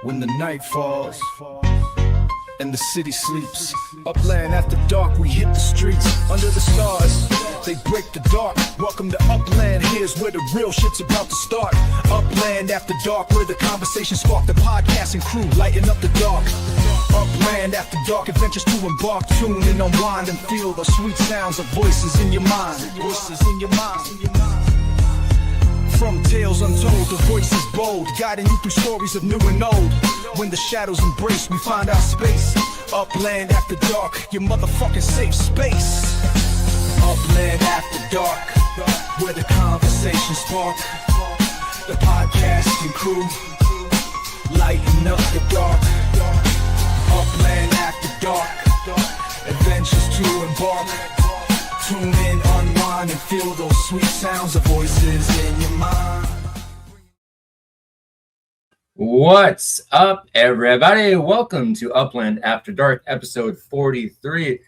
when the night falls and the city sleeps. Upland after dark, we hit the streets. Under the stars, they break the dark. Welcome to Upland, here's where the real shit's about to start. Upland after dark, where the conversation spark. The podcasting crew lighting up the dark. Upland after dark, adventures to embark. Tune in, unwind, and feel the sweet sounds of voices in your mind. Voices in your mind. From tales untold, the voice is bold, guiding you through stories of new and old. When the shadows embrace, we find our space. Upland after dark, your motherfucking safe space. Upland after dark, where the conversation spark. The podcasting crew, lighting up the dark. Upland after dark, adventures to embark. Tune in, unwind, and feel those sweet sounds of voices in your mind. What's up, everybody? Welcome to Upland After Dark, episode 43.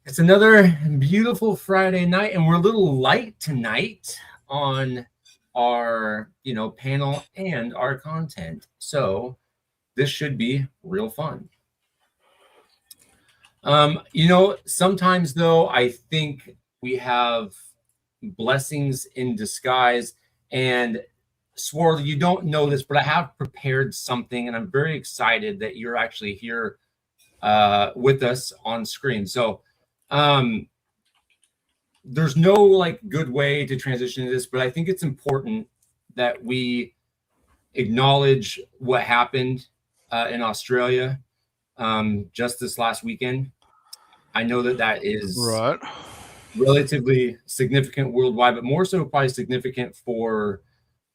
It's another beautiful Friday night, and we're a little light tonight on our, panel and our content. So this should be real fun. Sometimes though, I think we have blessings in disguise. And Swarley, you don't know this, but I have prepared something, and I'm very excited that you're actually here with us on screen. So there's no good way to transition to this, but I think it's important that we acknowledge what happened in Australia just this last weekend. I know that is right, relatively significant worldwide, but more so probably significant for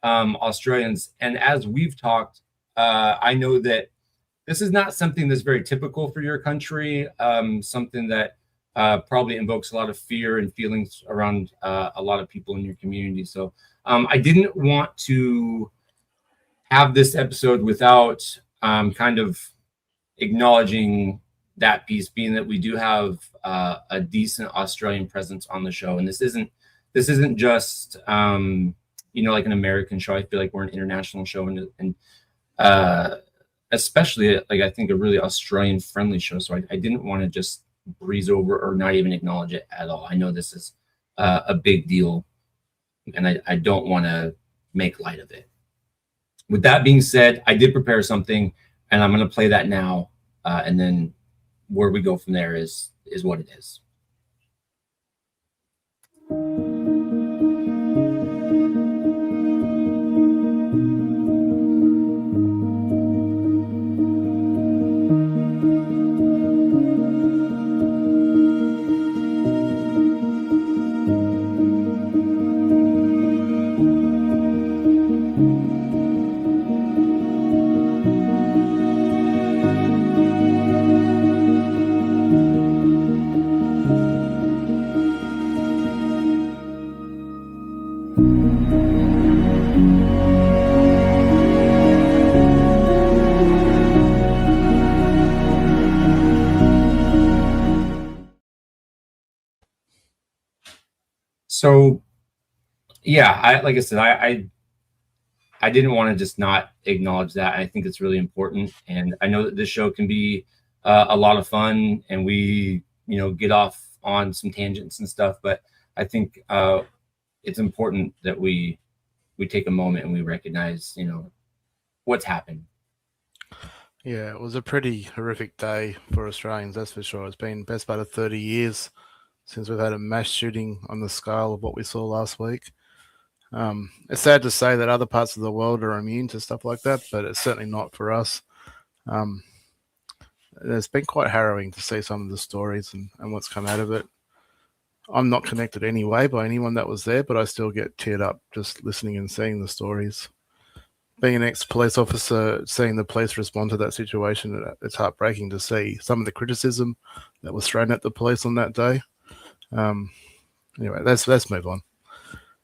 Australians. And as we've talked, I know that this is not something that's very typical for your country, something that probably invokes a lot of fear and feelings around a lot of people in your community. So I didn't want to have this episode without kind of acknowledging that piece, being that we do have a decent Australian presence on the show, and this isn't just like an American show. I feel like we're an international show, and especially I think a really Australian friendly show. So I didn't want to just breeze over or not even acknowledge it at all. I know this is a big deal, and I don't want to make light of it. With that being said, I did prepare something, and I'm going to play that now, and then where we go from there is what it is. So, yeah, like I said, I didn't want to just not acknowledge that. I think it's really important, and I know that this show can be a lot of fun, and we get off on some tangents and stuff. But I think it's important that we take a moment and we recognize what's happened. Yeah, it was a pretty horrific day for Australians, that's for sure. It's been best part of 30 years since we've had a mass shooting on the scale of what we saw last week. It's sad to say that other parts of the world are immune to stuff like that, but it's certainly not for us. It's been quite harrowing to see some of the stories and what's come out of it. I'm not connected anyway by anyone that was there, but I still get teared up just listening and seeing the stories. Being an ex-police officer, seeing the police respond to that situation, it's heartbreaking to see some of the criticism that was thrown at the police on that day. Anyway, let's move on.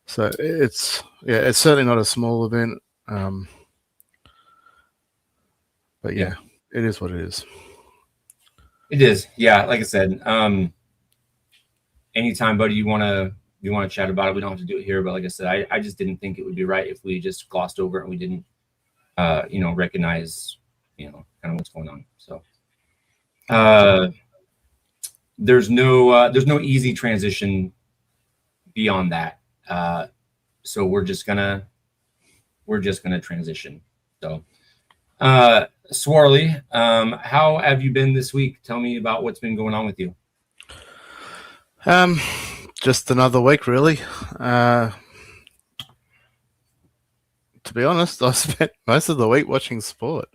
So it's certainly not a small event, but yeah, it is what it is. It is, yeah. Like I said, anytime, buddy, you want to chat about it, we don't have to do it here. But like I said, I just didn't think it would be right if we just glossed over it and we didn't recognize, kind of what's going on. So there's no easy transition beyond that. So we're just gonna transition. So Swarley, how have you been this week? Tell me about what's been going on with you. Just another week, really. To be honest, I spent most of the week watching sport.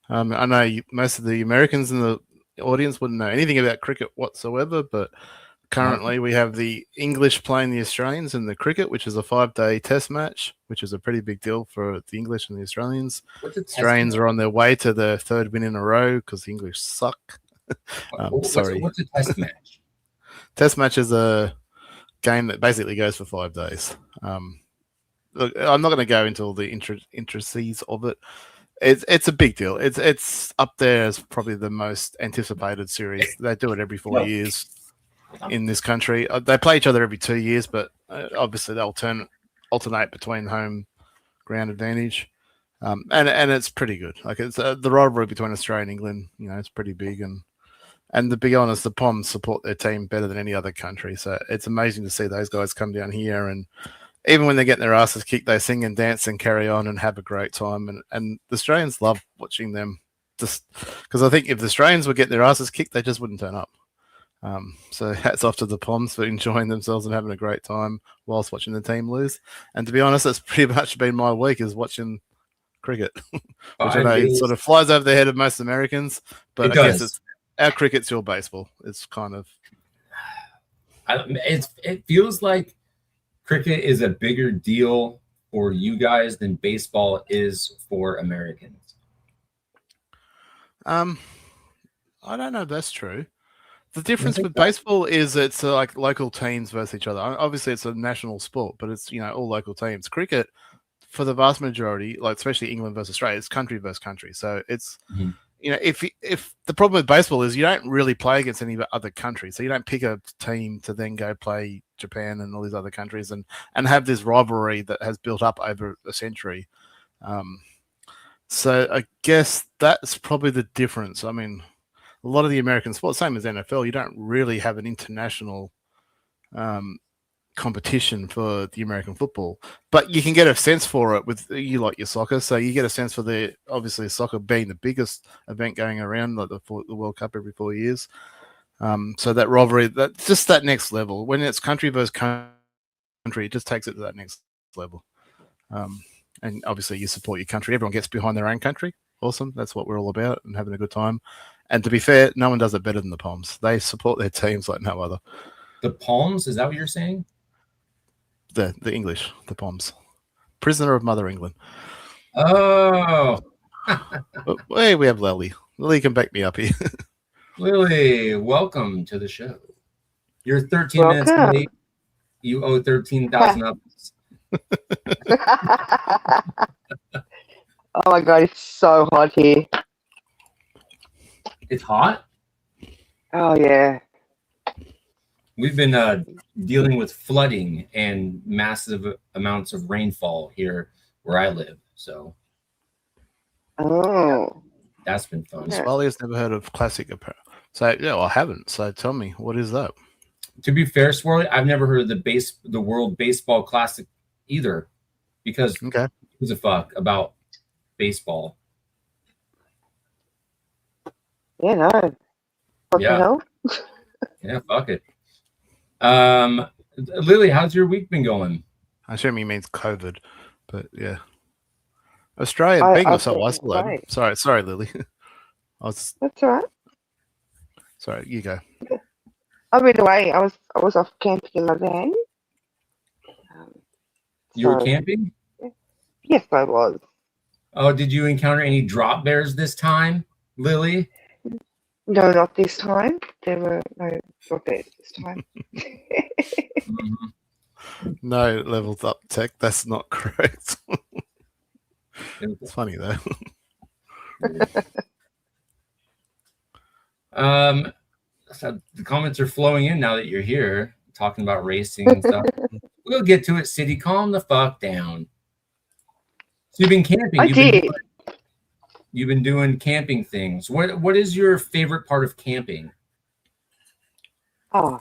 I know most of the Americans in the audience wouldn't know anything about cricket whatsoever, but currently we have the English playing the Australians in the cricket, which is a 5-day test match, which is a pretty big deal for the English and the Australians. Australians are on their way to their 3rd win in a row because the English suck. Sorry. What's a test match? Test match is a game that basically goes for 5 days. Look, I'm not going to go into all the intricacies of it. It's a big deal. It's up there as probably the most anticipated series. They do it every 4 years in this country. They play each other every 2 years, but obviously they'll alternate between home ground advantage. And it's pretty good. Like it's the rivalry between Australia and England. It's pretty big, and to be honest, the Poms support their team better than any other country. So it's amazing to see those guys come down here, and even when they're getting their asses kicked, they sing and dance and carry on and have a great time. And the Australians love watching them, just because I think if the Australians would get their asses kicked, they just wouldn't turn up. So hats off to the Poms for enjoying themselves and having a great time whilst watching the team lose. And to be honest, that's pretty much been my week, is watching cricket, which I know it sort of flies over the head of most Americans, but I guess our cricket's your baseball. It's kind of... It feels like cricket is a bigger deal for you guys than baseball is for Americans. I don't know if that's true. The difference with baseball is it's like local teams versus each other. Obviously, it's a national sport, but it's all local teams. Cricket, for the vast majority, like especially England versus Australia, it's country versus country. So it's if the problem with baseball is you don't really play against any other country, so you don't pick a team to then go play Japan and all these other countries and have this rivalry that has built up over a century. So I guess that's probably the difference. I mean, a lot of the American sports, same as NFL, you don't really have an international competition for the American football, but you can get a sense for it with you like your soccer. So you get a sense for obviously soccer being the biggest event going around, like the World Cup every 4 years. So that rivalry, that's just that next level. When it's country versus country, it just takes it to that next level. And obviously you support your country. Everyone gets behind their own country. Awesome. That's what we're all about, and having a good time. And to be fair, no one does it better than the Poms. They support their teams like no other. The Poms? Is that what you're saying? The English, the Poms. Prisoner of Mother England. Oh. Hey, we have Lily. Lily can back me up here. Lily, welcome to the show. You're 13 minutes late. You owe 13,000 up. Oh my god, it's so hot here. It's hot? Oh yeah. We've been dealing with flooding and massive amounts of rainfall here where I live. So that's been fun. Swarley has never heard of classic apparel. So yeah, I haven't. So tell me, what is that? To be fair, Swarley, I've never heard of the World Baseball Classic either, because who's a fuck about baseball? Yeah, no. Yeah. Yeah, fuck it. Lily, how's your week been going? I assume he means COVID, but yeah. Australia being so isolated. Sorry, Lily. That's all right. Sorry, you go. I've been away. I was off camping in my van. You were camping? Yes, I was. Oh, did you encounter any drop bears this time, Lily? No, not this time. There were no drop bears this time. No levels up tech. That's not correct. It's funny though. So the comments are flowing in now that you're here talking about racing and stuff. We'll get to it, City. Calm the fuck down. So you've been camping. you've been doing camping things. What is your favorite part of camping? Oh,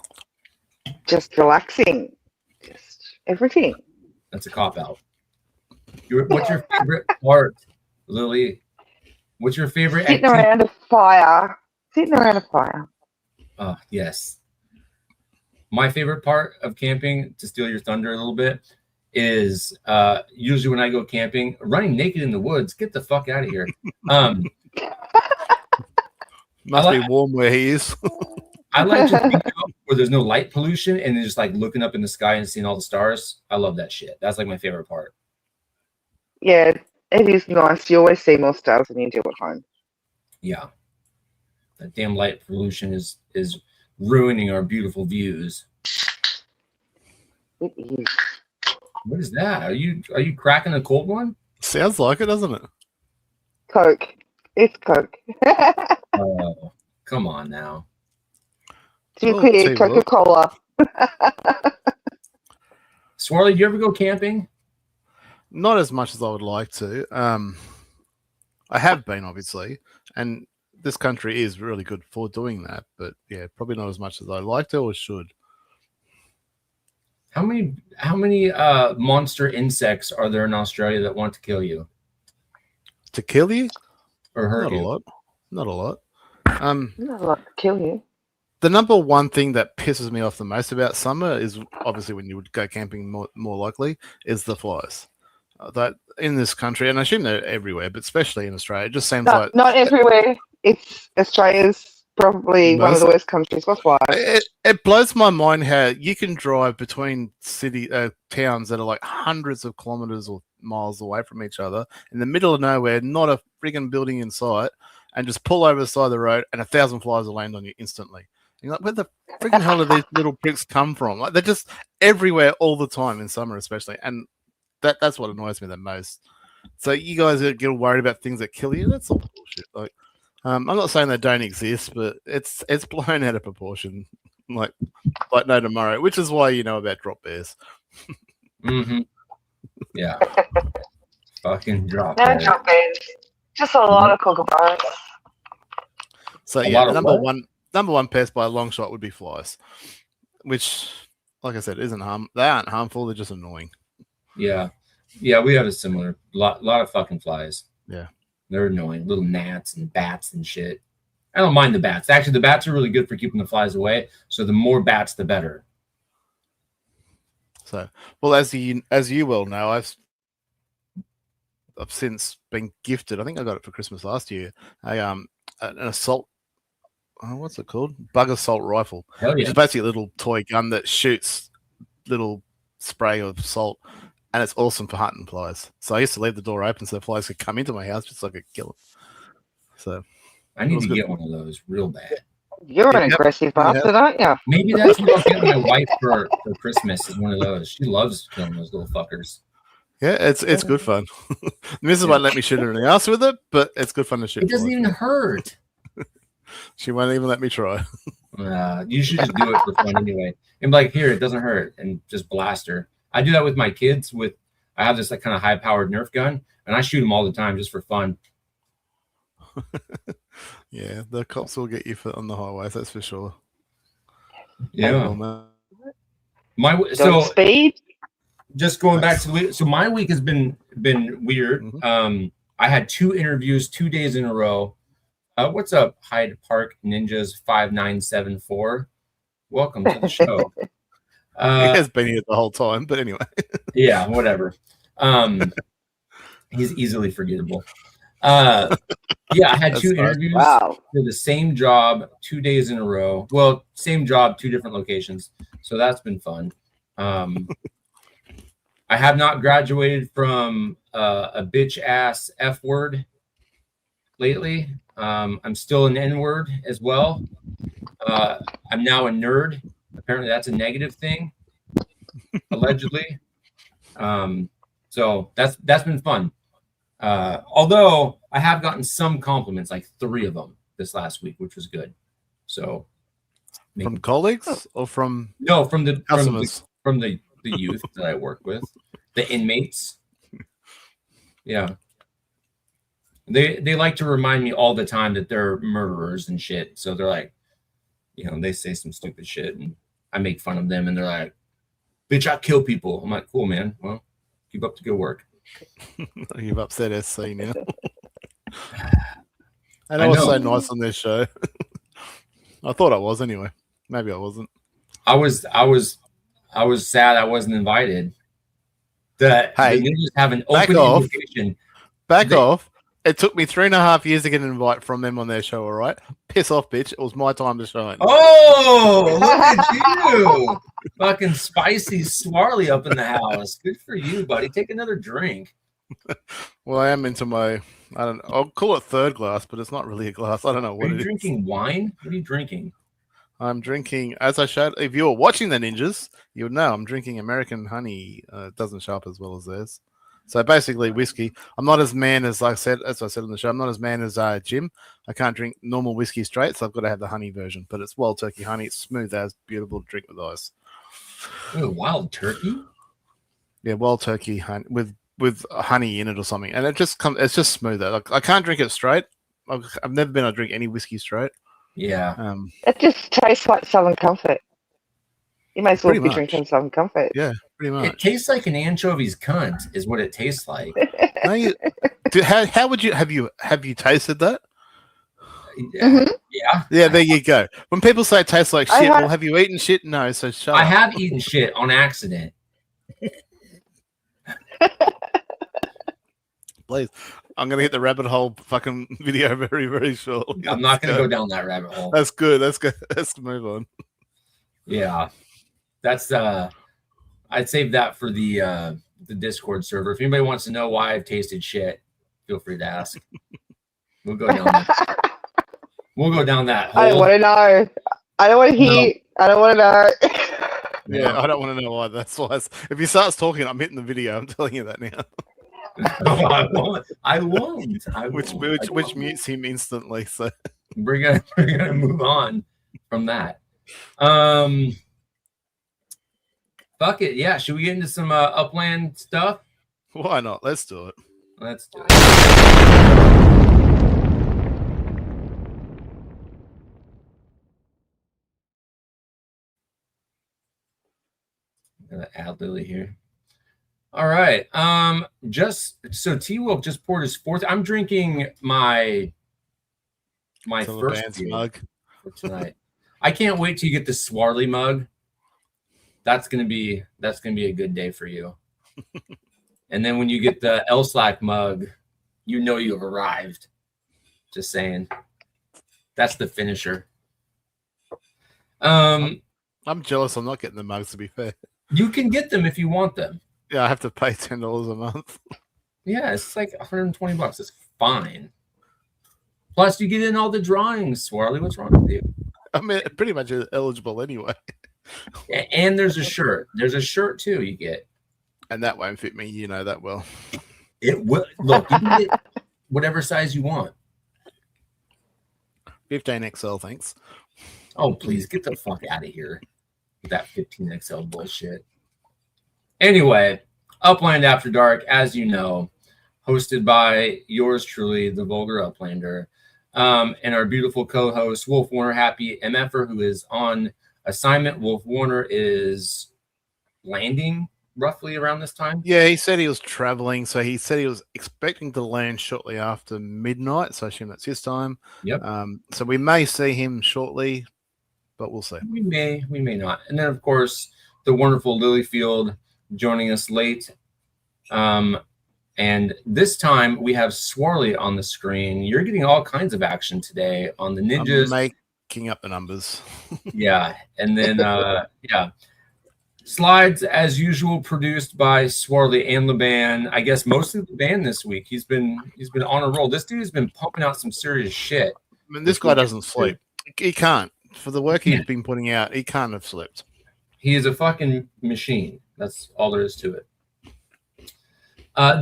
just relaxing. Just everything. That's a cop out. What's your favorite part, Lily? What's your favorite Sitting activity? around a fire. Sitting around a fire. Oh, yes. My favorite part of camping, to steal your thunder a little bit, is usually when I go camping, running naked in the woods. Get the fuck out of here. Must be warm where he is. I like to think where there's no light pollution and then just like looking up in the sky and seeing all the stars. I love that shit. That's like my favorite part. Yeah, it is nice. You always see more stars than you do at home. Yeah. That damn light pollution is ruining our beautiful views. It is. What is that? Are you cracking a cold one? Sounds like it, doesn't it? Coke. It's Coke. Oh, come on now. To be Well, clear, tell you what. Coca-Cola. Swarley, do you ever go camping? Not as much as I would like to. I have been, obviously, and this country is really good for doing that. But yeah, probably not as much as I like to or should. How many monster insects are there in Australia that want to kill you To kill you? or hurt Not a you? lot. Not a lot. Not a lot to kill you. The number one thing that pisses me off the most about summer is obviously when you would go camping more likely is the flies. That in this country, and I assume they're everywhere, but especially in Australia, it just seems like Not everywhere. It's Australia's probably one of the worst countries for flies. it blows my mind how you can drive between towns that are like hundreds of kilometers or miles away from each other in the middle of nowhere, not a friggin' building in sight, and just pull over the side of the road and 1,000 flies will land on you instantly. And you're like, where the friggin' hell do these little pricks come from? Like they're just everywhere all the time in summer, especially, and that's what annoys me the most. So you guys get worried about things that kill you. That's all bullshit. Like, I'm not saying they don't exist, but it's blown out of proportion. Like no tomorrow, which is why you know about drop bears. Mm-hmm. Yeah. Fucking drop No bears. drop bears. Just a lot of kookaburras. So A yeah, lot of number what? one pest by a long shot would be flies, which, like I said, isn't they aren't harmful. They're just annoying. Yeah. Yeah, we have a similar lot of fucking flies. Yeah. They're annoying. Little gnats and bats and shit. I don't mind the bats. Actually, the bats are really good for keeping the flies away. So the more bats, the better. So, well, as you well know, I've since been gifted. I think I got it for Christmas last year. An assault. What's it called? Bug assault rifle. Hell Which yeah. is basically a little toy gun that shoots little spray of salt, and it's awesome for hunting flies. So I used to leave the door open so the flies could come into my house just so I could kill them. So I need was to good. get one of those real bad. You're an Yeah. aggressive bastard, aren't you? Maybe that's what I'll get my wife for Christmas is one of those. She loves killing those little fuckers. yeah, it's good fun. The missus won't let me shoot her in the ass with it, but it's good fun to shoot. It doesn't flies. even hurt. She won't even let me try. You should just do it for fun anyway. And be like, here, it doesn't hurt, and just blast her. I do that with my kids. I have this like kind of high-powered Nerf gun, and I shoot them all the time just for fun. Yeah, the cops will get you on the highways, that's for sure. Yeah. Going So speed. just going back to the week. So my week has been weird. Mhm. I had 2 interviews 2 days in a row. What's up, Hyde Park Ninjas 5974? Welcome to the show. He has been here the whole time, but anyway. Yeah, whatever. He's easily forgettable. Yeah, I had That's 2 fine. interviews Wow. for the same job 2 days in a row. Well, same job, 2 different locations. So that's been fun. I have not graduated from a bitch ass F word lately. I'm still an N word as well. I'm now a nerd. Apparently that's a negative thing, allegedly. So that's been fun. Although I have gotten some compliments, like 3 of them this last week, which was good. So From colleagues or from no, from the customers? from the youth that I work with, the inmates. Yeah. They like to remind me all the time that they're murderers and shit. So they're like, you know, they say some stupid shit and I make fun of them and they're like, bitch, I kill people. I'm like, cool, man. Well, keep up the good work. You've upset SC now. And I was so nice on this show. I thought I was anyway. Maybe I wasn't. I was sad I wasn't invited. The ninjas have an open invitation. Back off. It took me 3.5 years to get an invite from them on their show, all right? Piss off, bitch. It was my time to shine. Oh, look at you. Fucking spicy Swarley up in the house. Good for you, buddy. Take another drink. Well, I am into my, I don't know, I'll call it third glass, but it's not really a glass. I don't know what it is. Are you drinking wine? What are you drinking? I'm drinking, as I showed, if you were watching the ninjas, you would know I'm drinking American honey. It doesn't show up as well as theirs. So basically whiskey. I'm not as man as I said on the show, I'm not as man as Jim. I can't drink normal whiskey straight, so I've got to have the honey version. But it's wild turkey honey. It's smooth as, beautiful to drink with ice. Oh, wild turkey? Yeah, wild turkey honey with honey in it or something. And it's just smoother. Like, I can't drink it straight. I've never been able to drink any whiskey straight. Yeah. It just tastes like Southern Comfort. You might as well be drinking Southern Comfort. Yeah, pretty much. It tastes like an anchovy's cunt, is what it tastes like. No, how would you have you tasted that? Yeah. Yeah, there you go. When people say it tastes like shit, well, have you eaten shit? No, so shut up. I have eaten shit on accident. Please. I'm going to hit the rabbit hole fucking video very, very shortly. I'm not going to go down that rabbit hole. That's good. That's good. Let's move on. Yeah. That's I'd save that for the Discord server. If anybody wants to know why I've tasted shit, feel free to ask. We'll go down that. We'll go down that hole. I don't want to know. I don't want to hear. No. I don't want to know. Yeah, I don't want to know why. That's why. If he starts talking, I'm hitting the video. I'm telling you that now. No, I won't. Which mutes him instantly. So we're gonna move on from that. Fuck it. Yeah. Should we get into some Upland stuff? Why not? Let's do it. Let's do it. I'm gonna add Lily here. All right. Just so T-Wilk just poured his fourth. I'm drinking my first mug for tonight. I can't wait till you get the Swarley mug. That's gonna be a good day for you. And then when you get the L-Slack mug, you know you have arrived. Just saying. That's the finisher. I'm jealous I'm not getting the mugs, to be fair. You can get them if you want them. Yeah, I have to pay $10 a month. Yeah, it's like $120. It's fine. Plus, you get in all the drawings, Swarley. What's wrong with you? I mean, pretty much eligible anyway. And there's a shirt. There's a shirt, too, you get. And that won't fit me. You know that well. It will. Look, you can get whatever size you want. 15XL, thanks. Oh, please, get the fuck out of here with that 15XL bullshit. Anyway, Upland After Dark, as you know, hosted by yours truly, the Vulgar Uplander, and our beautiful co-host, WolfWarner, HappyMFR, who is on assignment. WolfWarner is landing roughly around this time. Yeah, he said he was traveling, so he said he was expecting to land shortly after midnight, so I assume that's his time. Yep. So we may see him shortly, but we'll see. We may not. And then, of course, the wonderful Lilyfield joining us late. And this time we have Swarley on the screen. You're getting all kinds of action today on the ninjas. I'm making up the numbers. Yeah. And then, yeah. Slides, as usual, produced by Swarley and Laban. I guess mostly Laban this week. He's been on a roll. This dude has been pumping out some serious shit. I mean, this guy doesn't sleep. He can't. For the work he's been putting out, he can't have slept. He is a fucking machine. That's all there is to it.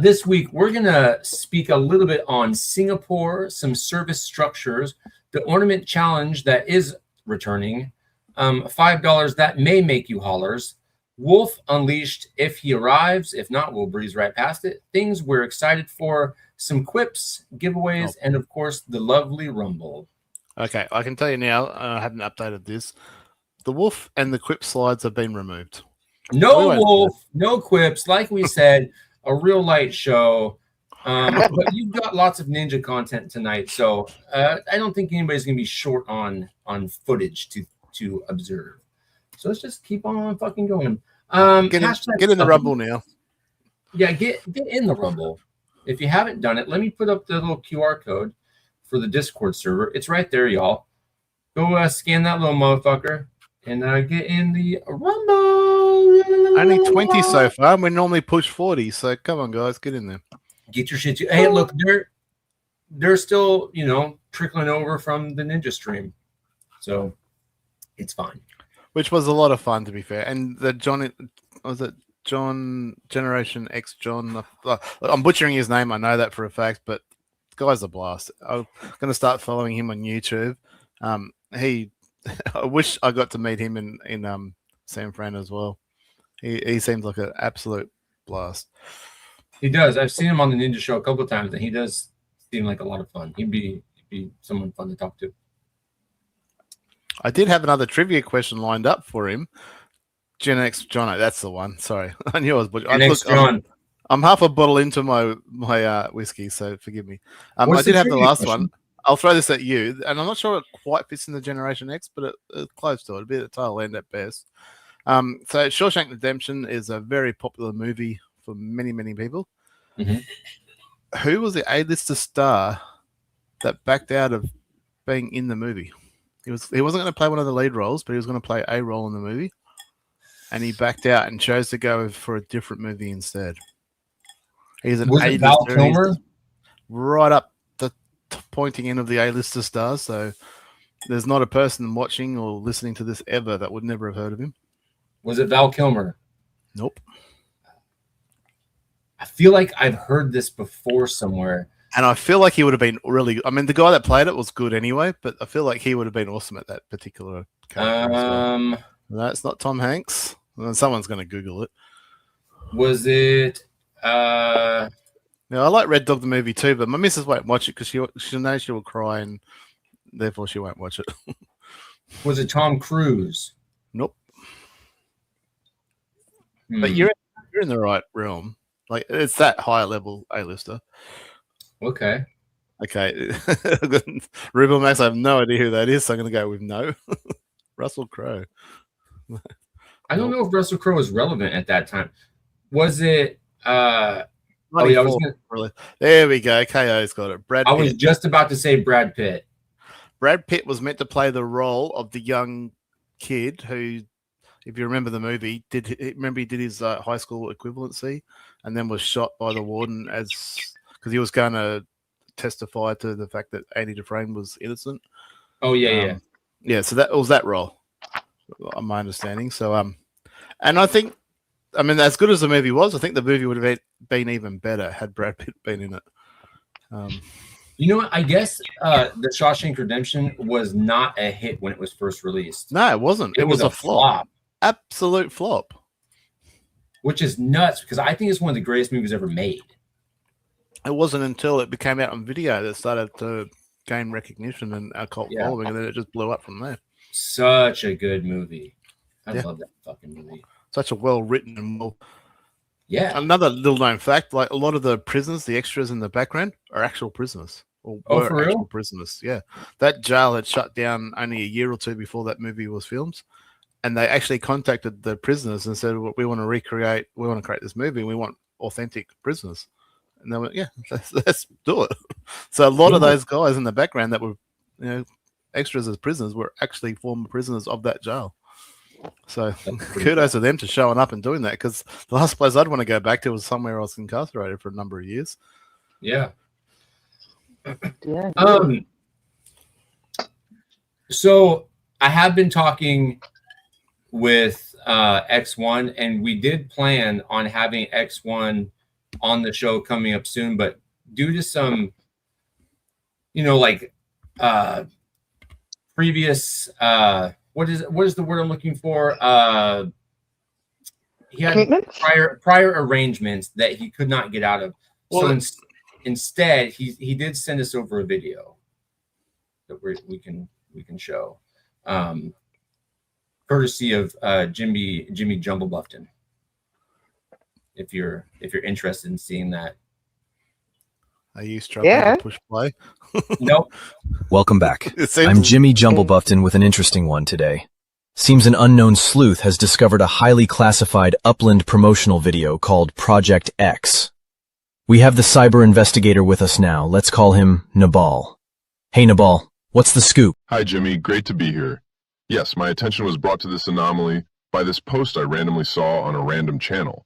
This week, we're going to speak a little bit on Singapore, some service structures, the Ornament Challenge that is returning, $5 that may make you hollers, Wolf Unleashed if he arrives. If not, we'll breeze right past it. Things we're excited for, some quips, giveaways, and of course the lovely Rumble. Okay, I can tell you now, I haven't updated this. The wolf and the quip slides have been removed. No wolf, no quips. Like we said, a real light show. But you've got lots of ninja content tonight, so I don't think anybody's gonna be short on footage to observe. So let's just keep on fucking going. Get in the Rumble now. Yeah, get in the Rumble. If you haven't done it, let me put up the little QR code for the Discord server. It's right there, y'all. Go scan that little motherfucker and get in the Rumble. Only 20 so far. We normally push 40, so come on, guys, get in there. Get your shit. Hey, look, they're still, trickling over from the Ninja stream, so it's fine. Which was a lot of fun, to be fair. And the John Generation X John? I'm butchering his name. I know that for a fact, but the guy's a blast. I'm going to start following him on YouTube. I wish I got to meet him in San Fran as well. He seems like an absolute blast. He does. I've seen him on the Ninja Show a couple of times, and he does seem like a lot of fun. He'd be someone fun to talk to. I did have another trivia question lined up for him. Gen X Jono, that's the one. Sorry, I knew I was butchering. I'm half a bottle into my whiskey, so forgive me. I did have the last one. I'll throw this at you, and I'm not sure it quite fits in the Generation X, but it's close to it. It'll be at the tail end at best. So Shawshank Redemption is a very popular movie for many, many people. Mm-hmm. Who was the A-lister star that backed out of being in the movie? He wasn't going to play one of the lead roles, but he was going to play a role in the movie, and he backed out and chose to go for a different movie instead. He's an A-lister. Val Kilmer? Right up the pointing end of the A-lister stars, so there's not a person watching or listening to this ever that would never have heard of him. Was it Val Kilmer? Nope. I feel like I've heard this before somewhere. And I feel like he would have been really... I mean, the guy that played it was good anyway, but I feel like he would have been awesome at that particular character as well. No, it's not Tom Hanks. Well, someone's going to Google it. Was it... Now, I like Red Dog the movie too, but my missus won't watch it because she knows she will cry, and therefore she won't watch it. Was it Tom Cruise? Nope. But you're in the right realm. Like, it's that high level A-lister. Okay. Ruben Max, I have no idea who that is, so I'm going to go with no. Russell Crowe. I don't know if Russell Crowe was relevant at that time. Was it... There we go. KO's got it. Brad Pitt. I was just about to say Brad Pitt. Brad Pitt was meant to play the role of the young kid who, if you remember the movie, he did his high school equivalency and then was shot by the warden because he was going to testify to the fact that Andy Dufresne was innocent. Oh yeah, yeah. So that was that role, my understanding. So and I think, I mean, as good as the movie was, I think the movie would have been even better had Brad Pitt been in it. You know what? I guess the Shawshank Redemption was not a hit when it was first released. No, it wasn't. It was a flop. Absolute flop. Which is nuts because I think it's one of the greatest movies ever made. It wasn't until it became out on video that started to gain recognition and a cult following, and then it just blew up from there. Such a good movie. I love that fucking movie. Such a well-written and well... Yeah. Another little-known fact, like a lot of the prisoners, the extras in the background, are actual prisoners. For real? Prisoners, yeah. That jail had shut down only a year or two before that movie was filmed, and they actually contacted the prisoners and said, we want to create this movie, and we want authentic prisoners. And they went, yeah, let's do it. So a lot of those guys in the background that were, extras as prisoners were actually former prisoners of that jail. So kudos to them to showing up and doing that, because the last place I'd want to go back to was somewhere I was incarcerated for a number of years. Yeah. Yeah. So I have been talking with X1, and we did plan on having X1 on the show coming up soon, but due to some, previous what is the word I'm looking for? He had prior arrangements that he could not get out of. Well, instead, he did send us over a video that we can show, courtesy of Jimmy Jumble Bluffton. If you're interested in seeing that. Are you struggling to push play? Nope. Welcome back. I'm Jimmy Jumble Bluffton with an interesting one today. Seems an unknown sleuth has discovered a highly classified Upland promotional video called Project X. We have the cyber investigator with us now. Let's call him Nabal. Hey Nabal, what's the scoop? Hi Jimmy, great to be here. Yes, my attention was brought to this anomaly by this post I randomly saw on a random channel.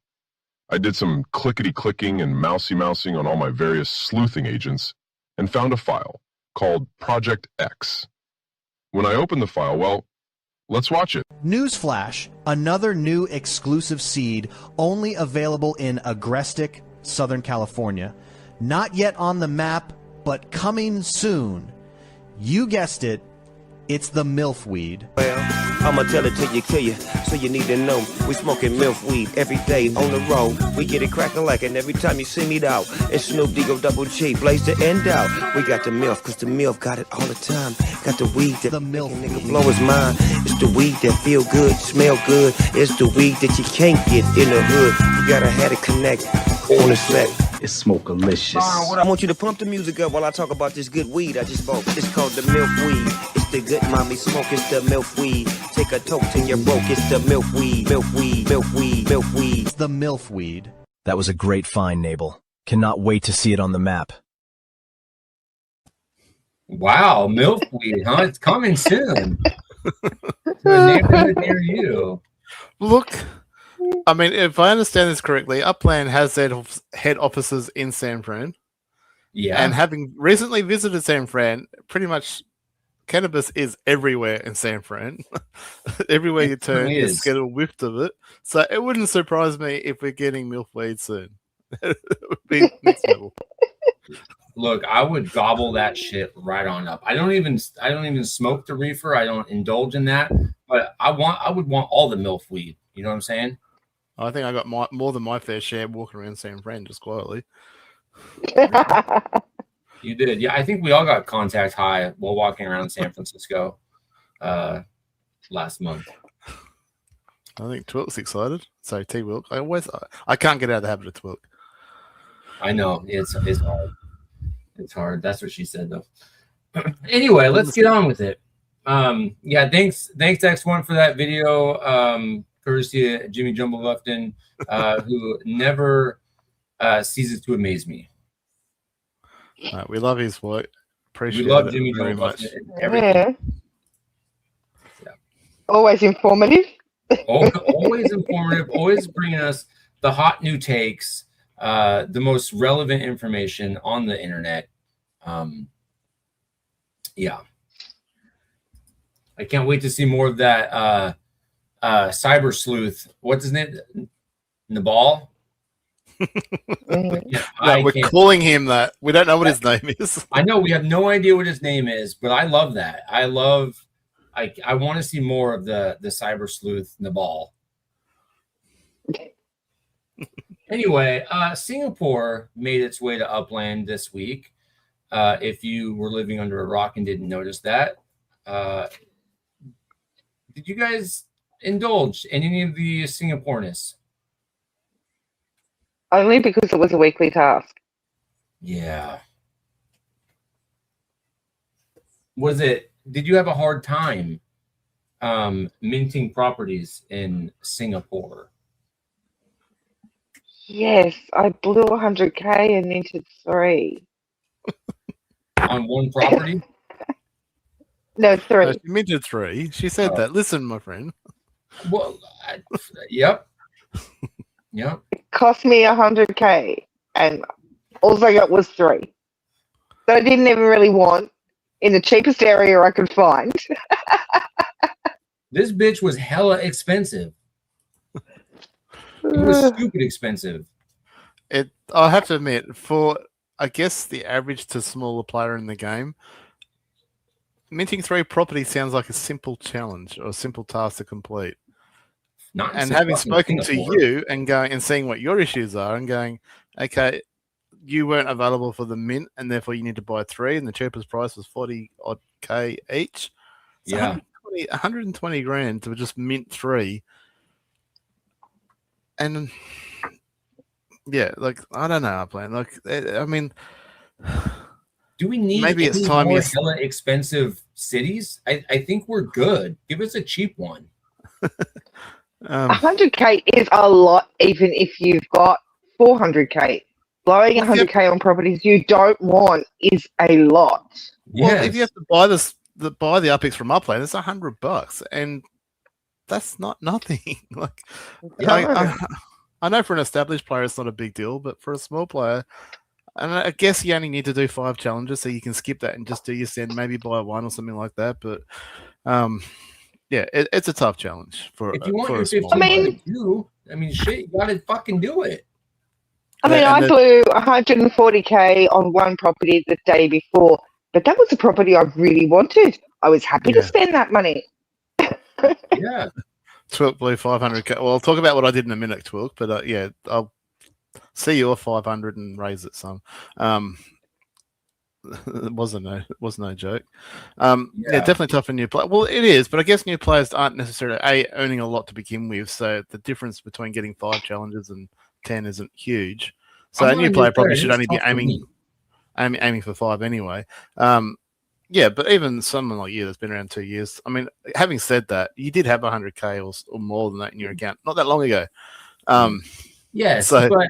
I did some clickety-clicking and mousy-mousing on all my various sleuthing agents and found a file called Project X. When I opened the file, well, let's watch it. Newsflash, another new exclusive seed only available in Agrestic, Southern California. Not yet on the map, but coming soon. You guessed it, it's the MILF weed. Well, I'ma tell it till you kill you, so you need to know. We smoking MILF weed every day on the road. We get it crackin' like it every time you see me out. It's Snoop Dogg Double G, blaze the end out. We got the MILF, cause the MILF got it all the time. Got the weed that The MILF nigga blow his mind. It's the weed that feel good, smell good. It's the weed that you can't get in the hood. You gotta have it connect on the set. It's smoke-alicious. I want you to pump the music up while I talk about this good weed I just bought. It's called the MILF weed. It's the good mommy smoke. It's the MILF weed. Take a toke till you're broke. It's the MILF weed. MILF weed. MILF weed. MILF weed. It's the MILF weed. That was a great find, Nabal. Cannot wait to see it on the map. Wow, milkweed, huh? It's coming soon to a neighborhood near you. Look, I mean, if I understand this correctly, Upland has their head offices in San Fran. Yeah. And having recently visited San Fran, pretty much cannabis is everywhere in San Fran. Everywhere you turn, you get a whiff of it. So it wouldn't surprise me if we're getting milkweed soon. It would be next level. Look, I would gobble that shit right on up. I don't even smoke the reefer. I don't indulge in that. But I would want all the MILF weed. You know what I'm saying? I think I got more than my fair share walking around San Fran just quietly. You did. Yeah, I think we all got contact high while walking around San Francisco last month. I think Twilk's excited. So T-Wilk. I can't get out of the habit of Twilk. I know. It's hard. It's hard. That's what she said, though. Anyway, let's get on with it. Yeah, thanks X1 for that video. Courtesy of Jimmy Jumble Bluffton, who never ceases to amaze me. We love his work. Appreciate we love it Jimmy very Jumble much. Everything. Yeah. Always informative. Always informative. Always bringing us the hot new takes, the most relevant information on the internet. Yeah. I can't wait to see more of that cyber sleuth. What's his name? Nabal? Yeah, no, we're calling him that. We don't know what his name is. I know we have no idea what his name is, but I love that. I want to see more of the cyber sleuth Nabal. Anyway, Singapore made its way to Upland this week. If you were living under a rock and didn't notice that, did you guys indulge in any of the Singaporeness? Only because it was a weekly task. Yeah. Did you have a hard time minting properties in Singapore? Yes, I blew 100K and minted 3. On one property? No, 3. She minted 3. She said that. Listen, my friend. Well, yep. Yep. It cost me 100K and all I got was 3. So I didn't even really want in the cheapest area I could find. This bitch was hella expensive. It was stupid expensive. I have to admit, for I guess the average to smaller player in the game, minting 3 properties sounds like a simple challenge or a simple task to complete. Not and having spoken to you and going and seeing what your issues are and going, okay, you weren't available for the mint, and therefore you need to buy 3, and the cheapest price was 40 odd K each. It's 120 grand to just mint 3. And yeah, like I don't know, Upland. Like I mean, do we need maybe it's any time more hella expensive cities? I think we're good. Give us a cheap one. 100K is a lot, even if you've got 400K. Blowing 100K on properties you don't want is a lot. Well, if you have to buy buy the Upix from Upland, it's $100, and that's not nothing. Like, I know for an established player it's not a big deal, but for a small player, and I guess you only need to do 5 challenges, so you can skip that and just do your send, maybe buy 1 or something like that. But yeah, it's a tough challenge for. If you want for your 15, I mean, shit, you gotta fucking do it. I mean, I blew 140K on one property the day before, but that was a property I really wanted. I was happy to spend that money. Yeah. Twilk blew 500K. Well, I'll talk about what I did in a minute, Twilk, but yeah, I'll see your 500 and raise it some. It wasn't no joke. Yeah, definitely tough for new players. Well, it is, but I guess new players aren't necessarily earning a lot to begin with, so the difference between getting 5 challenges and 10 isn't huge. So a new player probably should only be aiming for 5 anyway. Yeah, but even someone like you that's been around 2 years, I mean, having said that, you did have 100K or more than that in your account not that long ago. Yes, so, but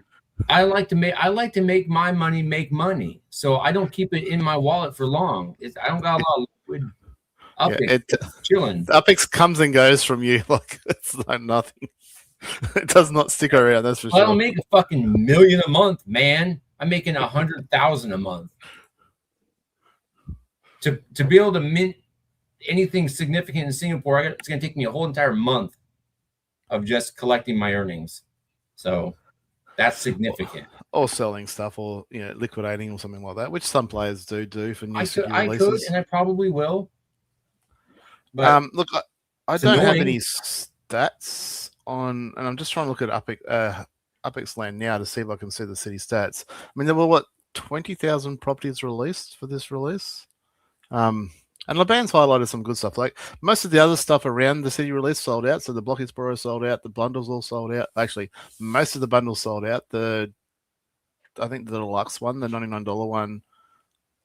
I like to make my money make money, so I don't keep it in my wallet for long. I don't got a lot of liquid Upix chilling. Upix comes and goes from you like it's like nothing. It does not stick around. That's for sure. I don't make a fucking million a month, man. I'm making 100,000 a month. To be able to mint anything significant in Singapore, it's going to take me a whole entire month of just collecting my earnings. So that's significant. Or selling stuff, or liquidating or something like that, which some players do for new city releases. I could, and I probably will. But look, I don't have any stats on, and I'm just trying to look at Upix Land now to see if I can see the city stats. I mean, there were 20,000 properties released for this release. And Laban's highlighted some good stuff. Like most of the other stuff around the city release sold out. So the Blockisboro sold out. The bundles all sold out. Actually, most of the bundles sold out. I think the deluxe one, the $99 one,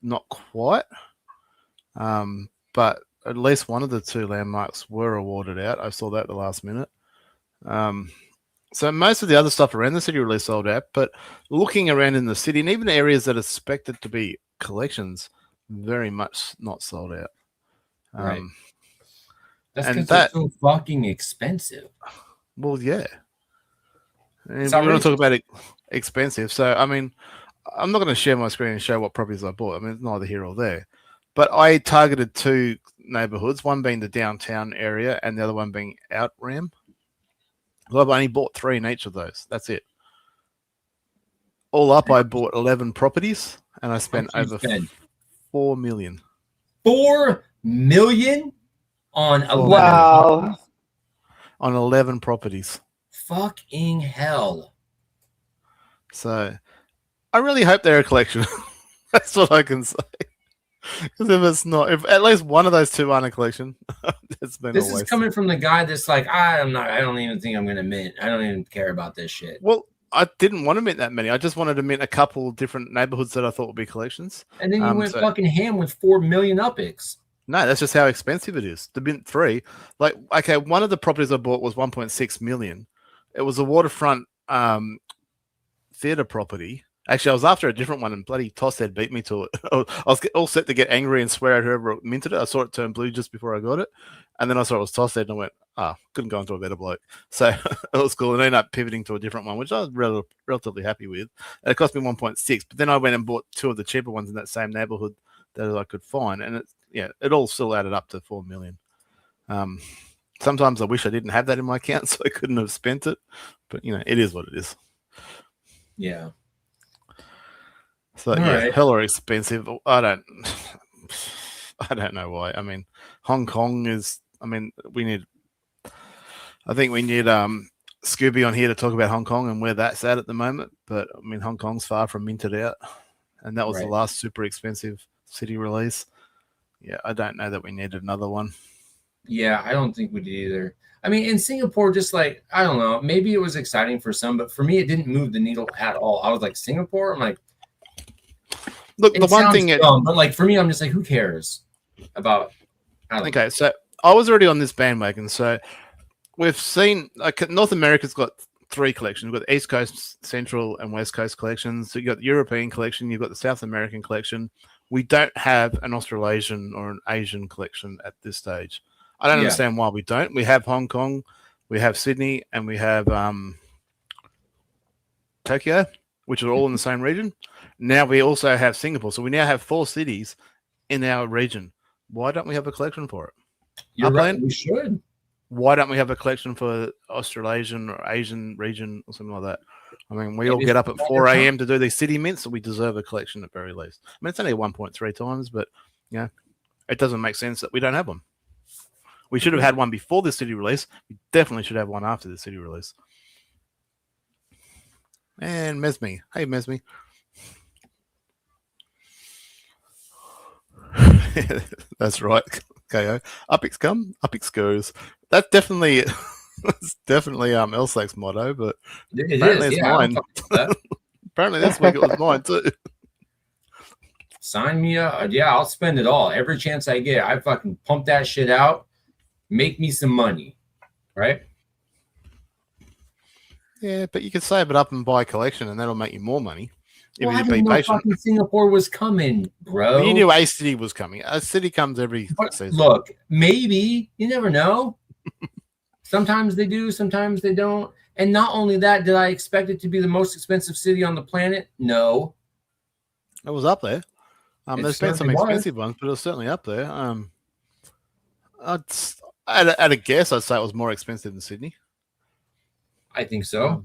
not quite. But at least one of the 2 landmarks were awarded out. I saw that at the last minute. So most of the other stuff around the city release sold out. But looking around in the city, and even areas that are expected to be collections, very much not sold out. Right. That's because they're so fucking expensive. Well, yeah. And we're going to talk about it expensive. So, I mean, I'm not going to share my screen and show what properties I bought. I mean, it's neither here or there. But I targeted 2 neighborhoods, one being the downtown area and the other one being Outram. Well, I've only bought 3 in each of those. That's it. All up, I bought 11 properties and I spent over 4 million. 4 million on 11. Wow. On 11 properties. Fucking hell. So I really hope they're a collection. That's what I can say. Because if it's not, if at least one of those 2 aren't a collection, it's been. This is coming from the guy that's like, I don't even think I'm gonna mint. I don't even care about this shit. Well, I didn't want to mint that many. I just wanted to mint a couple different neighborhoods that I thought would be collections. And then you went fucking ham with 4 million Upix. No, that's just how expensive it is to mint 3. Like, okay, one of the properties I bought was 1.6 million. It was a waterfront theater property. Actually, I was after a different one, and bloody Tosshead beat me to it. I was all set to get angry and swear at whoever minted it. I saw it turn blue just before I got it, and then I saw it was Tosshead, and I went, couldn't go into a better bloke. So it was cool, and I ended up pivoting to a different one, which I was relatively happy with. And it cost me 1.6, but then I went and bought 2 of the cheaper ones in that same neighborhood that I could find, and it all still added up to 4 million. Sometimes I wish I didn't have that in my account, so I couldn't have spent it, but it is what it is. Yeah. So hella expensive. I don't know why. I mean, Hong Kong is. I mean, I think we need Scooby on here to talk about Hong Kong and where that's at the moment. But I mean, Hong Kong's far from minted out, and that was the last super expensive city release. Yeah, I don't know that we needed another one. Yeah, I don't think we did either. I mean, in Singapore, just like, I don't know, maybe it was exciting for some, but for me, it didn't move the needle at all. I was like, Singapore? I'm like, look, the one thing, dumb, but like for me, I'm just like, who cares about? Okay, so I was already on this bandwagon. So we've seen, like, North America's got 3 collections. We've got the East Coast, Central, and West Coast collections. So you've got the European collection, you've got the South American collection. We don't have an Australasian or an Asian collection at this stage. I don't understand why we don't. We have Hong Kong, we have Sydney, and we have Tokyo, which are all in the same region. Now we also have Singapore. So we now have 4 cities in our region. Why don't we have a collection for it? You're right, we should. Why don't we have a collection for Australasian or Asian region or something like that? I mean, we all get up at 4 a.m. to do these city mints, so we deserve a collection at very least. I mean, it's only 1.3 times, but it doesn't make sense that we don't have one. We should have had one before the city release. We definitely should have one after the city release. And Mesme. Hey, Mesme. That's right. KO. Upix come, Upix goes. That's definitely Elsak's motto, but apparently it's mine. Apparently this week it was mine too. Sign me up. Yeah, I'll spend it all. Every chance I get, I fucking pump that shit out. Make me some money. Right? Yeah, but you can save it up and buy a collection and that'll make you more money. Well, I didn't know fucking Singapore was coming, bro. You knew a city was coming. A city comes every season. Look, maybe. You never know. Sometimes they do, sometimes they don't. And not only that, did I expect it to be the most expensive city on the planet? No. It was up there. There's been some expensive ones, but it was certainly up there. At a guess, I'd say it was more expensive than Sydney. I think so.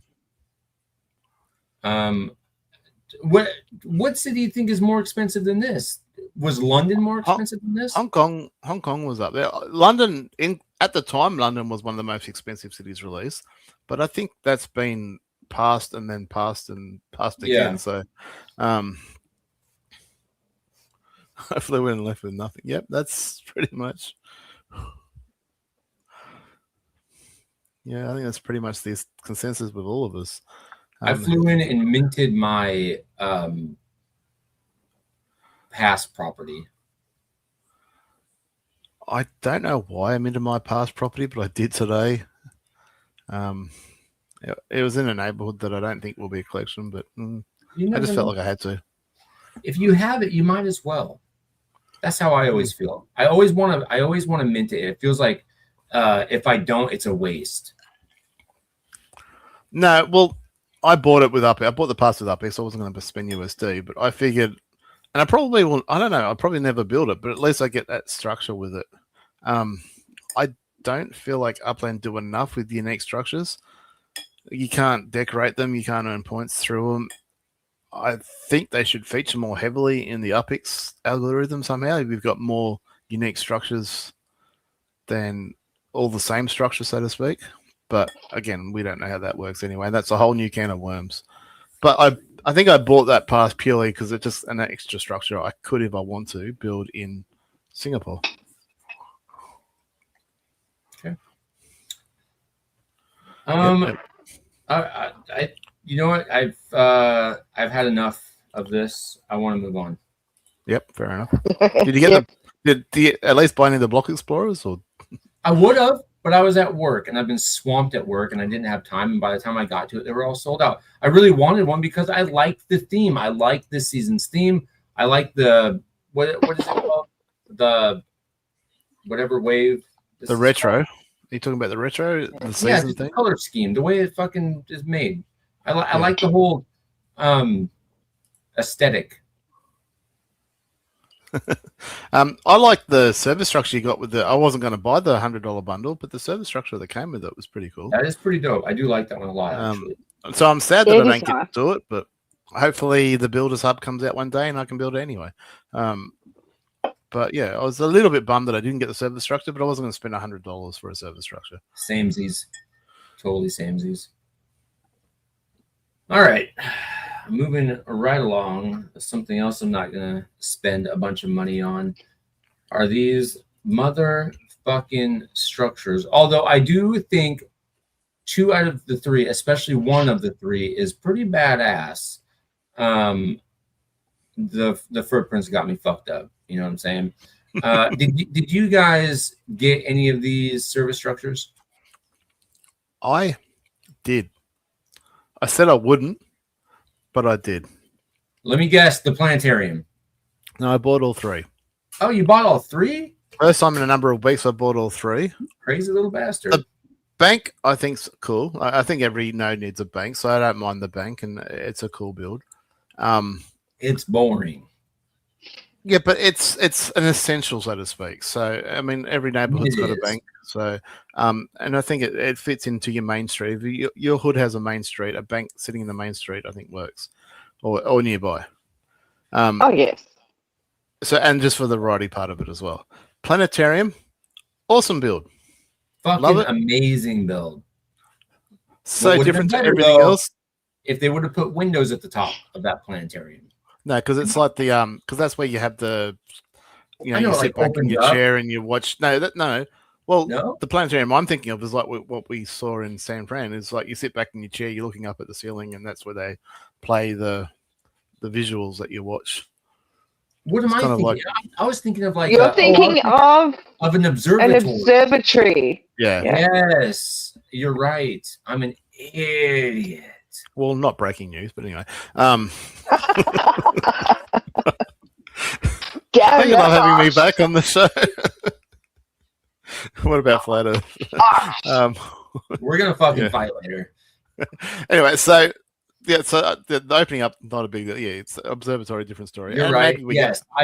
What city do you think is more expensive than this? Was London more expensive than this? Hong Kong was up there. London, at the time, London was one of the most expensive cities released, but I think that's been passed and then passed and passed again. So, I flew in and left with nothing. Yep, that's pretty much. Yeah, I think that's pretty much the consensus with all of us. I flew in and minted my past property. I don't know why I'm into my past property, but I did today. It was in a neighborhood that I don't think will be a collection, but I just felt like I had to. If you have it, you might as well. That's how I always feel. I always want to mint it. It feels like if I don't, it's a waste. No, well, I bought it with Upix. I bought the pass with Upix, so I wasn't going to spend USD, but I figured, and I probably will, I don't know, I'll probably never build it, but at least I get that structure with it. I don't feel like Upland do enough with unique structures. You can't decorate them, you can't earn points through them. I think they should feature more heavily in the Upix algorithm somehow. We've got more unique structures than all the same structures, so to speak. But again, we don't know how that works anyway. That's a whole new can of worms. But I think I bought that pass purely because it's just an extra structure I could, if I want to, build in Singapore. Okay. Yep. I you know what? I've had enough of this. I want to move on. Yep, fair enough. Did you get did you at least buy any of the Block Explorers? Or I would have, but I was at work and I've been swamped at work and I didn't have time. And by the time I got to it, they were all sold out. I really wanted one because I liked the theme. I like this season's theme. I like the what is it called? The whatever wave. The retro. Are you talking about the retro? The season thing? The color scheme, the way it fucking is made. I like the whole aesthetic. I like the service structure you got with the. I wasn't going to buy the $100 bundle, but the service structure that came with it was pretty cool. That is pretty dope. I do like that one a lot. Actually. So I'm sad that I don't get to do it, but hopefully the Builders Hub comes out one day and I can build it anyway. But yeah, I was a little bit bummed that I didn't get the service structure, but I wasn't going to spend $100 for a service structure. Samesies. Totally samesies. All right. Moving right along. Something else I'm not going to spend a bunch of money on are these motherfucking structures. Although I do think 2 out of the 3, especially 1 of the 3, is pretty badass. The footprints got me fucked up. You know what I'm saying? Did you guys get any of these service structures? I did. I said I wouldn't, but I did. Let me guess, the planetarium. No, I bought all 3. Oh, you bought all 3? First time in a number of weeks, I bought all 3. Crazy little bastard. The bank, I think's cool. I think every node needs a bank, so I don't mind the bank, and it's a cool build. It's boring. Yeah, but it's an essential, so to speak. So, I mean, every neighborhood's got a bank. So, and I think it fits into your main street. If your hood has a main street, a bank sitting in the main street, I think works, or nearby. Oh, yes. So, and just for the variety part of it as well. Planetarium, awesome build. Fucking amazing build. So different to everything else. If they would have put windows at the top of that planetarium. No, because it's like the because that's where you have the you sit like back in your chair and you watch. No. Well, no? The planetarium I'm thinking of is like what we saw in San Fran. It's like you sit back in your chair, you're looking up at the ceiling, and that's where they play the visuals that you watch. What am I thinking? I was thinking of like you're thinking of an observatory. An observatory. Yeah. Yes, you're right. I'm an idiot. Well, not breaking news, but anyway. Thank you for having me back on the show. What about Flat Earth? We're gonna fucking fight later. Anyway, so the opening up, not a big deal. Yeah, it's observatory, different story. You're right.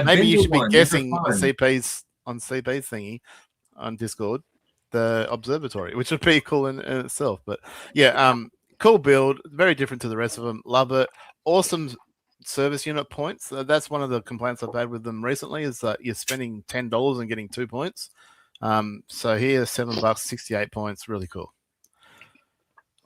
Maybe you should be guessing the CP's on CP's thingy on Discord, the observatory, which would be cool in itself. But yeah, cool build, very different to the rest of them. Love it. Awesome service unit points. That's one of the complaints I've had with them recently is that you're spending $10 and getting 2 points. So here, $7, 68 points. Really cool.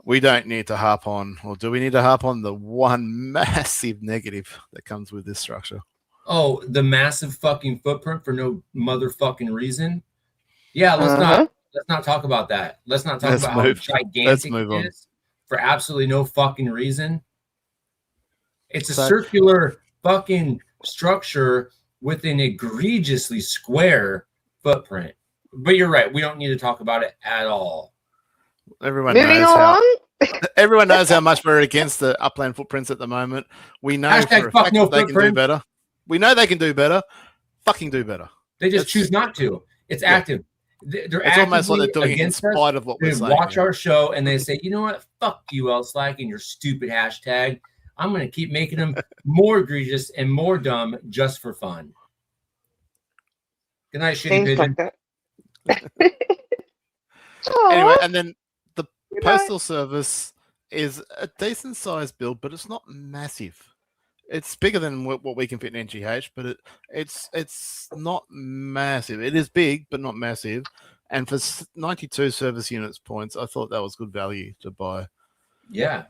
We don't need to harp on, or do we need to harp on the one massive negative that comes with this structure? Oh, the massive fucking footprint for no motherfucking reason. Yeah, let's not talk about that. Let's not talk about how gigantic it is for absolutely no fucking reason. It's a circular fucking structure with an egregiously square footprint. But you're right. We don't need to talk about it at all. Everyone knows how much we're against the Upland footprints at the moment. We know for a fact that they can do better. We know they can do better. Fucking do better. They just choose not to. It's active. It's almost like they're doing it in spite of what we're saying. They watch our show and they say, you know what? Fuck you, L-Slack, and your stupid hashtag. I'm going to keep making them more egregious and more dumb just for fun. Good night, shitty pigeon. Anyway, and then the postal service is a decent sized build, but it's not massive. It's bigger than what we can fit in NGH, but it's not massive. It is big, but not massive. And for 92 service units points, I thought that was good value to buy. Yeah.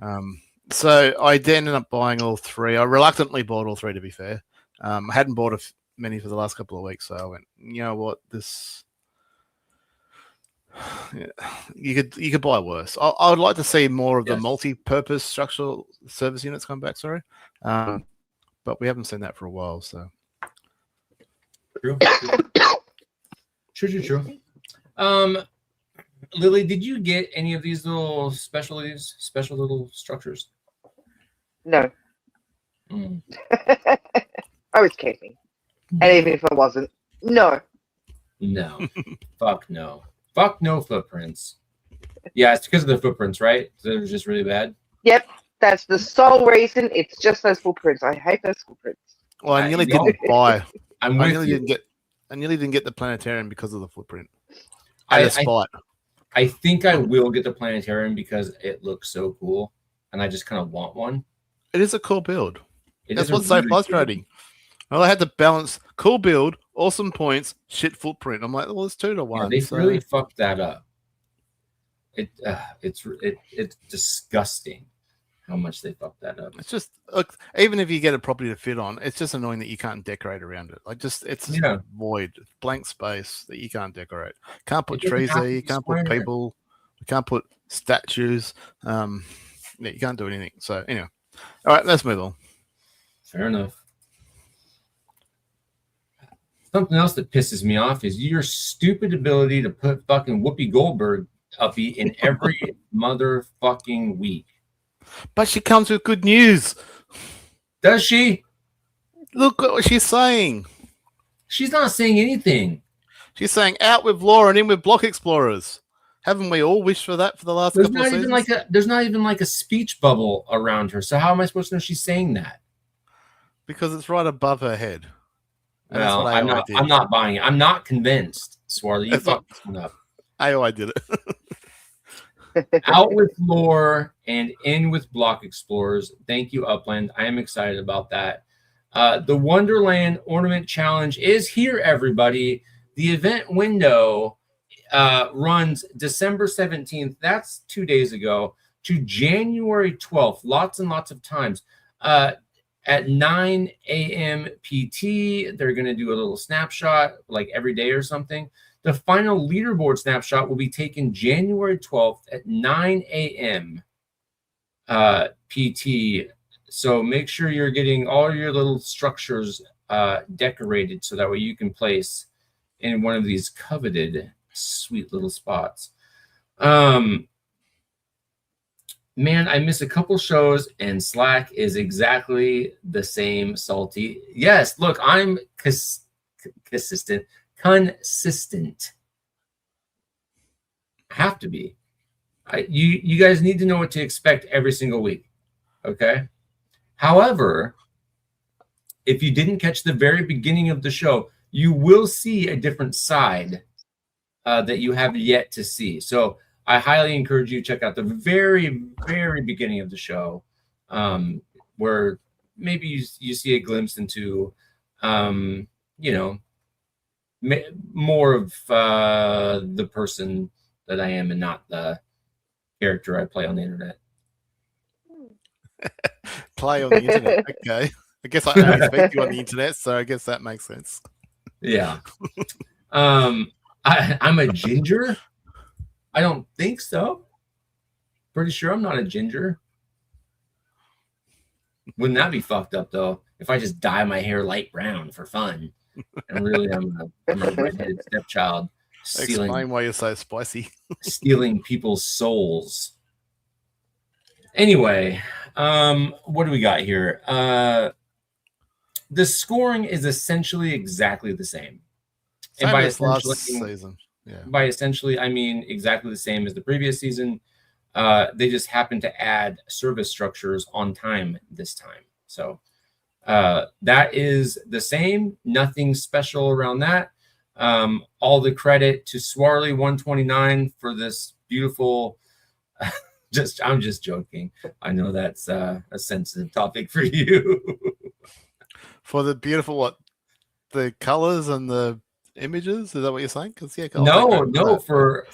So I ended up buying all 3. I reluctantly bought all 3, to be fair. I hadn't bought many for the last couple of weeks, so I went, you know what, this. Yeah, you could buy worse. I would like to see more of the multi-purpose structural service units come back. Sorry, but we haven't seen that for a while. So true. Lily, did you get any of these little special little structures? No. I was kidding, and even if I wasn't, no. Fuck no. Fuck no footprints. Yeah, it's because of the footprints, right? They're just really bad. Yep, that's the sole reason. It's just those footprints. I hate those footprints. Well, I nearly didn't buy. I nearly didn't get the planetarium because of the footprint. I think I will get the planetarium because it looks so cool, and I just kind of want one. It is a cool build. That's what's so frustrating. Well, I had to balance cool build, awesome points, shit footprint. I'm like, well, it's 2 to 1. Yeah, they really fucked that up. It's disgusting how much they fucked that up. It's just, look, even if you get a property to fit on, it's just annoying that you can't decorate around it. Like, just it's a void, blank space that you can't decorate. Can't put trees there. You can't put people. You can't put statues. You can't do anything. So anyway, all right, let's move on. Fair enough. Something else that pisses me off is your stupid ability to put fucking Whoopi Goldberg uppy in every motherfucking week. But she comes with good news. Does she? Look at what she's saying. She's not saying anything. She's saying out with law and in with block explorers. Haven't we all wished for that for the last couple of seasons? There's not even like a speech bubble around her. So how am I supposed to know she's saying that? Because it's right above her head. Well, I'm not buying it. I'm not convinced, Swarley. You fucked this one up. I did it. Out with lore and in with block explorers. Thank you, Upland. I am excited about that. The Wonderland Ornament Challenge is here, everybody. The event window runs December 17th. That's 2 days ago to January 12th. Lots and lots of times. At 9 a.m. PT, they're going to do a little snapshot like every day or something. The final leaderboard snapshot will be taken January 12th at 9 a.m. PT. So make sure you're getting all your little structures decorated so that way you can place in one of these coveted sweet little spots. Man, I missed a couple shows and Slack is exactly the same, Salty. Yes, look, I'm consistent. Have to be. You guys need to know what to expect every single week. Okay. However, if you didn't catch the very beginning of the show, you will see a different side that you have yet to see. So I highly encourage you to check out the very, very beginning of the show, where maybe you see a glimpse into, more of the person that I am and not the character I play on the internet. Play on the internet. Okay. I guess I only speak to you on the internet, so I guess that makes sense. Yeah. I'm a ginger? I don't think so. Pretty sure I'm not a ginger. Wouldn't that be fucked up, though, if I just dye my hair light brown for fun? And really, I'm a redheaded stepchild. Explain why you're so spicy. Stealing people's souls. Anyway, what do we got here? The scoring is essentially exactly the same. Same and by as last season. Yeah. By essentially, I mean exactly the same as the previous season. They just happen to add service structures on time this time. So that is the same. Nothing special around that. All the credit to Swarley 129 for this beautiful. I'm just joking. I know that's a sensitive topic for you. For the beautiful the colors and the images, is that what you're saying? Because no, for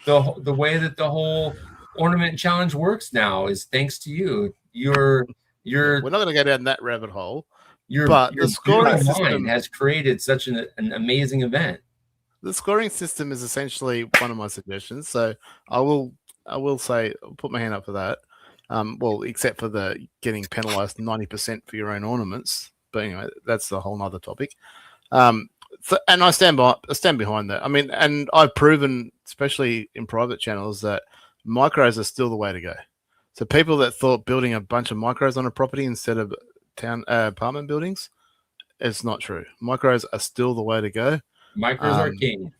the way that the whole ornament challenge works now is thanks to you. We're not going to go down that rabbit hole. But the scoring system has created such an amazing event. The scoring system is essentially one of my suggestions. So I will say, I'll put my hand up for that. Well, except for the getting penalized 90% for your own ornaments. But anyway, that's a whole nother topic. And I stand behind that. I mean, and I've proven, especially in private channels, that micros are still the way to go. So people that thought building a bunch of micros on a property instead of apartment buildings, it's not true. Micros are still the way to go. Micros are king.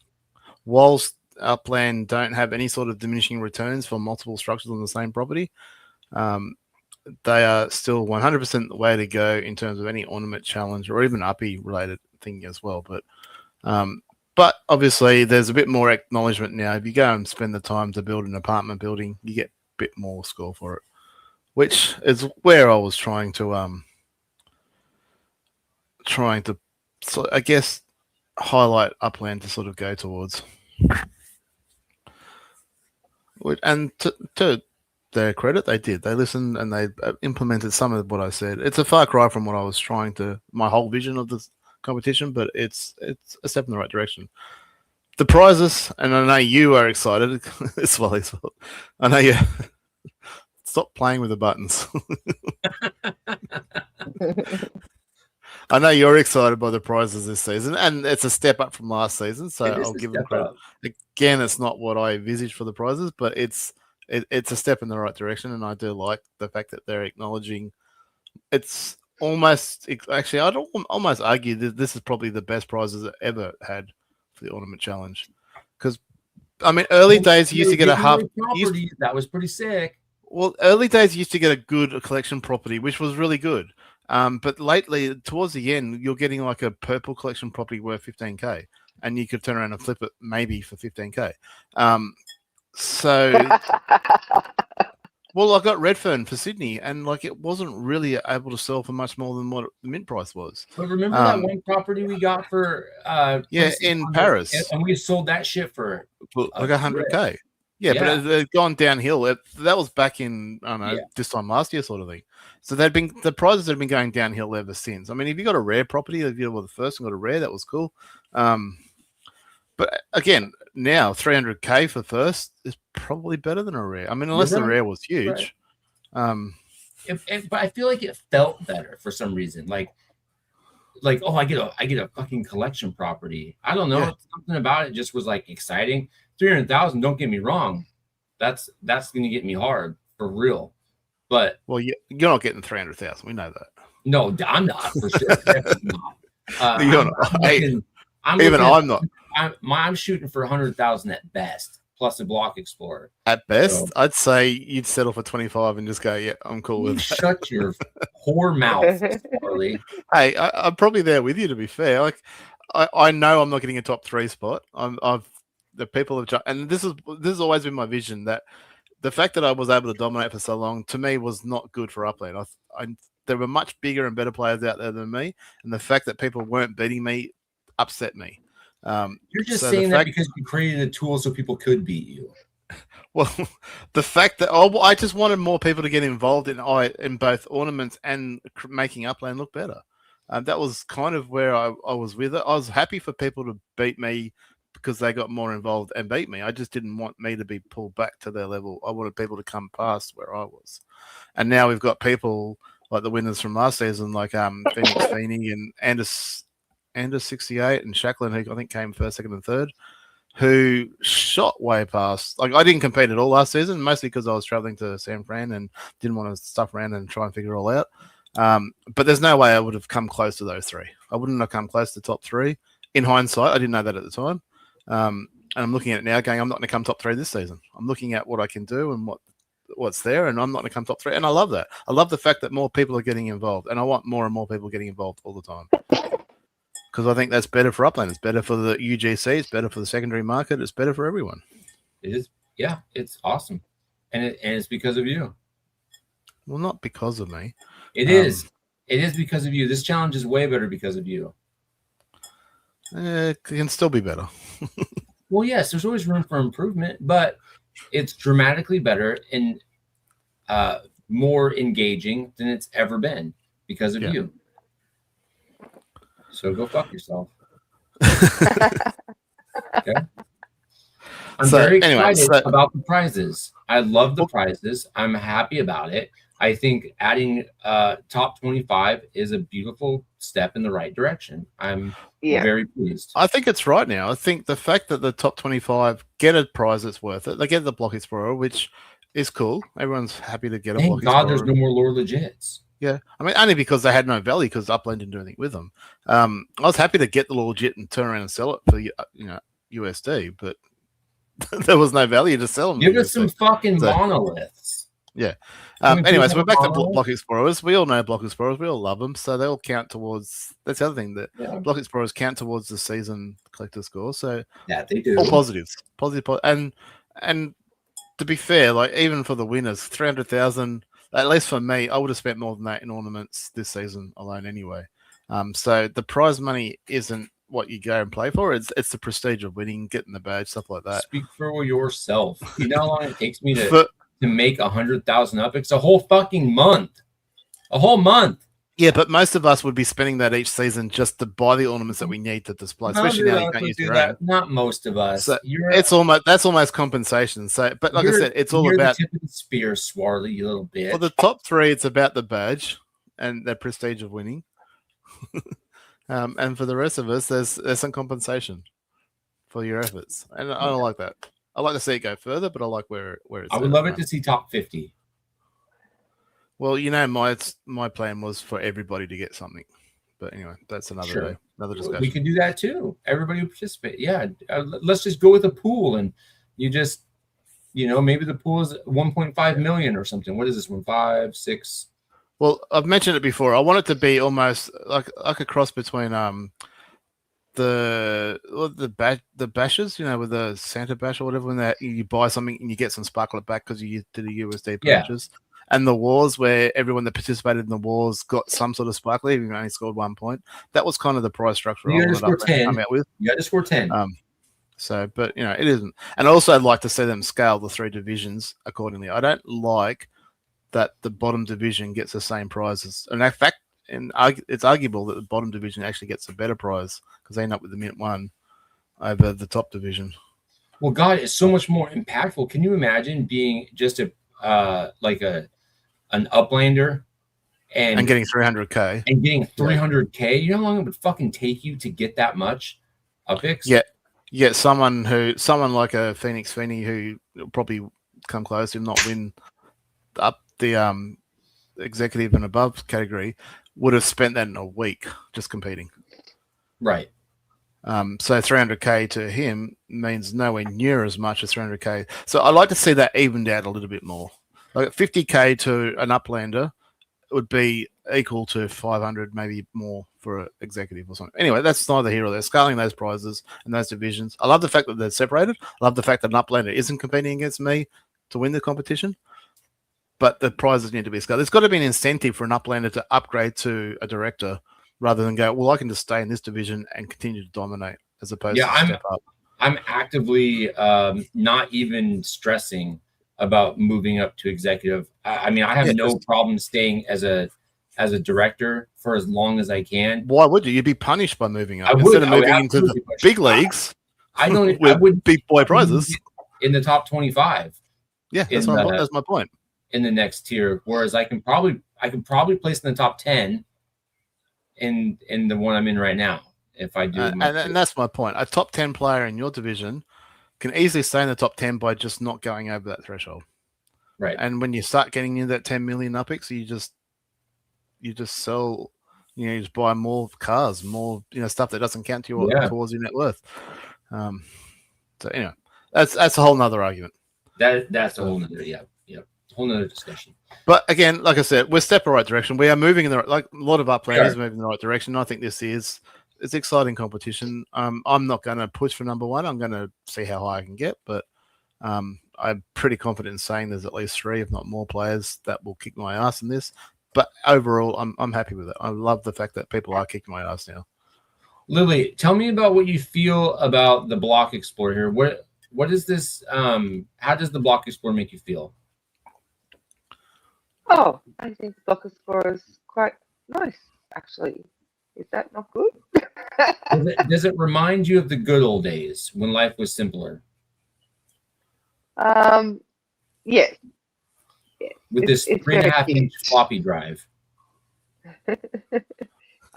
Whilst Upland don't have any sort of diminishing returns for multiple structures on the same property, they are still 100% the way to go in terms of any ornament challenge or even uppy related thing as well. But obviously there's a bit more acknowledgement now. If you go and spend the time to build an apartment building, you get a bit more score for it, which is where I was trying to so I guess highlight Upland to sort of go towards. And to their credit, they did. They listened and they implemented some of what I said. It's a far cry from what I was trying to, my whole vision of this competition, but it's a step in the right direction. The prizes, and I know you are excited as well. I know you. Stop playing with the buttons. I know you're excited by the prizes this season, and it's a step up from last season. So I'll give them credit. Again, it's not what I envisaged for the prizes, but it's a step in the right direction, and I do like the fact that they're acknowledging. It's almost actually, I'd almost argue that this is probably the best prizes I've ever had for the Ornament Challenge, because I mean, early days you used to get a half. That was pretty sick. Well, early days you used to get a good collection property, which was really good. But lately, towards the end, you're getting like a purple collection property worth 15k, and you could turn around and flip it maybe for 15k. Well, I got Redfern for Sydney, and like it wasn't really able to sell for much more than what the mint price was. But remember that one property we got for in Paris, and we sold that shit for like 100k. Yeah, but it had gone downhill. That was back in, I don't know, this time last year sort of thing. So the prizes have been going downhill ever since. I mean, if you got a rare property, if you were the first and got a rare, that was cool. But again, now 300k for first is probably better than a rare. I mean, unless the rare was huge. Right. But I feel like it felt better for some reason. Like oh, I get a fucking collection property. I don't know, something about it just was like exciting. 300,000. Don't get me wrong, that's gonna get me hard for real. But you're not getting 300,000. We know that. No, I'm not for sure. Definitely not. You're not. I'm not. I'm shooting for 100,000 at best, plus a block explorer. At best, so, I'd say you'd settle for 25 and just go, yeah, I'm cool with that. Shut your whore mouth, Swarley. Hey, I'm probably there with you, to be fair. Like, I know I'm not getting a top 3 spot. The people have, and this has always been my vision, that the fact that I was able to dominate for so long, to me, was not good for Upland. There were much bigger and better players out there than me, and the fact that people weren't beating me upset me. You're just saying that because you created a tool so people could beat you. Well, the fact that I just wanted more people to get involved in both ornaments and making Upland look better. That was kind of where I was with it. I was happy for people to beat me because they got more involved and beat me. I just didn't want me to be pulled back to their level. I wanted people to come past where I was. And now we've got people like the winners from last season, like Phoenix Feeney and Anders 68 and Shacklin, who I think came first, second, and third, who shot way past. Like, I didn't compete at all last season, mostly because I was traveling to San Fran and didn't want to stuff around and try and figure it all out. But there's no way I would have come close to those 3. I wouldn't have come close to top 3. In hindsight, I didn't know that at the time. And I'm looking at it now going, I'm not going to come top 3 this season. I'm looking at what I can do and what's there, and I'm not going to come top 3. And I love that. I love the fact that more people are getting involved, and I want more and more people getting involved all the time. Because I think that's better for Upland. It's better for the UGC. It's better for the secondary market. It's better for everyone. It is. Yeah, it's awesome. And it's because of you. Well, not because of me. It is. It is because of you. This challenge is way better because of you. It can still be better. Well, yes, there's always room for improvement, but it's dramatically better and more engaging than it's ever been because of you. So go fuck yourself. Okay. I'm very excited about the prizes. I love the prizes. I'm happy about it. I think adding top 25 is a beautiful step in the right direction. I'm very pleased. I think it's right now. I think the fact that the top 25 get a prize that's worth it. They get the Block Explorer, which is cool. Everyone's happy to get a Block Explorer. Thank God there's no more Lore Legits. Yeah, I mean, only because they had no value because Upland didn't do anything with them. I was happy to get the Lore Legit and turn around and sell it for USD, but there was no value to sell them. Give us some fucking monoliths. Yeah. Anyways, we're back to Block Explorers. We all know Block Explorers. We all love them, so they all count towards. That's the other thing, that Block Explorers count towards the season collector score. So yeah, they do. All positives, and to be fair, like even for the winners, 300,000. At least for me, I would have spent more than that in ornaments this season alone anyway. So the prize money isn't what you go and play for. It's the prestige of winning, getting the badge, stuff like that. Speak for yourself. You know how long it takes me to For- make 100,000 upics? A whole fucking month. A whole month. Yeah, but most of us would be spending that each season just to buy the ornaments that we need to display, especially now you can't use your own. Not most of us. So that's almost compensation. So, but like I said, it's all about the tip of the spear, Swarley, you little bitch. For the top three, it's about the badge and the prestige of winning. And for the rest of us, there's some compensation for your efforts, and I don't like that. I like to see it go further, but I like where it's. I would love it to see top 50. Well, my plan was for everybody to get something, but anyway, that's another day, another discussion. We can do that too. Everybody will participate. Yeah, let's just go with a pool, and you just, maybe the pool is 1.5 million or something. What is this one? 5, 6? Well, I've mentioned it before. I want it to be almost like a cross between the bashes, with the Santa bash or whatever, when you buy something and you get some sparklet back because you did a USD purchase. Yeah. And the wars where everyone that participated in the wars got some sort of sparkly, even only scored 1 point. That was kind of the price structure you got to score 10. with. You got to score 10. But it isn't. And also I'd like to see them scale the 3 divisions accordingly. I don't like that the bottom division gets the same prizes. And in fact, it's arguable that the bottom division actually gets a better prize because they end up with the mint 1 over the top division. Well, God, it's so much more impactful. Can you imagine being just an Uplander and getting 300K and getting 300K? You know how long it would fucking take you to get that much upics? Yeah. Someone like a Phoenix Feeney who will probably come close to not win up the executive and above category would have spent that in a week just competing. Right. So 300K to him means nowhere near as much as 300K. So I'd like to see that evened out a little bit more. Like 50K to an Uplander would be equal to 500, maybe more for an executive or something. Anyway, that's neither here or there. Scaling those prizes and those divisions. I love the fact that they're separated. I love the fact that an Uplander isn't competing against me to win the competition. But the prizes need to be scaled. There's got to be an incentive for an Uplander to upgrade to a director rather than go, well, I can just stay in this division and continue to dominate as opposed to step up. I'm actively not even stressing about moving up to executive. I mean, I have no problem staying as a director for as long as I can. Why would you? You'd be punished by moving up instead of moving into the big leagues. I would big boy prizes in the top 25. Yeah, that's my point. In the next tier, whereas I can probably place in the top 10 in the one I'm in right now if I do. And that's my point. A top 10 player in your division can easily stay in the top 10 by just not going over that threshold. Right. And when you start getting into that 10 million upics, you just sell, you just buy more cars, more, stuff that doesn't count towards your net worth. So anyway, that's a whole nother argument. That's a whole nother, whole nother discussion. But again, like I said, we're stepping the right direction. We are moving in the right, like a lot of our players moving in the right direction. I think it's exciting competition. I'm not going to push for number 1. I'm going to see how high I can get, but I'm pretty confident in saying there's at least 3, if not more, players that will kick my ass in this. But overall, I'm happy with it. I love the fact that people are kicking my ass now. Lily, tell me about what you feel about the Block Explorer here. What is this? How does the Block Explorer make you feel? Oh, I think Block Explorer is quite nice, actually. Is that not good? Does it remind you of the good old days when life was simpler? Yes. With this 3.5-inch floppy drive. I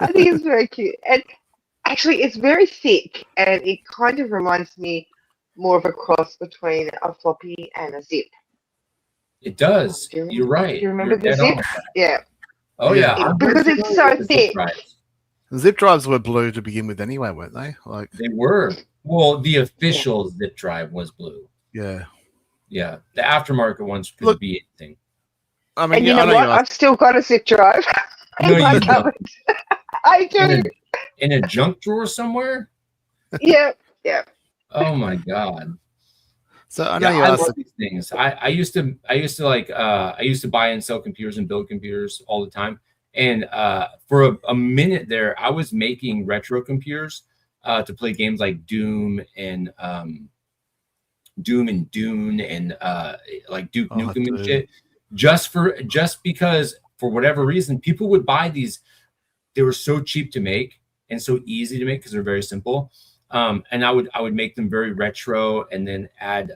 think it's very cute. And actually, it's very thick, and it kind of reminds me more of a cross between a floppy and a zip. It does. You're right. Do you remember the zip? Yeah. Oh, yeah. Because it's so thick. The zip drives were blue to begin with anyway, weren't they? They were. Well, the official zip drive was blue. Yeah. Yeah. The aftermarket ones could be anything. I mean, and you know what? I've still got a zip drive. No, you don't. I do. In a junk drawer somewhere? Yeah. Oh my God. So I know I love these things. I used to buy and sell computers and build computers all the time. And for a minute there, I was making retro computers to play games like Doom and Dune and like Duke Nukem and shit, just because for whatever reason people would buy these. They were so cheap to make and so easy to make because they're very simple. And I would make them very retro and then add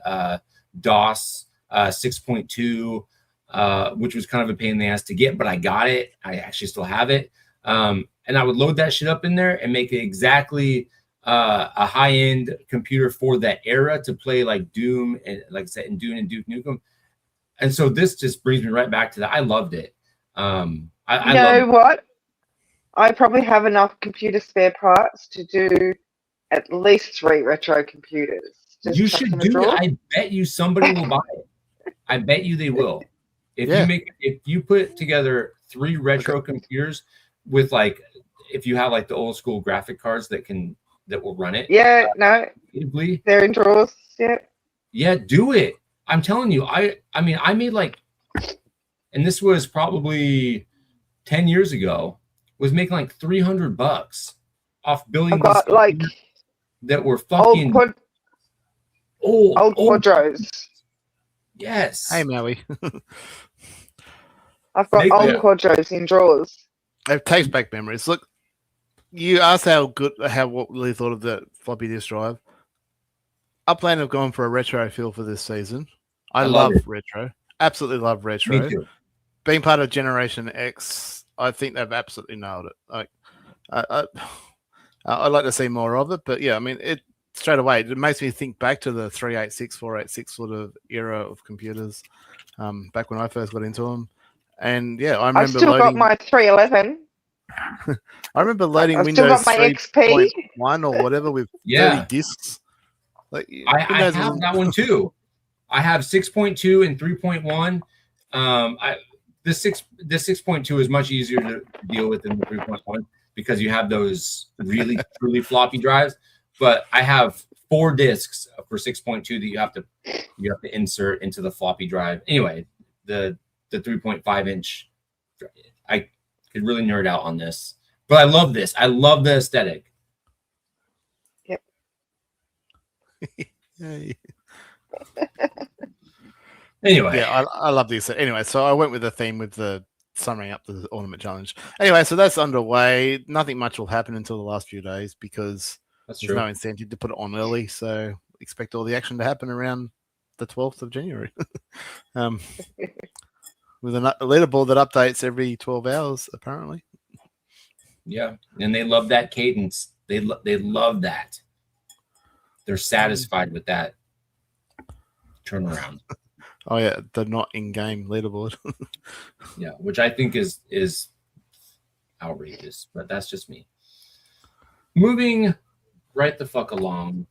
DOS 6.2, which was kind of a pain in the ass to get, but I got it. I actually still have it. And I would load that shit up in there and make it exactly a high-end computer for that era to play like Doom and like I said, in Dune and Duke Nukem. And so this just brings me right back to that. I loved it. I know what? I probably have enough computer spare parts to do at least 3 retro computers. Just you should do it. I bet you somebody will buy it. I bet you they will. If you put together 3 retro computers with like, if you have like the old school graphic cards that will run it. Yeah, no, they're in drawers. Yeah, do it. I'm telling you. I mean, I made like, and this was probably 10 years ago. Was making like $300 off building like that were fucking old quadros. Yes. Hey, Maui. I've got old quadros in drawers. It takes back memories. Look, you asked what Lee thought of the floppy disk drive. Upland have gone for a retro feel for this season. I love retro. Absolutely love retro. Me too. Being part of Generation X, I think they've absolutely nailed it. Like, I'd like to see more of it, but yeah, I mean, it straight away it makes me think back to the 386, 486 sort of era of computers, back when I first got into them. And yeah, I remember still got my 311. I remember loading Windows 3.1 or whatever with 30 discs. Like, I have that one too. I have 6.2 and 3.1. This 6.2 is much easier to deal with than the 3.1 because you have those really truly floppy drives. But I have 4 discs for 6.2 that you have to insert into the floppy drive. Anyway, the 3.5 inch, I could really nerd out on this, but I love this. I love the aesthetic. Yep. Anyway, yeah, I love these. Anyway, so I went with the theme with the summing up the ornament challenge. Anyway, so that's underway. Nothing much will happen until the last few days because there's no incentive to put it on early. So expect all the action to happen around the 12th of January. With a leaderboard that updates every 12 hours, apparently. Yeah, and they love that cadence. They love that. They're satisfied with that turnaround. Oh yeah, the not in-game leaderboard. Yeah, which I think is outrageous, but that's just me. Moving right the fuck along.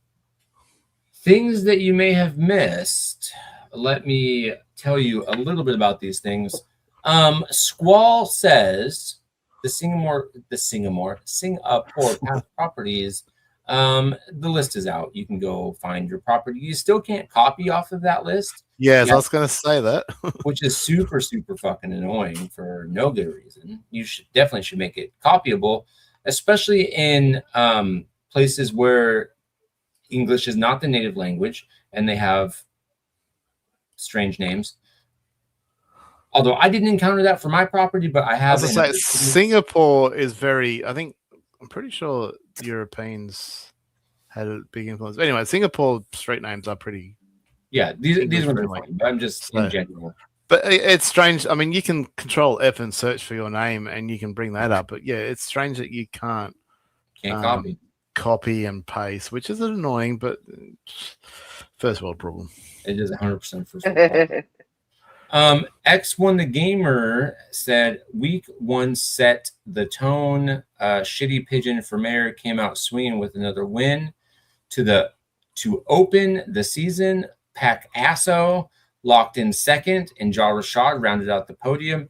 Things that you may have missed. Let me tell you a little bit about these things. Squall says the Singapore past properties. The list is out. You can go find your property. You still can't copy off of that list. Yes, I was going to say that. Which is super, super fucking annoying for no good reason. You definitely should make it copyable, especially in places where English is not the native language and they have strange names. Although I didn't encounter that for my property, but I have. Singapore is I'm pretty sure Europeans had a big influence. Anyway, Singapore street names are pretty. Yeah, these are fine, but I'm just in general. But it's strange. I mean, you can control F and search for your name, and you can bring that up. But yeah, it's strange that you can't copy and paste, which is annoying. But first world problem. It is 100% first world problem. X1 the Gamer said week 1 set the tone. Shitty Pigeon for mayor came out swinging with another win to open the season. Pac Asso locked in second, and Ja Rashad rounded out the podium.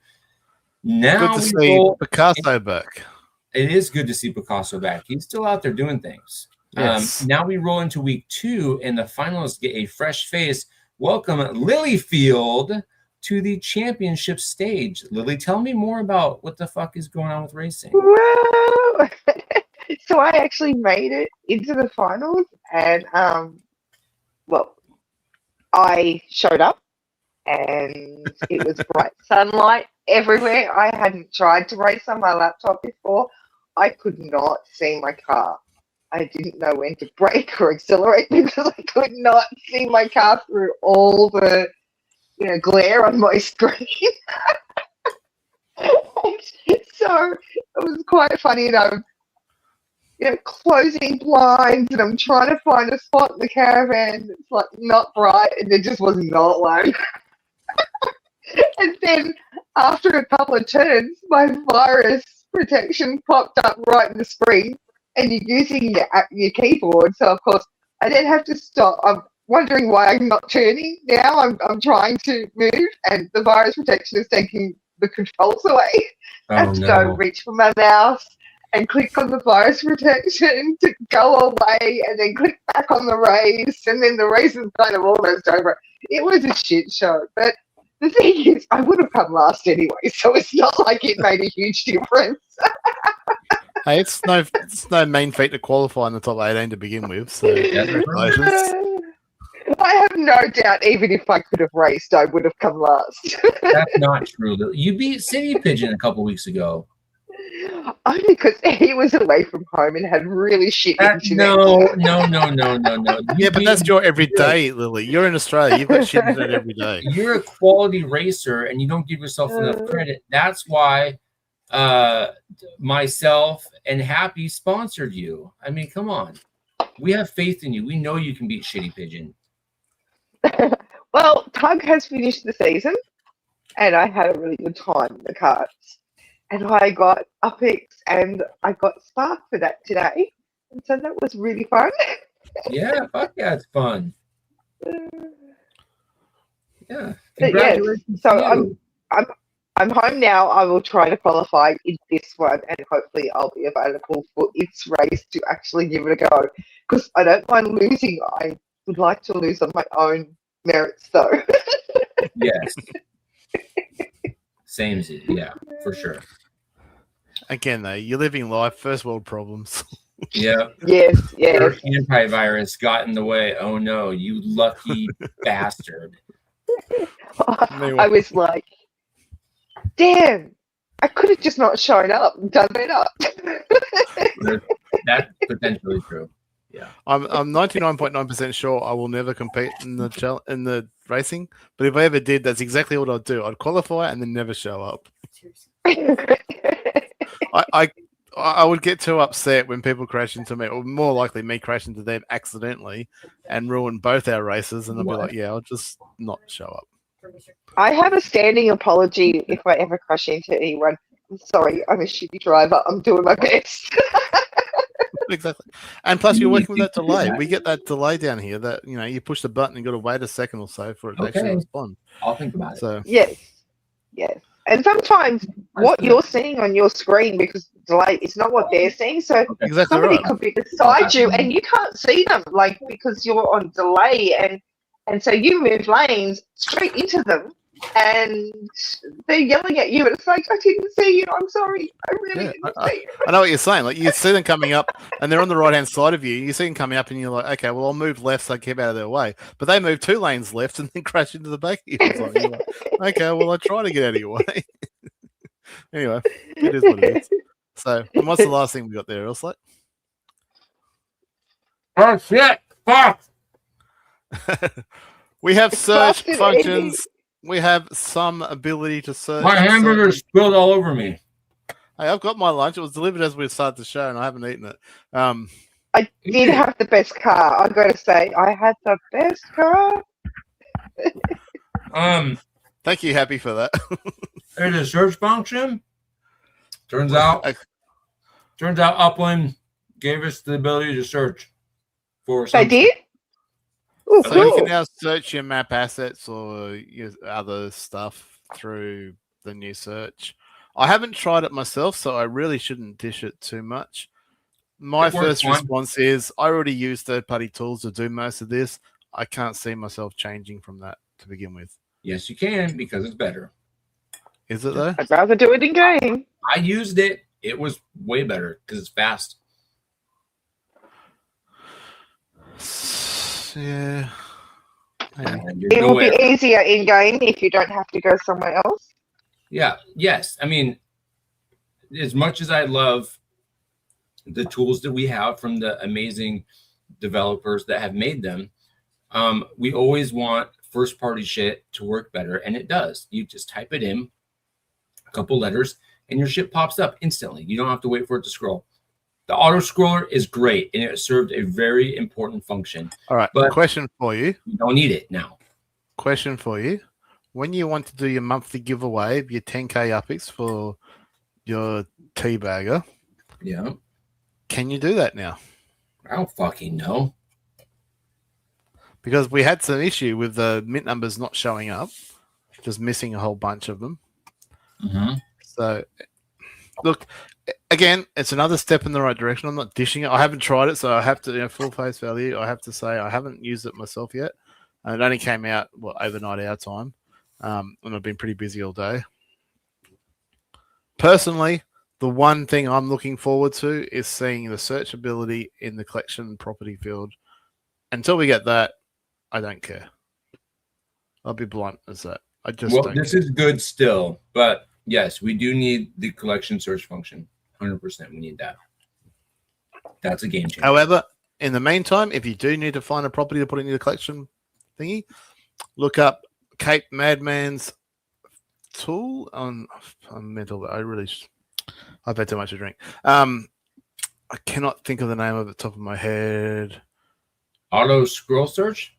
Now good to see Picasso back. It is good to see Picasso back. He's still out there doing things. Yes. Now we roll into week 2, and the finalists get a fresh face. Welcome Lilyfield to the championship stage. Lily, tell me more about what the fuck is going on with racing. Whoa. So I actually made it into the finals, and well, I showed up, and it was bright sunlight everywhere. I hadn't tried to race on my laptop before. I could not see my car. I didn't know when to brake or accelerate because I could not see my car through all the glare on my screen. So it was quite funny, and I'm closing blinds, and I'm trying to find a spot in the caravan that's like not bright, and there just was not one. And then after a couple of turns, my virus protection popped up right in the screen, and you're using your keyboard. So of course I then have to stop. I'm wondering why I'm not turning now. I'm trying to move, and the virus protection is taking the controls away. I have to go reach for my mouse and click on the virus protection to go away, and then click back on the race, and then the race is kind of almost over. It was a shit show, but the thing is, I would have come last anyway, so it's not like it made a huge difference. Hey, it's no mean feat to qualify in the top 18 to begin with. So I have no doubt, even if I could have raced, I would have come last. That's not true. You beat City Pigeon a couple weeks ago. Only because he was away from home and had really shit internet. No. Yeah, but that's your everyday, Lily. You're in Australia. You've got shit internet every day. You're a quality racer, and you don't give yourself enough credit. That's why myself and Happy sponsored you. I mean, come on. We have faith in you. We know you can beat Shitty Pigeon. Well, Tug has finished the season, and I had a really good time in the carts. And I got Upix, and I got Spark for that today. And so that was really fun. Yeah, fuck yeah, it's fun. Yeah. Congratulations. So I'm home now. I will try to qualify in this one, and hopefully I'll be available for its race to actually give it a go. Because I don't mind losing. I would like to lose on my own merits, though. Yes. Same, yeah, for sure. Again, though, you're living life, first world problems. Yeah. Yes. Our antivirus got in the way. Oh no, you lucky bastard. I was like, damn, I could have just not shown up and done better. That's potentially true. Yeah. I'm 99.9% sure I will never compete in the racing, but if I ever did, that's exactly what I'd do. I'd qualify and then never show up. I would get too upset when people crash into me, or more likely me crash into them accidentally and ruin both our races, and I'll be like, yeah, I'll just not show up. I have a standing apology if I ever crash into anyone. I'm sorry, I'm a shitty driver. I'm doing my best. Exactly. And plus you're working with that delay. We get that delay down here that, you push the button and got to wait a second or so for it to actually respond. I'll think about it. Yes. And sometimes what you're seeing on your screen, because delay, it's not what they're seeing. So somebody could be beside you and you can't see them, because you're on delay, and so you move lanes straight into them, and they're yelling at you, and it's like, I didn't see you. I'm sorry. I really didn't see you. I know what you're saying. Like, you see them coming up, and they're on the right-hand side of you. You see them coming up, and you're like, okay, well, I'll move left so I keep out of their way. But they move 2 lanes left and then crash into the back of you. It's like, you're like, okay, well, I try to get out of your way. Anyway, it is what it is. So, and what's the last thing we got there, Elsley? Oh, shit. Fuck. We have search functions. We have some ability to search. My hamburger spilled all over me. Hey, I've got my lunch. It was delivered as we started the show, and I haven't eaten it. I did have the best car. I've got to say, I had the best car. Thank you, Happy, for that. There's a search function. Turns out Upland gave us the ability to search for something. They did? Ooh, so cool. you can now search your map assets or your other stuff through the new search. I haven't tried it myself, so I really shouldn't dish it too much. My first response is I already use third-party tools to do most of this. I can't see myself changing from that to begin with. Yes, you can, because it's better. Is it, though? I'd rather do it in game. I used it. It was way better because it's fast. Yeah. And there's It no will way. be easier in game if you don't have to go somewhere else. Yeah. Yes. I mean, as much as I love the tools that we have from the amazing developers that have made them, we always want first party shit to work better, and it does. You just type it in, a couple letters, and your shit pops up instantly. You don't have to wait for it to scroll. The auto scroller is great, and it served a very important function. All right. But question for you. You don't need it now. Question for you. When you want to do your monthly giveaway of your 10K uppies for your teabagger, Yeah. can you do that now? I don't fucking know. Because we had some issue with the mint numbers not showing up, just missing a whole bunch of them. Mm-hmm. So, look, again, it's another step in the right direction. I'm not dishing it. I haven't tried it, so I have to, full face value, I have to say I haven't used it myself yet. And it only came out, overnight our time. And I've been pretty busy all day. Personally, the one thing I'm looking forward to is seeing the searchability in the collection property field. Until we get that, I don't care. I'll be blunt as that. I just don't This care. is good still, but yes, we do need the collection search function. 100%, we need that. That's a game changer. However, in the meantime, if you do need to find a property to put in your collection thingy, look up CapedMadMans tool on. I'm mental. I've had too much to drink. I cannot think of the name of it top of my head. Auto scroll search.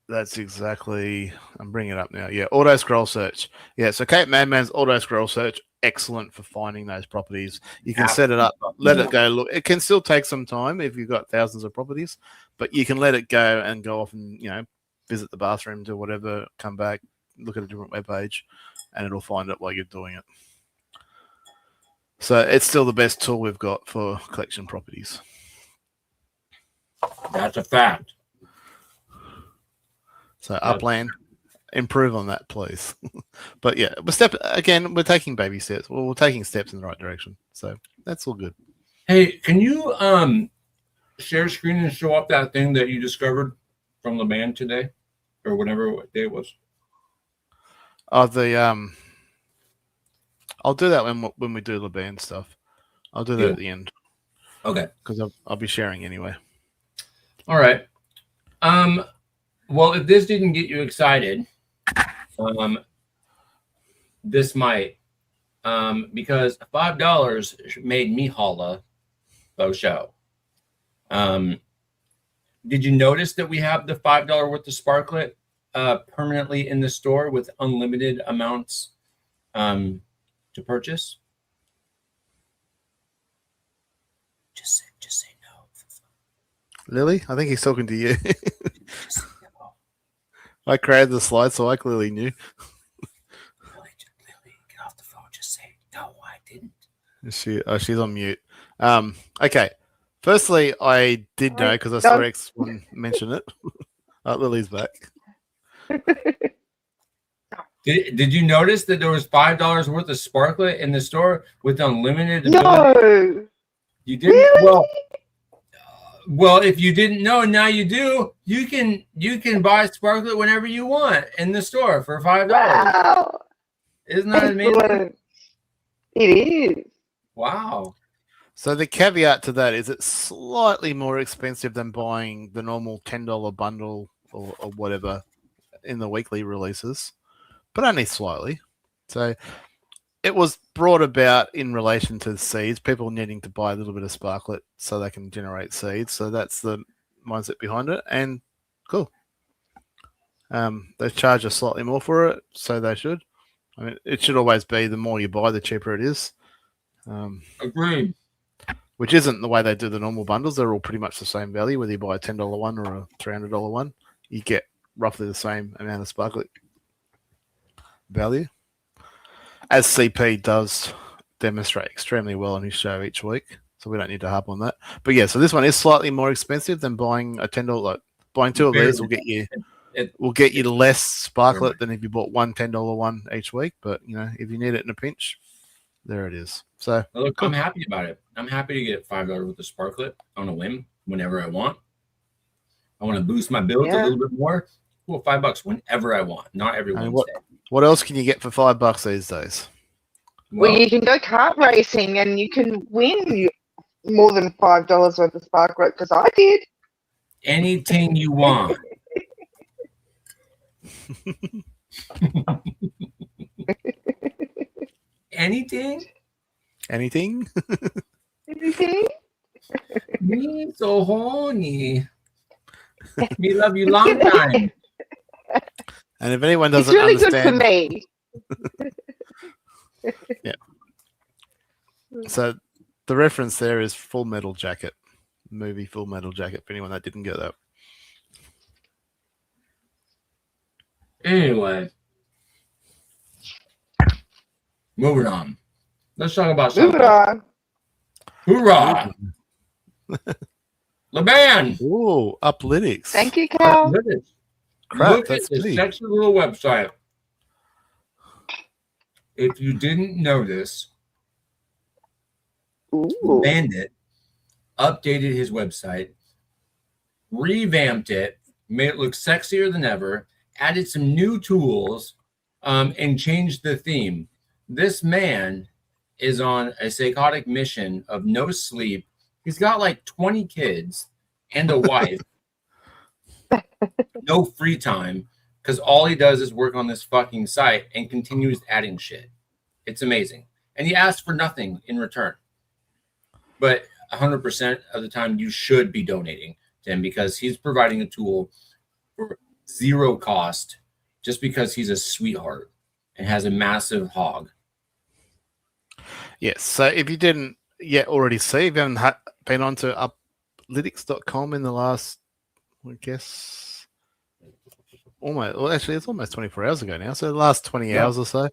That's exactly. I'm bringing it up now. Yeah, auto scroll search. Yeah, so CapedMadMans auto scroll search, excellent for finding those properties. You can set it up, let it go. Look, it can still take some time if you've got thousands of properties, but you can let it go and go off and visit the bathroom, do whatever, come back, look at a different web page, and it'll find it while you're doing it. So it's still the best tool we've got for collection properties. That's a fact. So Upland, improve on that, please. But yeah, we're taking baby steps. Well, we're taking steps in the right direction. So that's all good. Hey, can you share screen and show up that thing that you discovered from the band today, or whatever day it was? I'll do that when we do the band stuff. I'll do that at the end. Okay. Because I'll be sharing anyway. All right. Well, if this didn't get you excited, this might, because $5 made me holla faux show. Did you notice that we have the $5 worth of Sparklet permanently in the store with unlimited amounts to purchase? Just say no. Lily, I think he's talking to you. I created the slide, so I clearly knew. Lily, get off the phone. Just say no. I didn't. She's on mute. Okay. Firstly, I did know because I saw X1 mention it. Lily's back. Did you notice that there was $5 worth of Sparklet in the store with unlimited ability? No. You didn't? Really? Well, if you didn't know, now you do. You can buy Sparklet whenever you want in the store for $5. Wow. Isn't that amazing? It is. Wow. So the caveat to that is it's slightly more expensive than buying the normal $10 bundle or whatever in the weekly releases, but only slightly. So it was brought about in relation to seeds, people needing to buy a little bit of Sparklet so they can generate seeds. So that's the mindset behind it, and cool. They charge us slightly more for it, so they should. I mean, it should always be the more you buy, the cheaper it is. Agreed. Which isn't the way they do the normal bundles. They're all pretty much the same value, whether you buy a $10 one or a $300 one. You get roughly the same amount of Sparklet value. As CP does demonstrate extremely well on his show each week, so we don't need to harp on that. But yeah, so this one is slightly more expensive than buying a $10. Like buying two of these will get you less Sparklet than if you bought one $10 one each week. But if you need it in a pinch, there it is. So look, I'm happy about it. I'm happy to get $5 worth of Sparklet on a whim whenever I want. I want to boost my builds a Yeah. little bit more. Cool, $5 whenever I want, not every And Wednesday. what else can you get for $5 these days? Well, you can go kart racing and you can win more than $5 worth of spark rope, because I did. Anything you want. Anything? Anything? Anything? Me so horny. Me love you long time. And if anyone It's doesn't really good for understand, me. yeah. So the reference there is Full Metal Jacket, movie Full Metal Jacket. For anyone that didn't get that. Anyway, moving on. Let's talk about Move something. it on. Hoorah! LeBan! Ooh, Uplytics. Thank you, Cal. Crap, Look at that's this big. sexy little website. If you didn't notice, Ooh. Bandit updated his website, revamped it, made it look sexier than ever, added some new tools, and changed the theme. This man is on a psychotic mission of no sleep. He's got like 20 kids and a wife. No free time, because all he does is work on this fucking site and continues adding shit. It's amazing. And he asks for nothing in return. But 100% of the time, you should be donating to him, because he's providing a tool for zero cost just because he's a sweetheart and has a massive hog. Yes. So if you didn't yet already see, if you haven't been onto uplytics.com in the last, I guess, almost, well, actually, it's almost 24 hours ago now. So the last 20 hours or so.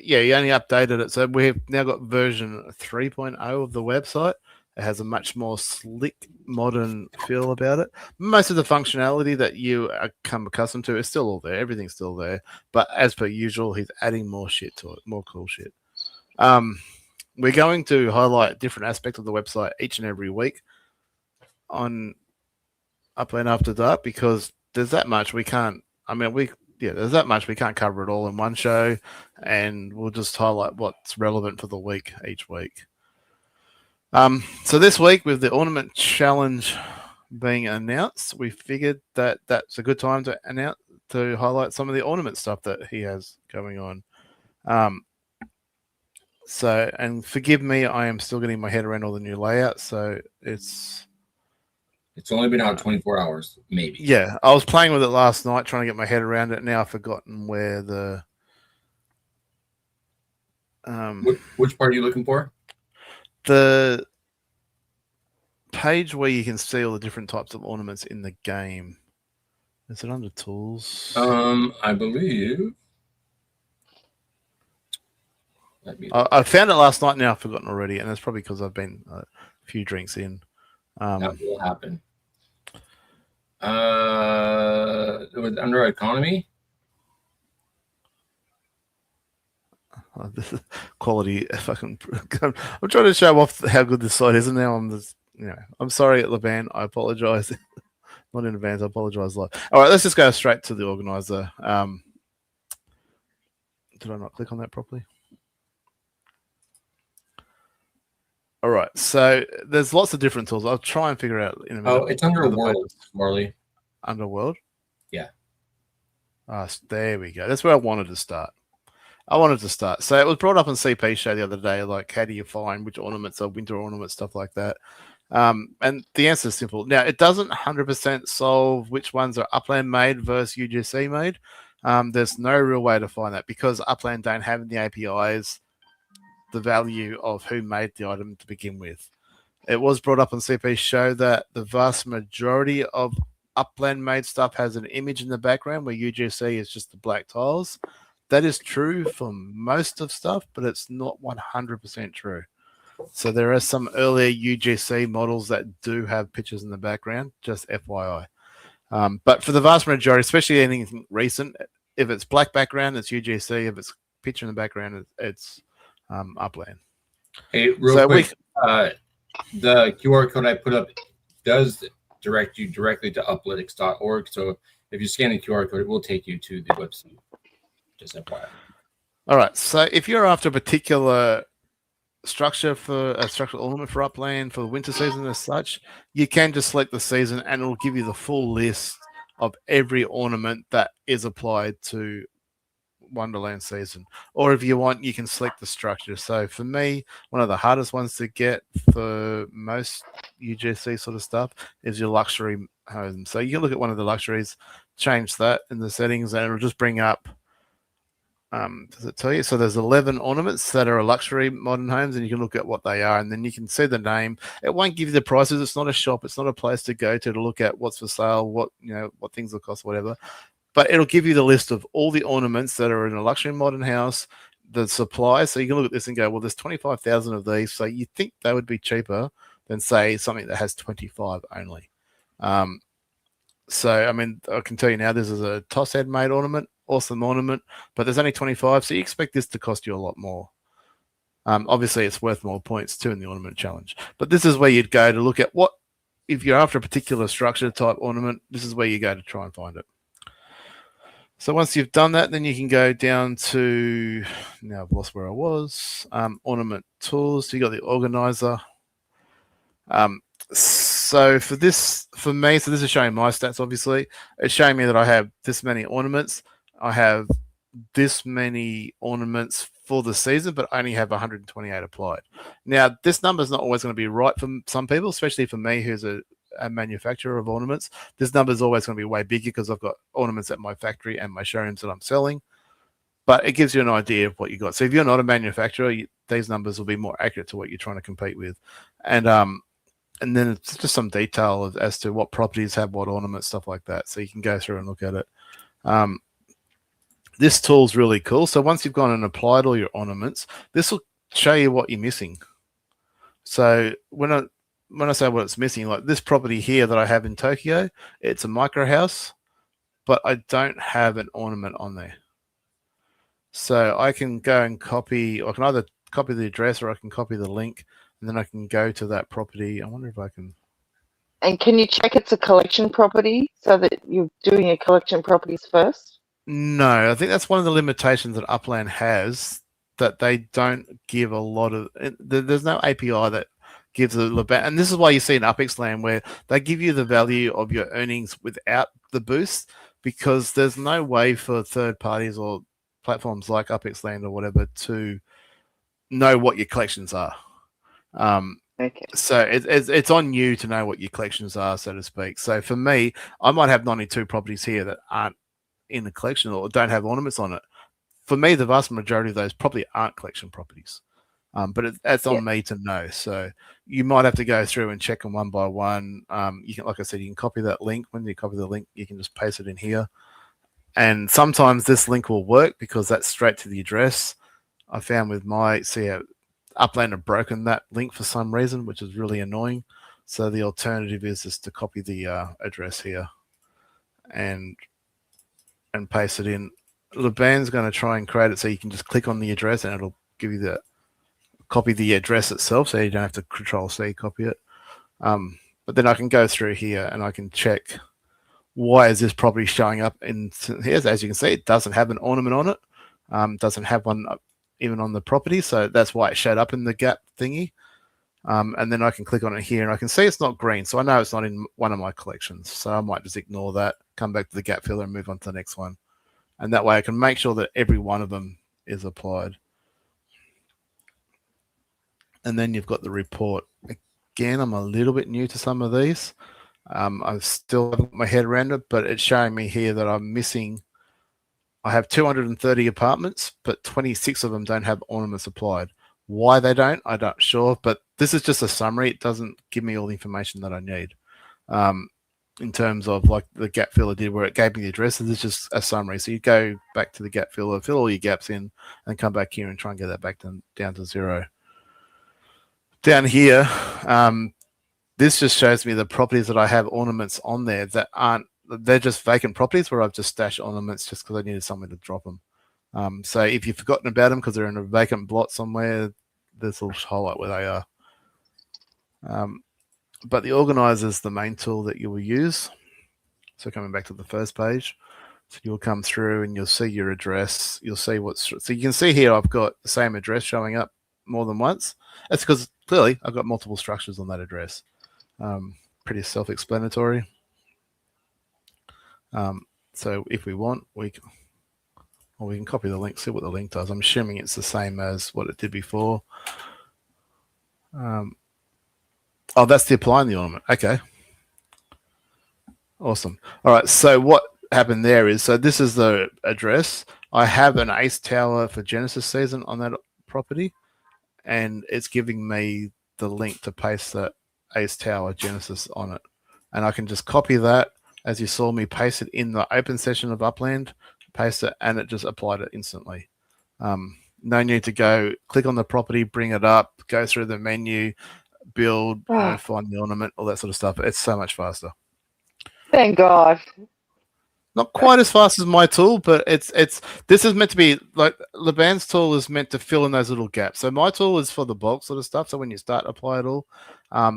Yeah, you only updated it. So we've now got version 3.0 of the website. It has a much more slick, modern feel about it. Most of the functionality that you come accustomed to is still all there. Everything's still there. But as per usual, he's adding more shit to it, more cool shit. We're going to highlight different aspects of the website each and every week on Upland After Dark, because there's that much we can't. I mean, there's that much we can't cover it all in one show, and we'll just highlight what's relevant for the week each week. So this week, with the Ornament Challenge being announced, we figured that that's a good time to highlight some of the ornament stuff that he has going on. So, and forgive me, I am still getting my head around all the new layouts. So it's only been out 24 hours, maybe. Yeah, I was playing with it last night, trying to get my head around it. Now I've forgotten where the which part are you looking for? The page where you can see all the different types of ornaments in the game. Is it under tools? I believe. I found it last night. Now I've forgotten already, and that's probably because I've been a few drinks in. That will happen. It was under economy. This is quality fucking. I'm trying to show off how good this site is, and now I'm just, I'm sorry, LeBan. I apologize. Not in advance. I apologize. All right, let's just go straight to the organizer. Did I not click on that properly? All right, so there's lots of different tools. I'll try and figure out in a minute. Oh, it's under World, Swarley. Under World? Yeah. There we go. That's where I wanted to start. So it was brought up on CP show the other day, like how do you find which ornaments are winter ornaments, stuff like that. And the answer is simple. Now, it doesn't 100% solve which ones are Upland made versus UGC made. There's no real way to find that, because Upland don't have in the APIs the value of who made the item to begin with. It was brought up on CP show that the vast majority of Upland made stuff has an image in the background, where UGC is just the black tiles. That is true for most of stuff, but it's not 100% true. So there are some earlier UGC models that do have pictures in the background, just FYI. But for the vast majority, especially anything recent, if it's black background, it's UGC. If it's picture in the background, it's Upland. Hey, real quick, the QR code I put up does direct you directly to uplitics.org. So if you scan the QR code, it will take you to the website. Just FYI. All right. So if you're after a particular structure for a structural ornament for Upland for the winter season as such, you can just select the season and it'll give you the full list of every ornament that is applied to Wonderland season. Or if you want, you can select the structure. So for me, one of the hardest ones to get for most UGC sort of stuff is your luxury home. So you can look at one of the luxuries, change that in the settings, and it'll just bring up does it tell you? So there's 11 ornaments that are luxury modern homes, and you can look at what they are, and then you can see the name. It won't give you the prices. It's not a shop. It's not a place to go to look at what's for sale, what things will cost, whatever. But it'll give you the list of all the ornaments that are in a luxury modern house, the supply. So you can look at this and go, well, there's 25,000 of these. So you think they would be cheaper than, say, something that has 25 only. So, I mean, I can tell you now, this is a toss head made ornament. Awesome ornament, but there's only 25, so you expect this to cost you a lot more. Obviously, it's worth more points too in the ornament challenge. But this is where you'd go to look at what, if you're after a particular structure type ornament, this is where you go to try and find it. So once you've done that, then you can go down to, now I've lost where I was, ornament tools. So you got the organizer. So for this, for me, so this is showing my stats, obviously. It's showing me that I have this many ornaments. I have this many ornaments for the season, but I only have 128 applied. Now, this number is not always going to be right for some people, especially for me, who's a manufacturer of ornaments. This number is always going to be way bigger because I've got ornaments at my factory and my showrooms that I'm selling. But it gives you an idea of what you got. So if you're not a manufacturer, these numbers will be more accurate to what you're trying to compete with. And then it's just some detail as to what properties have what ornaments, stuff like that. So you can go through and look at it. This tool's really cool. So once you've gone and applied all your ornaments, this will show you what you're missing. So when I say what it's missing, like this property here that I have in Tokyo, it's a micro house, but I don't have an ornament on there. So I can go and copy, I can either copy the address or I can copy the link, and then I can go to that property. I wonder if I can. And can you check it's a collection property so that you're doing your collection properties first? No, I think that's one of the limitations that Upland has, that they don't give a lot of, there's no API that gives a little bit. And this is why you see in UpXLand where they give you the value of your earnings without the boost, because there's no way for third parties or platforms like UpXLand or whatever to know what your collections are. Okay. So it's on you to know what your collections are, so to speak. So for me, I might have 92 properties here that aren't in the collection or don't have ornaments on it. For me, the vast majority of those probably aren't collection properties. But it's on me to know. So you might have to go through and check them one by one. You can, like I said, you can copy that link. When you copy the link, you can just paste it in here. And sometimes this link will work because that's straight to the address. I found with my, Upland have broken that link for some reason, which is really annoying. So the alternative is just to copy the address here and paste it in. Leban's going to try and create it so you can just click on the address and it'll give you copy the address itself, so you don't have to Control-C copy it. But then I can go through here and I can check why is this property showing up in here. As you can see, it doesn't have an ornament on it. Doesn't have one even on the property, so that's why it showed up in the gap thingy. And then I can click on it here and I can see it's not green, so I know it's not in one of my collections. So I might just ignore that, come back to the gap filler and move on to the next one. And that way I can make sure that every one of them is applied. And then you've got the report. Again, I'm a little bit new to some of these. I still haven't got my head around it, but it's showing me here that I'm missing. I have 230 apartments, but 26 of them don't have ornaments applied. Why they don't, I'm not sure, but this is just a summary. It doesn't give me all the information that I need. In terms of like the gap filler did where it gave me the address, this is just a summary. So you go back to the gap filler, fill all your gaps in, and come back here and try and get that back down to 0. Down here, this just shows me the properties that I have ornaments on there that aren't, they're just vacant properties where I've just stashed ornaments just because I needed somewhere to drop them. So if you've forgotten about them because they're in a vacant blot somewhere, this will highlight where they are. but the organizer is the main tool that you will use. So coming back to the first page, so you'll come through and you'll see your address. You'll see so you can see here I've got the same address showing up more than once. That's because clearly I've got multiple structures on that address. Pretty self-explanatory. So if we want, we can copy the link, see what the link does. I'm assuming it's the same as what it did before. Oh, that's the applying the ornament. Okay. Awesome. All right. So what happened there is, so this is the address. I have an Ace Tower for Genesis season on that property, and it's giving me the link to paste that Ace Tower Genesis on it. And I can just copy that, as you saw me paste it in the open session of Upland, paste it, and it just applied it instantly. No need to go click on the property, bring it up, go through the menu, build, find the ornament, all that sort of stuff. It's so much faster. Thank God. Not quite as fast as my tool, but this is meant to be like Leban's tool is meant to fill in those little gaps. So my tool is for the bulk sort of stuff. So when you start apply it all,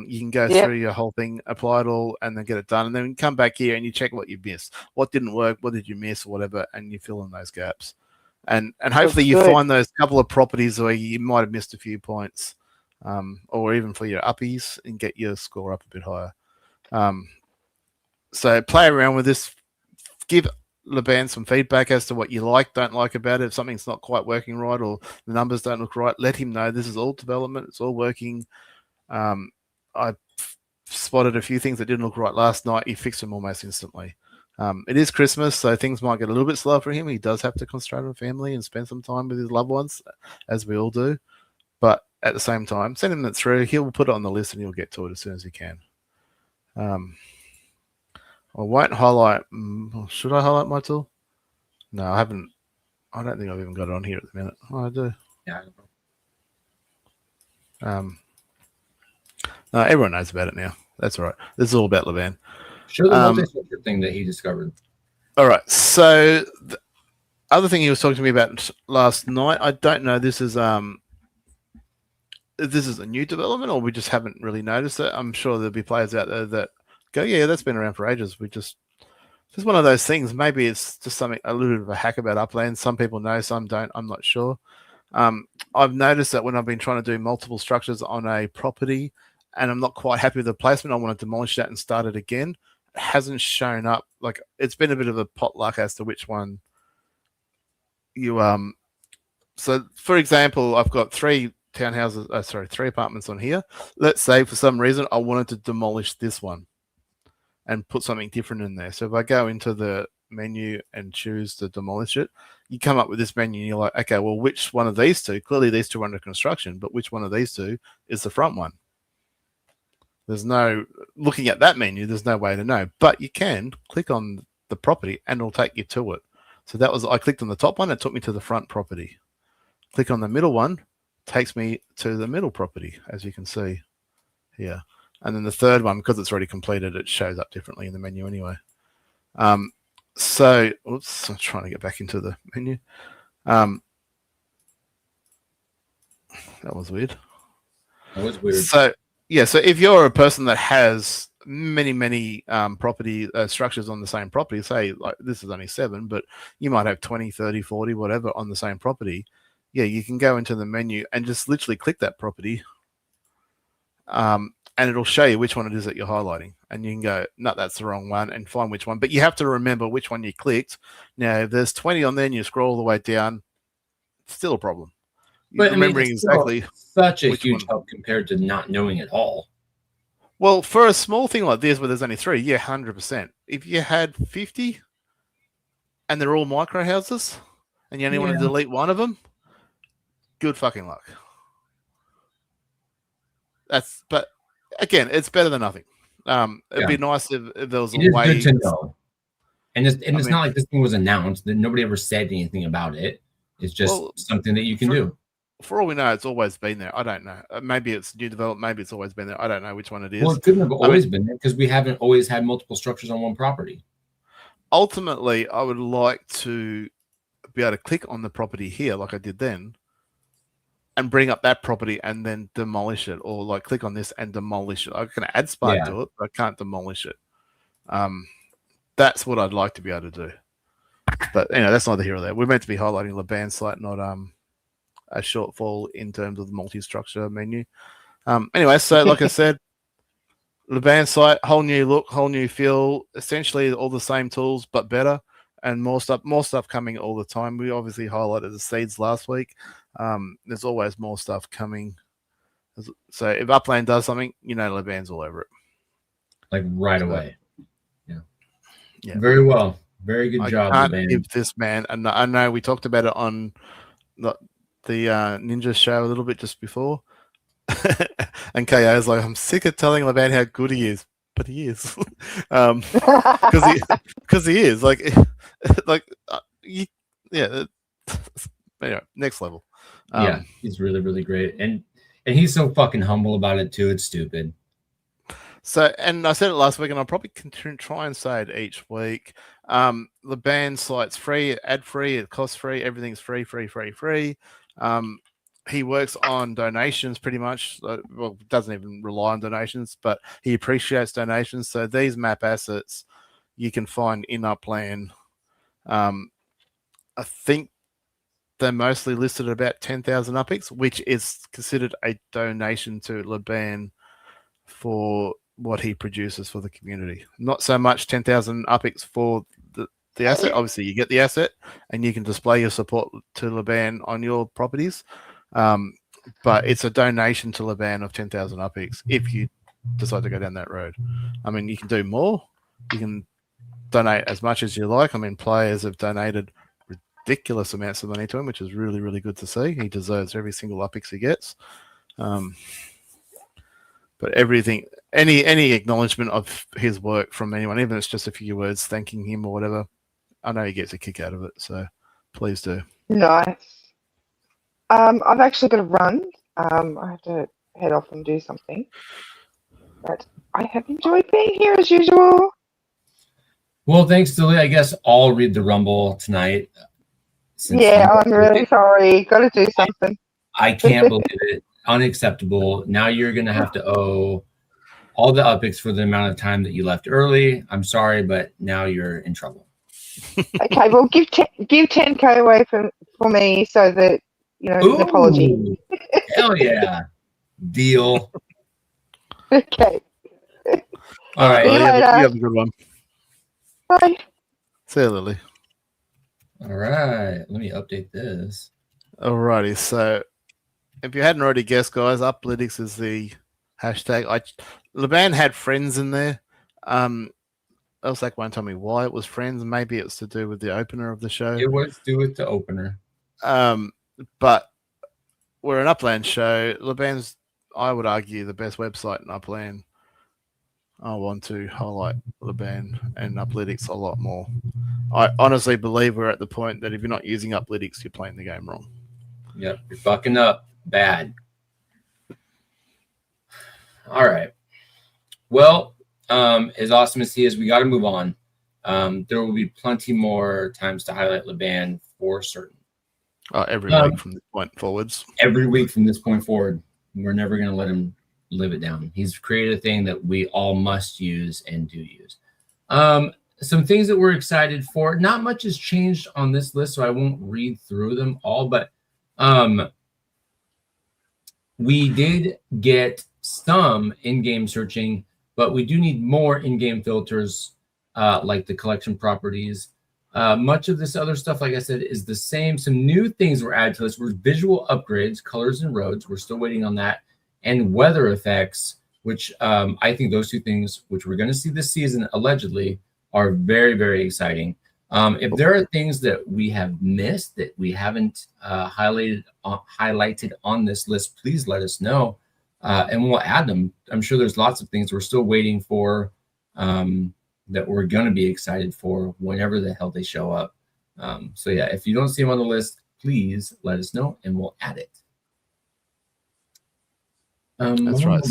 you can go through your whole thing, apply it all, and then get it done. And then you come back here and you check what you missed, what didn't work, what did you miss, or whatever, and you fill in those gaps. And hopefully you find those couple of properties where you might have missed a few points, or even for your uppies, and get your score up a bit higher. So play around with this. Give Laban some feedback as to what you like, don't like about it. If something's not quite working right or the numbers don't look right, let him know. This is all development. It's all working. I spotted a few things that didn't look right last night. He fixed them almost instantly. It is Christmas, so things might get a little bit slower for him. He does have to concentrate on family and spend some time with his loved ones, as we all do. But at the same time, send him that through. He'll put it on the list and he'll get to it as soon as he can. I won't highlight. Should I highlight my tool? No, I haven't. I don't think I've even got it on here at the minute. Oh, I do. Yeah. No, everyone knows about it now. That's all right. This is all about Laban. Show the multi-structure thing that he discovered. All right. So the other thing he was talking to me about last night, I don't know. This is a new development, or we just haven't really noticed it. I'm sure there'll be players out there that go, yeah, that's been around for ages. Just one of those things. Maybe it's just something, a little bit of a hack about Upland. Some people know, some don't. I'm not sure. I've noticed that when I've been trying to do multiple structures on a property and I'm not quite happy with the placement, I want to demolish that and start it again. It hasn't shown up. Like, it's been a bit of a potluck as to which one you so for example, I've got three apartments on here. Let's say for some reason I wanted to demolish this one and put something different in there. So if I go into the menu and choose to demolish it, you come up with this menu and you're like, okay, well, which one of these two? Clearly these two are under construction, but which one of these two is the front one? There's no, looking at that menu, there's no way to know, but you can click on the property and it'll take you to it. So that was, I clicked on the top one, it took me to the front property. Click on the middle one, takes me to the middle property, as you can see here. And then the third one, because it's already completed, it shows up differently in the menu anyway. So, oops, I'm trying to get back into the menu. That was weird. That was weird. So, yeah, so if you're a person that has many property structures on the same property, say like this is only 7, but you might have 20, 30, 40, whatever on the same property. Yeah, you can go into the menu and just literally click that property. And it'll show you which one it is that you're highlighting. And you can go, no, that's the wrong one, and find which one. But you have to remember which one you clicked. Now, if there's 20 on there and you scroll all the way down, it's still a problem. But remembering exactly such a huge help compared to not knowing at all. Well, for a small thing like this where there's only 3, yeah, 100%. If you had 50 and they're all micro houses and you only want to delete one of them, good fucking luck. But again, it's better than nothing. It'd be nice if there was a way. It is good to know. And it's not like this thing was announced, that nobody ever said anything about it. It's just something that you can do. For all we know, it's always been there. I don't know. Maybe it's new development. Maybe it's always been there. I don't know which one it is. Well, it couldn't have always been there because we haven't always had multiple structures on one property. Ultimately, I would like to be able to click on the property here like I did then and bring up that property and then demolish it, or like click on this and demolish it. I can add Spark to it, but I can't demolish it. That's what I'd like to be able to do. But that's neither here or there. We're meant to be highlighting Leban's site, not a shortfall in terms of the multi-structure menu. Anyway, so like I said, Leban's site, whole new look, whole new feel, essentially all the same tools but better, and more stuff coming all the time. We obviously highlighted the seeds last week. There's always more stuff coming. So if Upland does something, Leban's all over it. Like right away. Yeah. Very well. Very good job, Leban. Give this man, and I know we talked about it on the Ninja show a little bit just before. And KO is like, I'm sick of telling Leban how good he is, but he is. Because he is next level. He's really, really great. And he's so fucking humble about it too. It's stupid. So, and I said it last week, and I'll probably try and say it each week. The band site's free, ad free, it costs free, everything's free. He works on donations pretty much. Well, doesn't even rely on donations, but he appreciates donations. So these map assets you can find in Upland. I think they're mostly listed at about 10,000 UPIX, which is considered a donation to Leban for what he produces for the community. Not so much 10,000 UPIX for the asset. Obviously, you get the asset and you can display your support to Leban on your properties. But it's a donation to Leban of 10,000 UPIX if you decide to go down that road. I mean, you can do more. You can donate as much as you like. I mean, players have donated ridiculous amounts of money to him, which is really, really good to see. He deserves every single UPIX he gets. But everything, any acknowledgement of his work from anyone, even if it's just a few words thanking him or whatever, I know he gets a kick out of it. So please do. Nice. I've actually got to run. I have to head off and do something. But I have enjoyed being here as usual. Well, thanks, Dilly. I guess I'll read the Rumble tonight. I'm really sorry. Got to do something. I can't believe it. Unacceptable. Now you're going to have to owe all the UPIX for the amount of time that you left early. I'm sorry, but now you're in trouble. Okay, well, give 10K away for me so that, an apology. Hell yeah. Deal. Okay. All right. You have a good one. Bye. See you, Lily. All right. Let me update this. Alrighty. So if you hadn't already guessed, guys, Uplytics is the hashtag. Leban had friends in there. Elsac won't tell me why it was friends. Maybe it's to do with the opener of the show. It was to do with the opener. But we're an Upland show. Leban's, I would argue, the best website in Upland. I want to highlight Leban and Uplytics a lot more. I honestly believe we're at the point that if you're not using Uplytics, you're playing the game wrong. Yep, you're fucking up bad. All right. Well, as awesome as he is, we got to move on. There will be plenty more times to highlight Leban for certain. Every week from this point forwards. Every week from this point forward. We're never going to let him live it down. He's created a thing that we all must use and do use. Some things that we're excited for. Not much has changed on this list, so I won't read through them all, but we did get some in-game searching, but we do need more in-game filters like the collection properties. Much of this other stuff, like I said, is the same. Some new things were added to this were visual upgrades, colors and roads. We're still waiting on that. And weather effects, which I think those two things, which we're going to see this season allegedly, are very, very exciting. If there are things that we have missed that we haven't highlighted on this list, please let us know, and we'll add them. I'm sure there's lots of things we're still waiting for that we're going to be excited for whenever the hell they show up. So yeah, if you don't see them on the list, please let us know, and we'll add it. That's right.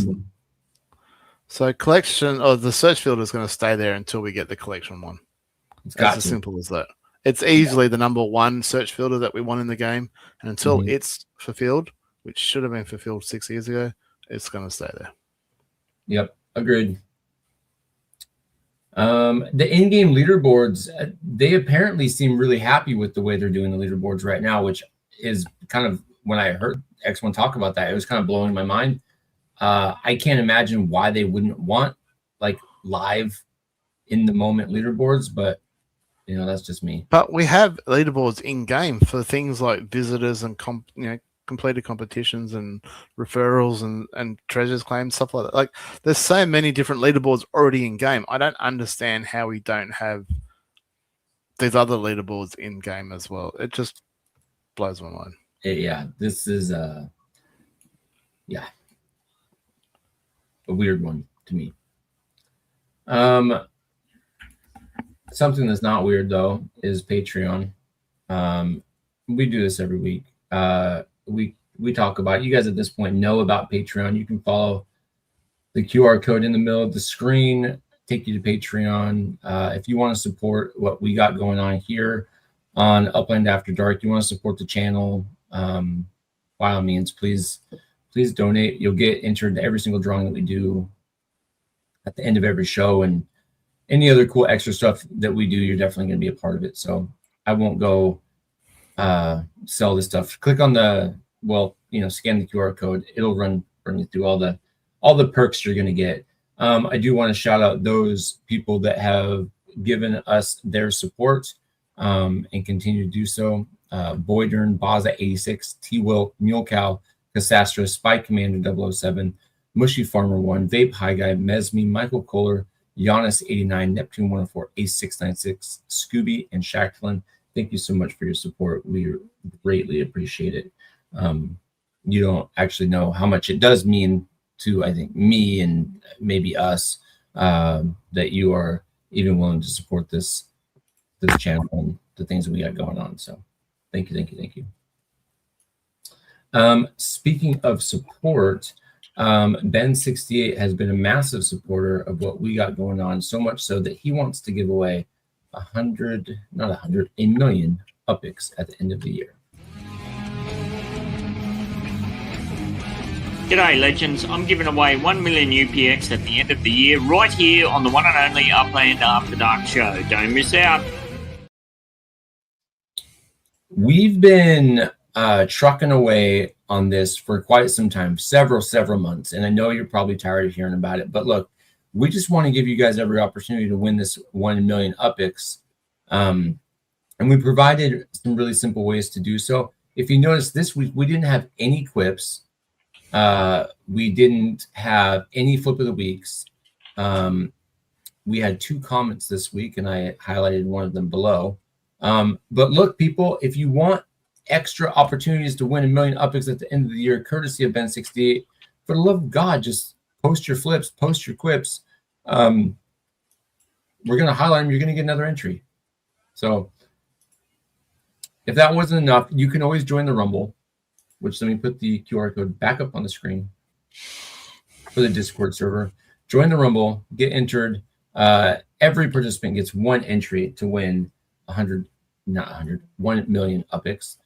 So collection, or the search field is going to stay there until we get the collection one. It's as simple as that. It's easily the number one search filter that we want in the game. And until it's fulfilled, which should have been fulfilled 6 years ago, it's going to stay there. Yep, agreed. The in-game leaderboards, they apparently seem really happy with the way they're doing the leaderboards right now, which is kind of, when I heard X1 talk about that, it was kind of blowing my mind. I can't imagine why they wouldn't want like live in the moment leaderboards, but you know, that's just me. But we have leaderboards in game for things like visitors and completed competitions and referrals and treasures claims, stuff like that. Like, there's so many different leaderboards already in game. I don't understand how we don't have these other leaderboards in game as well. It just blows my mind. Yeah, this is a weird one to me. Something that's not weird though is Patreon. We do this every week. We talk about it. You guys at this point know about Patreon. You can follow the QR code in the middle of the screen, take you to Patreon. If you want to support what we got going on here on Upland After Dark, you want to support the channel, by all means, please donate. You'll get entered to every single drawing that we do at the end of every show, and any other cool extra stuff that we do, you're definitely going to be a part of it. So I won't go sell this stuff. Click on the, scan the QR code. It'll run you through all the perks you're going to get. I do want to shout out those people that have given us their support and continue to do so. Boydern, Baza86, T-Wilk, Mule Cow, Cassastra, Spy Commander 007, Mushy Farmer 1, Vape High Guy, Mesme, Michael Kohler, Giannis89, Neptune 104, Ace 696, Scooby, and Shacklin. Thank you so much for your support. We greatly appreciate it. You don't actually know how much it does mean to, I think, me and maybe us, that you are even willing to support this channel and the things that we got going on. So thank you. Speaking of support, Ben68 has been a massive supporter of what we got going on, so much so that he wants to give away a million UPIX at the end of the year. G'day legends, I'm giving away 1 million UPX at the end of the year right here on the one and only Upland After Dark show. Don't miss out. We've been trucking away on this for quite some time, several months, and I know you're probably tired of hearing about it, but look, we just want to give you guys every opportunity to win this 1 million UPIX, and we provided some really simple ways to do so. If you notice, this week we didn't have any quips, we didn't have any flip of the weeks. We had 2 comments this week, and I highlighted one of them below. But look, people, if you want extra opportunities to win 1 million UPIX at the end of the year, courtesy of Ben68, for the love of God, just post your flips, post your quips. We're going to highlight them. You're going to get another entry. So if that wasn't enough, you can always join the Rumble, which, let me put the QR code back up on the screen for the Discord server. Join the Rumble, get entered. Every participant gets 1 entry to win 1 million UPIX.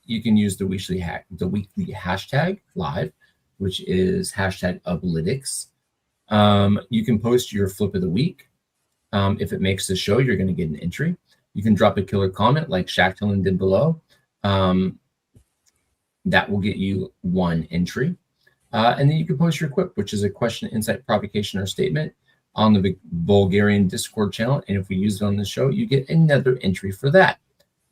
You can use the weekly hashtag live, which is hashtag Uplitics. You can post your flip of the week. If it makes the show, you're going to get an entry. You can drop a killer comment like Shacklin did below. That will get you 1 entry. And then you can post your quip, which is a question, insight, provocation, or statement on the Vulgarian Discord channel. And if we use it on the show, you get another entry for that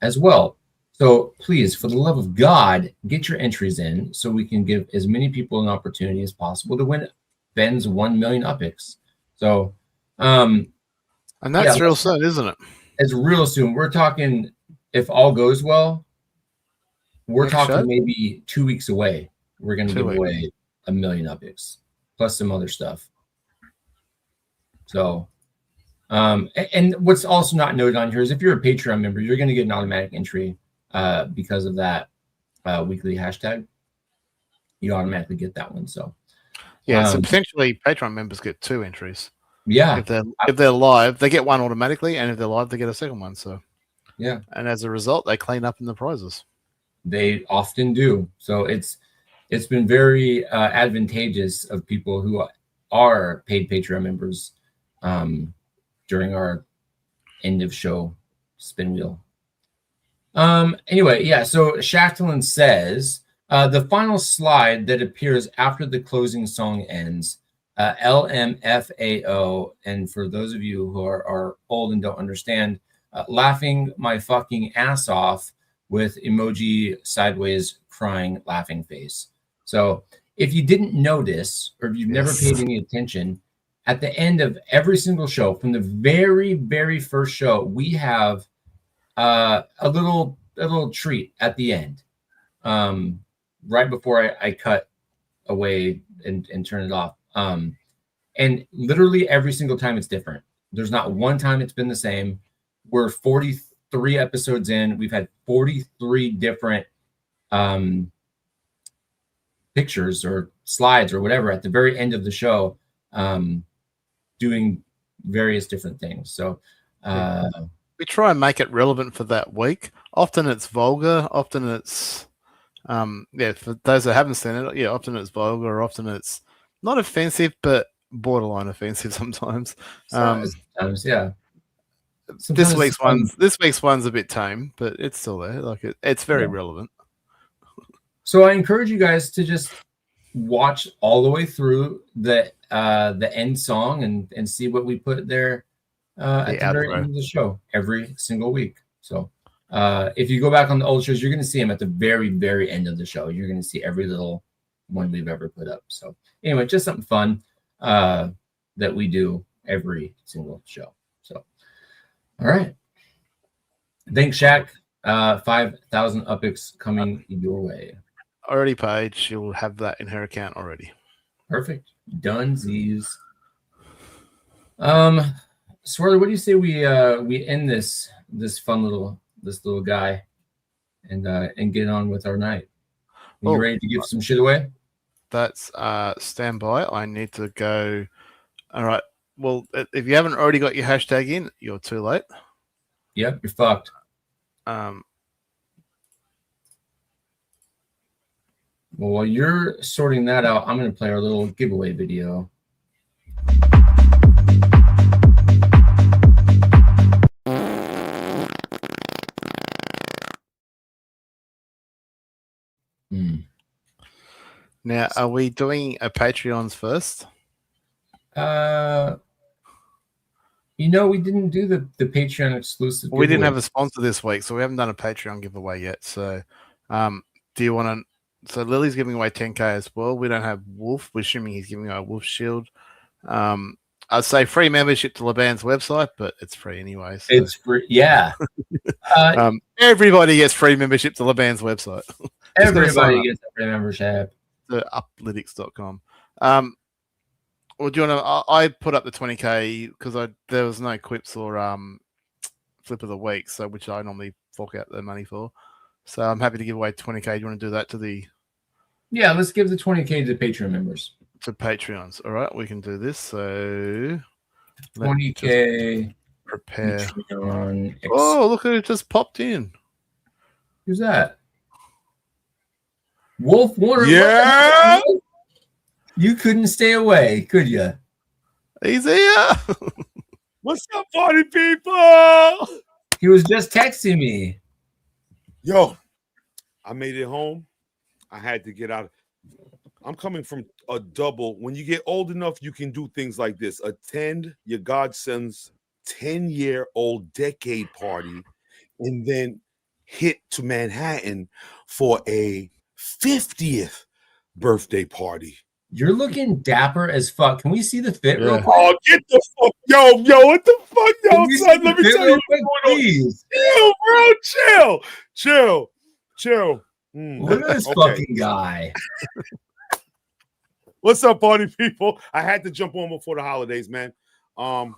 as well. So please, for the love of God, get your entries in so we can give as many people an opportunity as possible to win Ben's 1 million UPIX. So, and that's real soon, isn't it? It's real soon. We're talking, if all goes well, we're talking maybe 2 weeks away. We're going to give away 1 million UPIX plus some other stuff. So, and what's also not noted on here is if you're a Patreon member, you're going to get an automatic entry because of that weekly hashtag. You automatically get that one. So, yeah, so potentially Patreon members get 2 entries. Yeah, if they're live, they get 1 automatically, and if they're live, they get a second one. So, yeah, and as a result, they clean up in the prizes. They often do. So it's it's been very advantageous of people who are paid Patreon members during our end of show spin wheel. Anyway, yeah, so Shacklin says the final slide that appears after the closing song ends, LMFAO, and for those of you who are old and don't understand, laughing my fucking ass off with emoji sideways crying laughing face. So if you didn't notice, or if you've never paid any attention, at the end of every single show, from the very, very first show, we have a little treat at the end, right before I cut away and turn it off. And literally every single time it's different. There's not one time it's been the same. We're 43 episodes in. We've had 43 different pictures or slides or whatever at the very end of the show, doing various different things. So we try and make it relevant for that week. Often it's vulgar. Often it's for those that haven't seen it, often it's vulgar. Often it's not offensive, but borderline offensive sometimes. Sometimes, yeah. This week's one's a bit tame, but it's still there. Like it's very relevant. So I encourage you guys to just watch all the way through the end song and see what we put there at the very end of the show every single week. So if you go back on the old shows, you're going to see them at the very, very end of the show. You're going to see every little one we've ever put up. So anyway, just something fun that we do every single show. So, all right. Thanks, Shaq. 5,000 UPIX coming your way. Already paid. She'll have that in her account already. Perfect. Dunesies. Swarley, what do you say we end this fun little guy and get on with our night? Are you ready to give some shit away? That's stand by. I need to go. All right. Well, if you haven't already got your hashtag in, you're too late. Yep, you're fucked. Well, while you're sorting that out, I'm going to play our little giveaway video. Now, are we doing a Patreons first? We didn't do the Patreon exclusive. We didn't have a sponsor this week, so we haven't done a Patreon giveaway yet. So, do you want to? So Lily's giving away 10K as well. We don't have Wolf. We're assuming he's giving away a Wolf Shield. I'd say free membership to LeBand's website, but it's free anyway. So. It's free, yeah. Everybody gets free membership to LeBand's website. Everybody gets a free membership. To Uplytics.com. Well, do you want to? I put up the 20K because there was no quips or flip of the week, so which I normally fork out the money for. So I'm happy to give away 20K. Do you want to do that to the? Yeah, let's give the 20K to the Patreon members. To Patreons. All right, we can do this. So 20K. Prepare. Patreon. Oh, look at it! Just popped in. Who's that? WolfWarner. Yeah. You couldn't stay away, could you? He's here. What's up, party people? He was just texting me. Yo, I made it home. I had to get out. I'm coming from a double. When you get old enough, you can do things like this. Attend your godson's 10-year-old decade party and then hit to Manhattan for a 50th birthday party. You're looking dapper as fuck. Can we see the fit real quick? Oh, get the fuck. Yo, what the fuck? Yo, son, let me tell you what's going on. Chill, bro. Chill. Look at this fucking guy. What's up, party people? I had to jump on before the holidays, man. I'm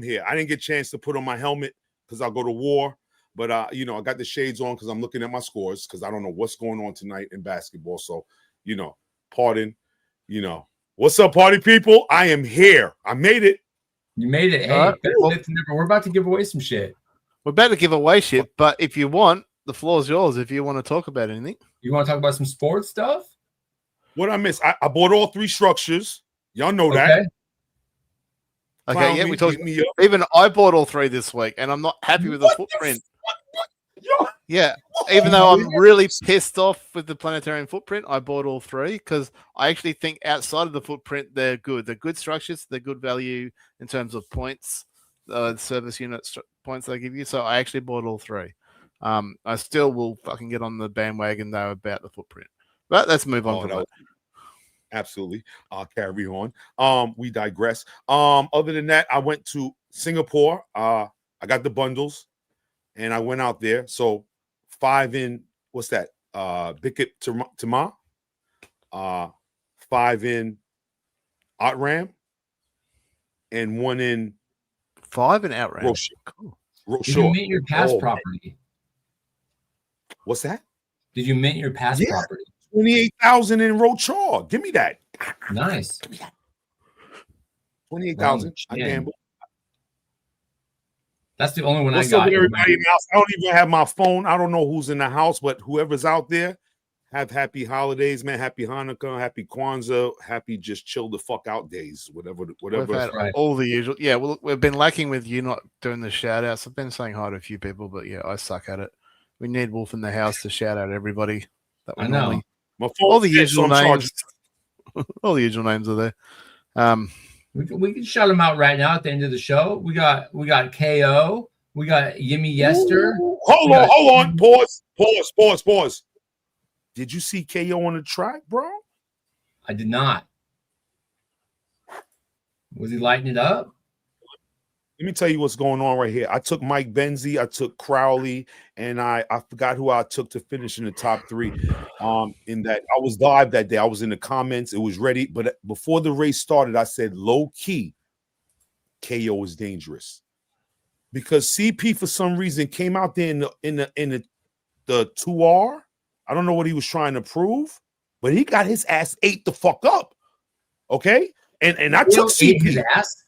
here. I didn't get a chance to put on my helmet because I'll go to war. But, I got the shades on because I'm looking at my scores because I don't know what's going on tonight in basketball. So, pardon, What's up, party people? I am here. I made it. You made it. Hey, we're about to give away some shit. We're about to give away shit, but if you want, the floor's yours if you want to talk about anything. You want to talk about some sports stuff? What I missed? I bought all 3 structures. Y'all know that. Okay, Clown yeah, me, we talked. beat me up. Even I bought all 3 this week, and I'm not happy with the footprint. Yeah, even though I'm really pissed off with the planetarium footprint, I bought all 3 because I actually think outside of the footprint, they're good. They're good structures. They're good value in terms of points, service unit points they give you. So I actually bought all 3. I still will fucking get on the bandwagon though about the footprint. But let's move on from that. Absolutely. I'll carry on. We digress. Other than that, I went to Singapore. I got the bundles and I went out there. So 5 in, what's that? Bickett Tama. 5 in Outram and 1 in 5 in Outram. Cool. Did you mint your past property? What's that? Did you mint your past property? 28,000 in Rochaw. Give me that. Nice. 28,000. I gamble. That's the only one What's I up got. with everybody in the house? I don't even have my phone. I don't know who's in the house, but whoever's out there, have happy holidays, man. Happy Hanukkah, happy Kwanzaa, happy just chill the fuck out days. Whatever. We've had all the usual. Yeah, well, we've been lacking with you not doing the shout outs. I've been saying hi to a few people, but yeah, I suck at it. We need Wolf in the house to shout out everybody. That I know. All the usual names. All the usual names are there. We can shout them out right now at the end of the show. We got KO. We got Yimmy Yester. Hold on. Pause. Did you see KO on the track, bro? I did not. Was he lighting it up? Let me tell you what's going on right here. I took Mike Benzie, I took Crowley, and I forgot who I took to finish in the top 3. In that I was live that day. I was in the comments. It was ready, but before the race started, I said low key, KO is dangerous because CP for some reason came out there in the 2R. I don't know what he was trying to prove, but he got his ass ate the fuck up. Okay, and I took CP. His ass.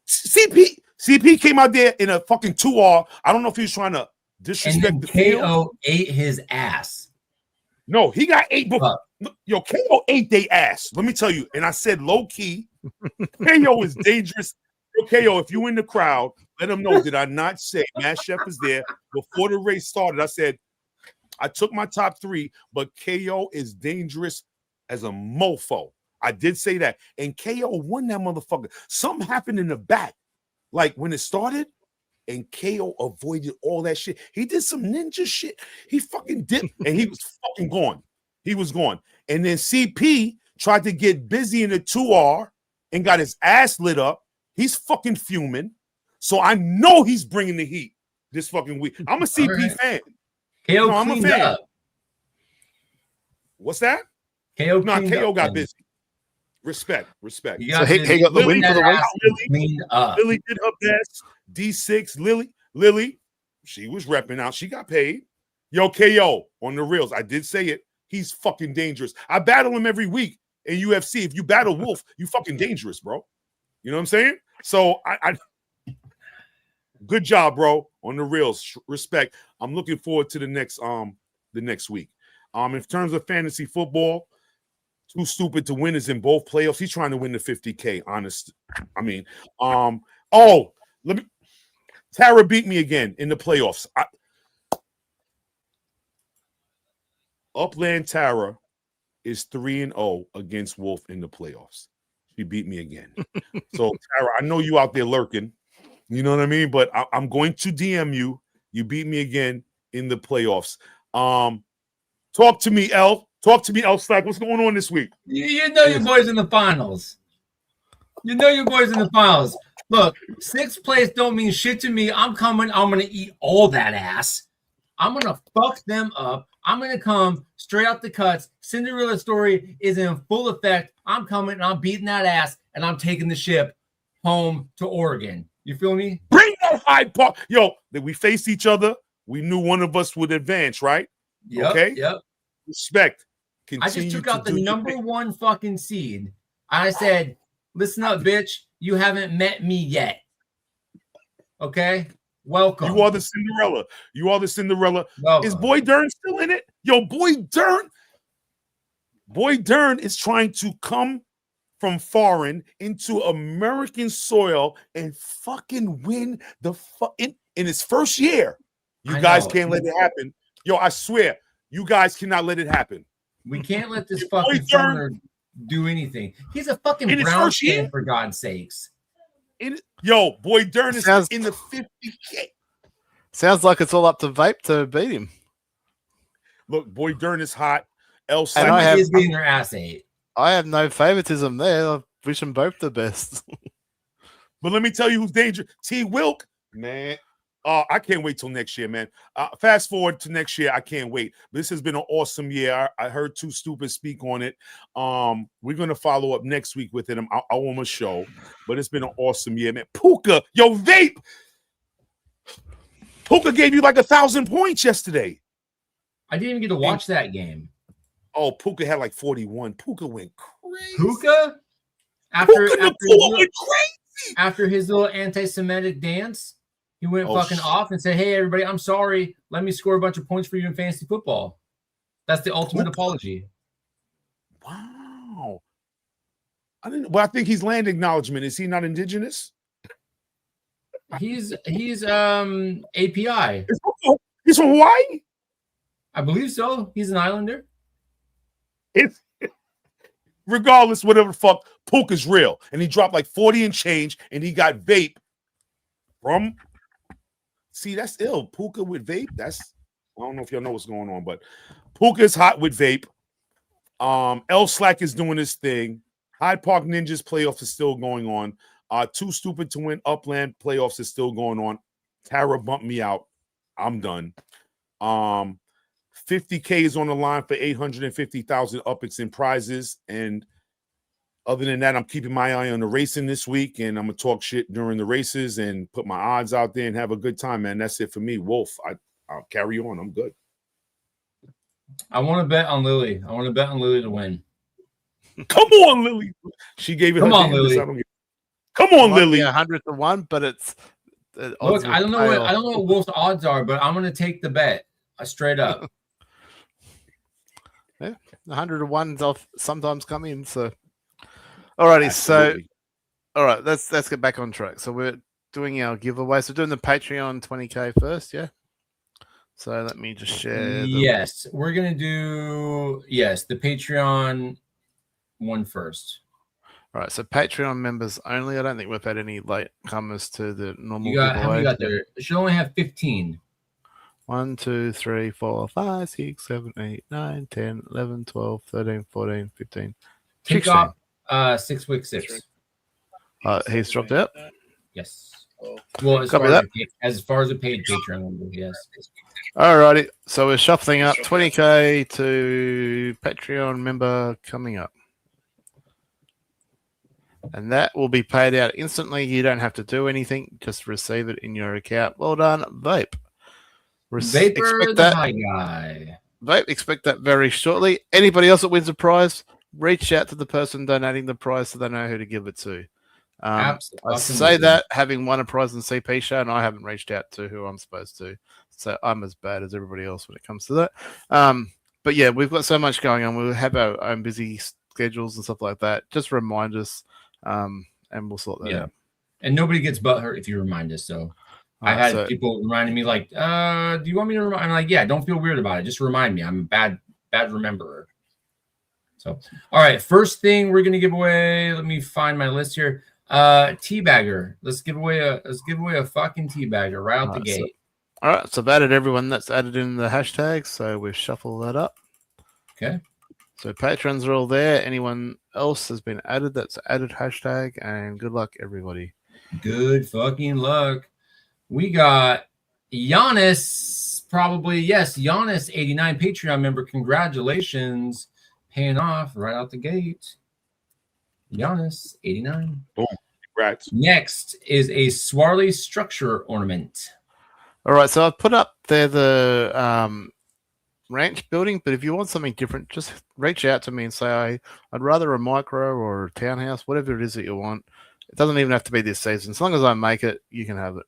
CP came out there in a fucking 2R. I don't know if he was trying to disrespect the field. KO ate his ass. No, he got ate before. Yo, KO ate their ass. Let me tell you. And I said low key, KO is dangerous. Yo, KO, if you in the crowd, let them know. Did I not say Matt Chef is there before the race started? I said I took my top 3, but KO is dangerous as a mofo. I did say that. And KO won that motherfucker. Something happened in the back. Like when it started, and KO avoided all that shit. He did some ninja shit. He fucking dipped and he was fucking gone. He was gone. And then CP tried to get busy in the 2R and got his ass lit up. He's fucking fuming. So I know he's bringing the heat this fucking week. I'm a CP fan. KO I'm a fan. Up. What's that? KO got busy. Respect. So he got the win for the week. Lily did her best. D6, Lily, she was repping out. She got paid. Yo, KO on the reels. I did say it. He's fucking dangerous. I battle him every week in UFC. If you battle Wolf, you fucking dangerous, bro. You know what I'm saying? So I good job, bro, on the reels. Respect. I'm looking forward to the next week. In terms of fantasy football, too stupid to win is in both playoffs. He's trying to win the 50K, honest. I mean, Tara beat me again in the playoffs. Upland Tara is 3-0 against Wolf in the playoffs. She beat me again. So, Tara, I know you out there lurking. You know what I mean? But I'm going to DM you. You beat me again in the playoffs. Talk to me, L. Talk to me, L Slack. What's going on this week? You know your boys in the finals. You know your boys in the finals. Look, 6th place don't mean shit to me. I'm coming. I'm going to eat all that ass. I'm going to fuck them up. I'm going to come straight out the cuts. Cinderella story is in full effect. I'm coming and I'm beating that ass and I'm taking the ship home to Oregon. You feel me? Bring that Hyde Park. Yo, that we faced each other. We knew one of us would advance, right? Yep, okay. Yep. Respect. I just took out the number 1 fucking seed. I said, listen up, bitch. You haven't met me yet. Okay? Welcome. You are the Cinderella. You are the Cinderella. Welcome. Is Boy Dern still in it? Yo, Boy Dern is trying to come from foreign into American soil and fucking win the in his first year. You guys can't let it happen. Yo, I swear, you guys cannot let it happen. We can't let this fucking foreigner do anything. He's a fucking brown skin, for God's sakes. Yo, Boy Dern is in the 50K. Sounds like it's all up to Vape to beat him. Look, Boy Dern is hot. Somebody is getting their ass ate. I have no favoritism there. I wish them both the best. But let me tell you who's dangerous. T. Wilk, man. I can't wait till next year, man. Fast forward to next year. I can't wait. This has been an awesome year. I heard Too Stupid speak on it. We're going to follow up next week with it. I want a show, but it's been an awesome year, man. Puka, yo, Vape. Puka gave you like 1,000 points yesterday. I didn't even get to watch that game. Oh, Puka had like 41. Puka went crazy. Puka? After his little anti-Semitic dance, he went fucking off and said, "Hey, everybody, I'm sorry. Let me score a bunch of points for you in fantasy football." That's the ultimate apology. Wow. I think he's land acknowledgement. Is he not indigenous? He's API. He's from Hawaii? I believe so. He's an islander. Regardless, whatever the fuck, Puka's real. And he dropped like 40 and change, and he got Vape from. See, that's ill. Puka with Vape. I don't know if y'all know what's going on, but Puka's hot with Vape. L Slack is doing his thing. Hyde Park Ninjas playoffs is still going on. Too Stupid to Win Upland playoffs is still going on. Tara bumped me out. I'm done. 50K is on the line for 850,000 upics in prizes. And other than that, I'm keeping my eye on the racing this week, and I'm going to talk shit during the races and put my odds out there and have a good time, man. That's it for me. Wolf, I'll carry on. I'm good. I want to bet on Lily. I want to bet on Lily to win. Come on, Lily. She gave it. Come on, Lily. Come on, Lily. 100 to 1, but it's look. I don't know what Wolf's odds are, but I'm going to take the bet straight up. Yeah, 100 to 1's off sometimes come in. So, alrighty. Absolutely. So, all right, let's get back on track. So we're doing our giveaway. So doing the Patreon 20K first, yeah. So let me just share. Yes, we're gonna do the Patreon one first. All right, so Patreon members only. I don't think we've had any late comers to the normal. How many you got there? You should only have 15. 1, 2, 3, 4, 5, 6, 7, 8, 9, 10, 11, 12, 13, 14, 15. Take off 6 week 6. He's dropped out? Yes. Well, as far as a paid Patreon member, yes. Alrighty. So we're shuffling up 20K to Patreon member coming up. And that will be paid out instantly. You don't have to do anything. Just receive it in your account. Well done, Vape. Vapor the high guy. Vape, expect that very shortly. Anybody else that wins a prize, reach out to the person donating the prize so they know who to give it to. I say that having won a prize in CP show, and I haven't reached out to who I'm supposed to. So I'm as bad as everybody else when it comes to that. But yeah, we've got so much going on. We'll have our own busy schedules and stuff like that. Just remind us, and we'll sort that out. And nobody gets butthurt if you remind us. So I had people reminding me like, do you want me to remind? I'm like, yeah, don't feel weird about it. Just remind me. I'm a bad rememberer. So, all right. First thing we're going to give away. Let me find my list here. Teabagger. Let's give away a fucking teabagger right out the gate. All right. So I've added everyone that's added in the hashtags. So we'll shuffle that up. Okay. So patrons are all there. Anyone else has been added that's added hashtag, and good luck, everybody. Good fucking luck. We got Giannis, probably. Yes, Giannis, 89 Patreon member. Congratulations. Paying off right out the gate. Giannis, 89. Boom. Congrats. Next is a Swarley structure ornament. All right. So I've put up there the ranch building, but if you want something different, just reach out to me and say, I'd rather a micro or a townhouse, whatever it is that you want. It doesn't even have to be this season. As long as I make it, you can have it.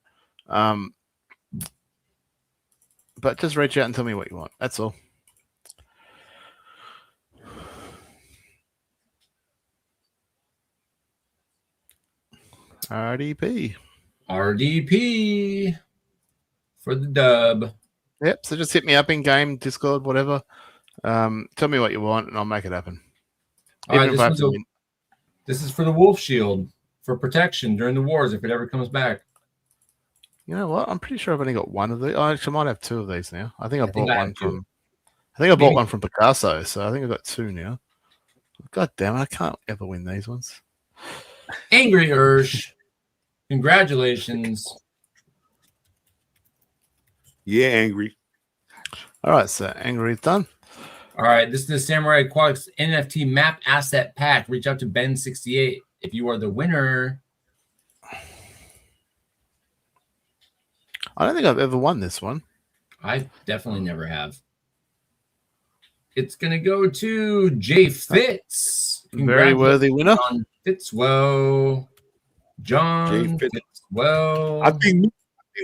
But just reach out and tell me what you want. That's all. RDP. RDP for the dub. Yep. So just hit me up in game, Discord, whatever. Tell me what you want, and I'll make it happen. All right, this is for the Wolf Shield for protection during the wars if it ever comes back. You know what? I'm pretty sure I've only got one of these. I actually might have two of these now. I think I bought one from. I think I bought one from Picasso, so I think I've got two now. God damn it! I can't ever win these ones. Angry Ursh, congratulations. Yeah, Angry. All right, so Angry's done. All right, this is the Samurai Aquatics NFT Map Asset Pack. Reach out to Ben68 if you are the winner. I don't think I've ever won this one. I definitely never have. It's going to go to Jay Fitz. Very worthy winner. John Fitzwell. John Fitzwell. I think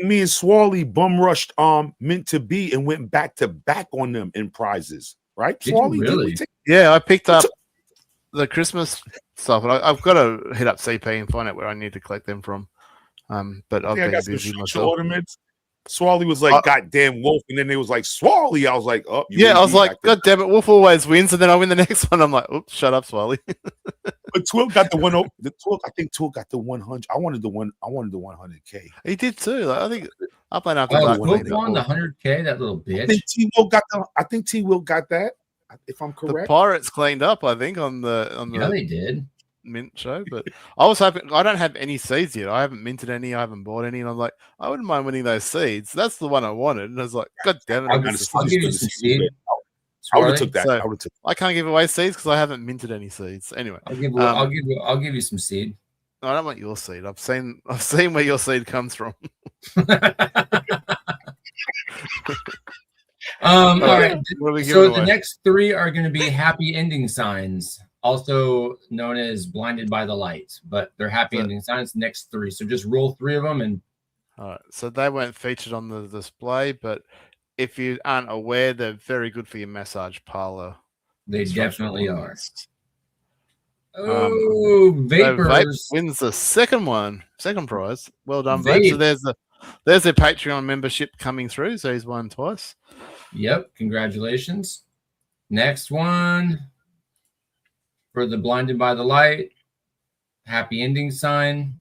me and Swarley bum rushed Mint to Be and went back to back on them in prizes. Right? Did Swarley? you really? Yeah, I picked up the Christmas stuff. And I've got to hit up CP and find out where I need to collect them from. But I've been busy myself. Ornaments. Swarley was like, "Goddamn Wolf," and then they was like, "Swarley." I was like, "Oh, yeah." I was like, "God damn it, Wolf always wins," and then I win the next one. I'm like, "Oops, shut up, Swarley." But Twill got the one. The Twill, I think Twill got the 100. I wanted the 100K. He did too. Like, I think Upland after Twill won the 100K. That little bitch. I think T Will got that. If I'm correct, the Pirates cleaned up. I think on the yeah, they did. Mint show, but I was hoping. I don't have any seeds yet. I haven't minted any. I haven't bought any, and I'm like, I wouldn't mind winning those seeds. That's the one I wanted, and I was like, God damn it! I'll give you some seed. I would have took that. So, I can't give away seeds because I haven't minted any seeds. Anyway, I'll give you some seed. I don't want your seed. I've seen where your seed comes from. All right. So the next three are going to be happy ending signs, also known as blinded by the light, but they're happy ending signs. Next three. So just roll three of them and. All right. So they weren't featured on the display, but if you aren't aware, they're very good for your massage parlor. They definitely are. Oh, Vapors. So Vape wins the second prize. Well done, Vape. So there's a Patreon membership coming through. So he's won twice. Yep. Congratulations. Next one for the blinded by the light. Happy ending sign.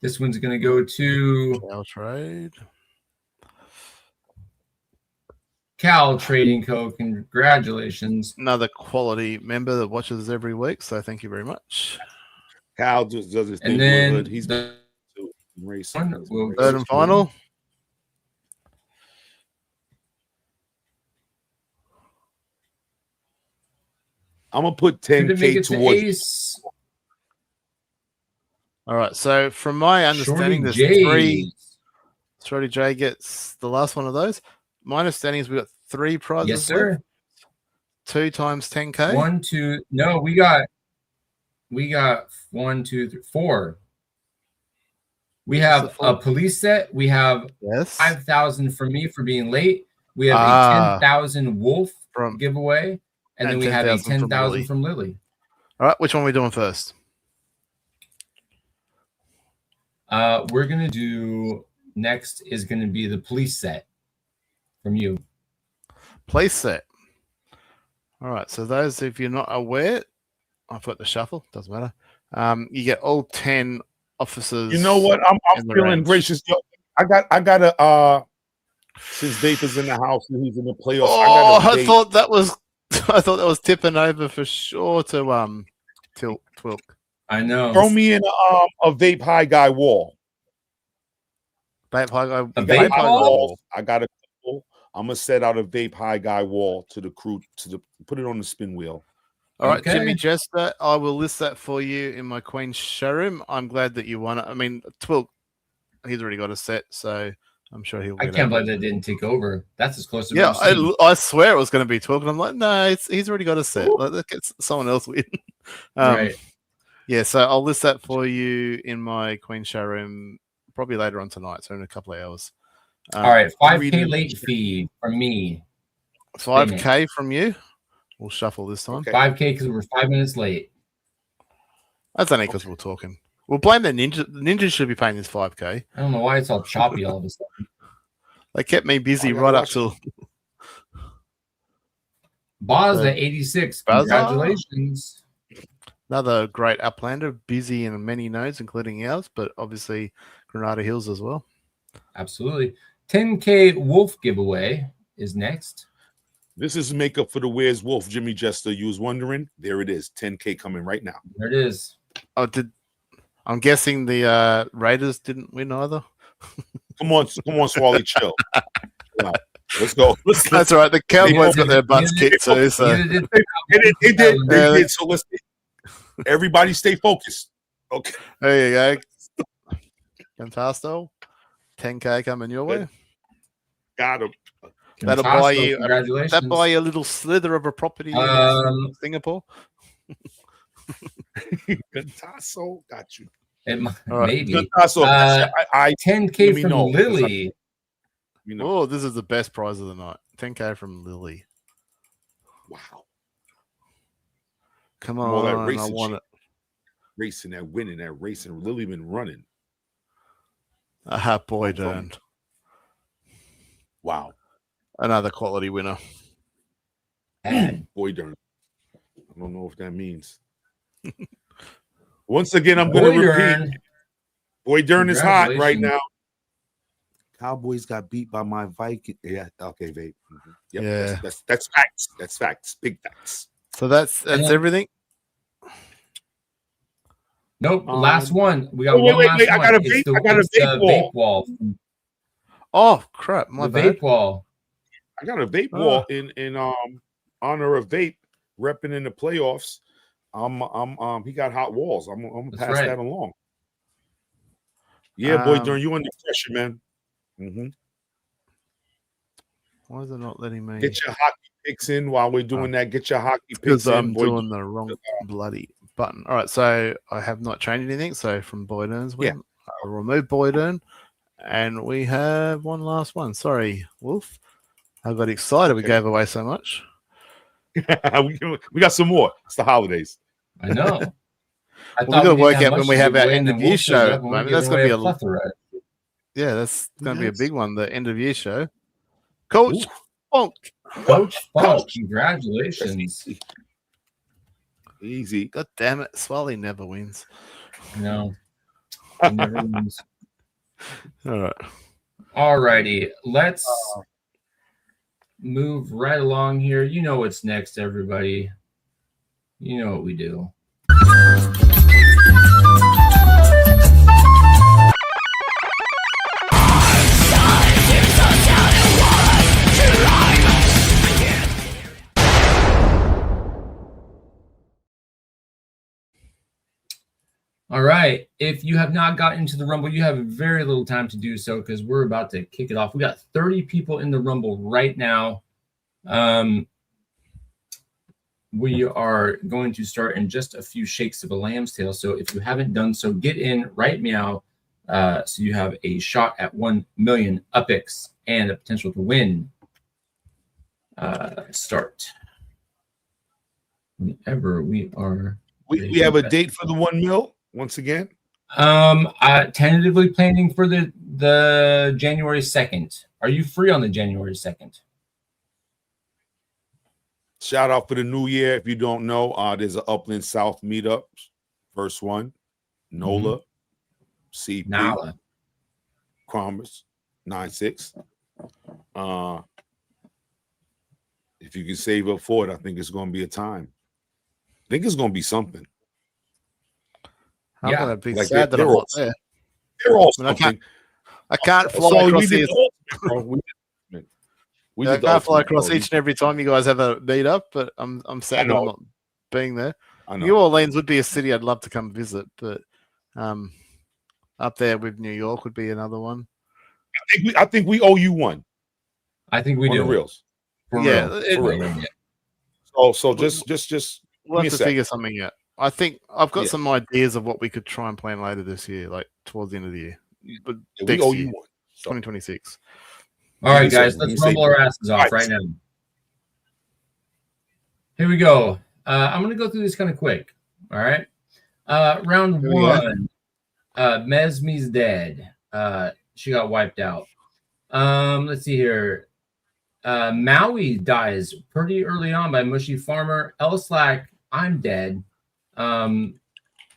This one's going to go to Cal Trade. Cal Trading Co. Congratulations. Another quality member that watches every week. So thank you very much. Cal just does his thing. And then good. He's the third and final. I'm gonna put 10K towards Ace. All right. So from my understanding, there's three. Shorty J gets the last one of those. My understanding is we got three prizes. Yes, sir. 2 times 10K. 1, 2. No, we got 1, 2, 3, 4. We have a police set. We have 5,000 from me for being late. We have a 10,000 Wolf giveaway, and then we have a 10,000 from Lily. All right, which one are we doing first? We're gonna do next is gonna be the police set from you. Police set. All right. So those, if you're not aware, I've got the shuffle. Doesn't matter. You get all 10 officers. You know what? I'm feeling gracious. Yo, I got a since Vapor's in the house and he's in the playoffs. Oh, I thought that was tipping over for sure to Twilk. I know. Throw me in a vape high guy wall. Vape high guy. A vape high wall. I got a. I'm gonna set out a vape high guy wall to the crew put it on the spin wheel. All right, Jimmy Jester, I will list that for you in my Queen's showroom. I'm glad that you won it. I mean, Twilk, he's already got a set, so I'm sure he'll. I can't believe that didn't take over. That's as close as. Yeah, I swear it was going to be Twilk, and I'm like, no, he's already got a set. Let someone else win. Right. Yeah, so I'll list that for you in my Queen's showroom probably later on tonight, so in a couple of hours. All right, I'm 5K reading- late fee from me. 5K from you. We'll shuffle this time. Okay. 5K because we were 5 minutes late. That's only because we're talking. We'll blame the ninja. The ninja should be paying this 5K. I don't know why it's all choppy all of a sudden. They kept me busy I gotta right up watch till. Baz at 86. Baza. Congratulations. Another great Uplander, busy in many nodes, including ours, but obviously Granada Hills as well. Absolutely. 10K Wolf giveaway is next. This is makeup for the Where's Wolf, Jimmy Jester. You was wondering? There it is. 10K coming right now. There it is. Oh, I'm guessing the Raiders didn't win either. Come on, Swarley, chill. Wow. Let's go. That's all right. The Cowboys got their butts kicked too. So They did. So let's everybody stay focused. Okay. there you go. Fantasto. 10K coming your way. Got him. That'll buy you. Congratulations. That buy you a little slither of a property in Singapore. Gantasso, got you. Maybe. Gantasso, I 10K from Lily. You know. Oh, this is the best prize of the night. 10K from Lily. Wow. Come All that on, I racing want shit. it. Racing, that winning, that racing. Lily been running. Boy turned. Wow. Another quality winner. Boy darn. I don't know if that means. Once again, I'm going to repeat. Boy Dern is hot right now. Cowboys got beat by my Viking. Yeah, okay, vape. Mm-hmm. Yep, Yeah, that's facts. That's facts. Big facts. So that's everything. Nope, last one. We got one last wait. one. I got a vape wall. Oh crap! My The bad. vape wall. I got a vape wall in honor of vape repping in the playoffs. He got hot walls. I'm gonna pass that along. Yeah, boy, Dern, you under pressure, man. Mm-hmm. Why is it not letting me get your hockey picks in while we're doing that? Get your hockey picks because in. I'm doing the wrong bloody button. All right, so I have not changed anything. So from Boydern's win, I'll remove Boydern, and we have one last one. Sorry, Wolf. I got excited. We gave away so much. we got some more. It's the holidays. I know. We're going to work out when we have our end of year show. At the moment. That's going to be a plethora. Yeah, that's going to be a big one. The end of year show. Coach Funk. Coach Funk. Congratulations. Easy. God damn it. Swarley never wins. No. He never wins. All right. All righty. Let's move right along here. You know what's next, everybody. You know what we do. All right. If you have not gotten into the Rumble, you have very little time to do so because we're about to kick it off. We got 30 people in the Rumble right now. We are going to start in just a few shakes of a lamb's tail. So if you haven't done so, get in right meow. So you have a shot at 1 million UPIX and a potential to win. Start. Whenever we are. We have a date for the 1 mil once again. Tentatively planning for the January 2nd. Are you free on the January 2nd? Shout out for the new year. If you don't know, there's an Upland South meetup. First one, NOLA, CP, Nala, Commerce, 9-6. If you can save up for it, I think it's going to be a time. I think it's going to be something. I'm going to be like sad that I'm not there. They're all I mean, something. I can't fly across the I can't fly across each and every time you guys have a meet up, but I'm sad that I'm not being there. New Orleans would be a city I'd love to come visit, but up there with New York would be another one. I think we owe you one. I think we do. The reels. For real. So just we'll have to figure something out. I think I've got some ideas of what we could try and plan later this year, like towards the end of the year. But we owe you one. 2026. All right, guys, let's rumble our asses off right now. Here we go. I'm going to go through this kind of quick. All right. Round one, Mesme's dead. She got wiped out. Let's see here. Maui dies pretty early on by Mushy Farmer. L-Slack, I'm dead.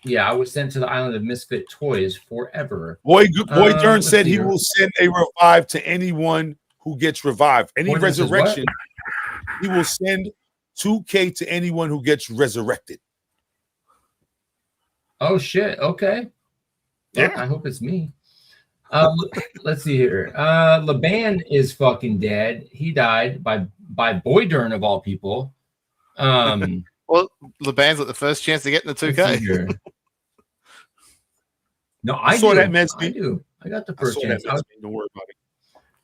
Yeah, I was sent to the island of misfit toys forever. Boy Dern said he will send a revive to anyone who gets revived. Any resurrection, he will send 2K to anyone who gets resurrected. Oh, shit. Okay. Yeah. I hope it's me. Let's see here. Laban is fucking dead. He died by Boy Dern of all people. Well, Laban's got the first chance to get in the 2K. No, I saw do. that, man. I do. I got the first chance. Don't worry about it.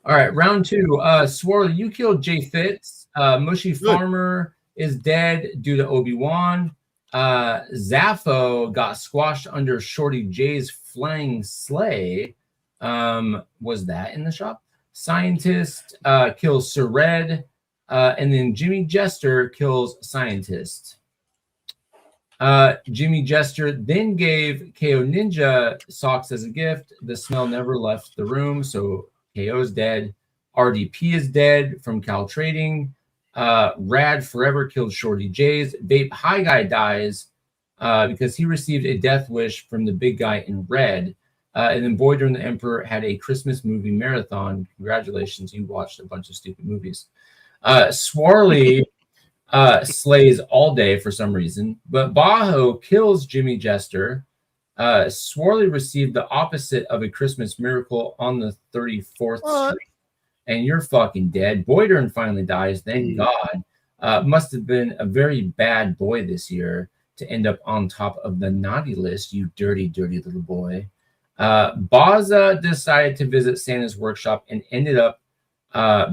All right, round two. Swarley, you killed Jay Fitz. Mushy Farmer is dead due to Obi-Wan. Zaffo got squashed under Shorty J's flying sleigh. Was that in the shop? Scientist kills Sir Red. And then Jimmy Jester kills Scientist. Jimmy Jester then gave KO Ninja socks as a gift. The smell never left the room, so KO's dead. RDP is dead from Cal Trading. Rad Forever killed Shorty J's. Vape High Guy dies because he received a death wish from the big guy in red. And then Boy Dern the Emperor had a Christmas movie marathon. Congratulations, you watched a bunch of stupid movies. Swarley slays all day for some reason, but Bajo kills Jimmy Jester. Swarley received the opposite of a Christmas miracle on the 34th Street, and you're fucking dead. Boy Dern finally dies, thank God. Must have been a very bad boy this year to end up on top of the naughty list, you dirty, dirty little boy. Baza decided to visit Santa's workshop and ended up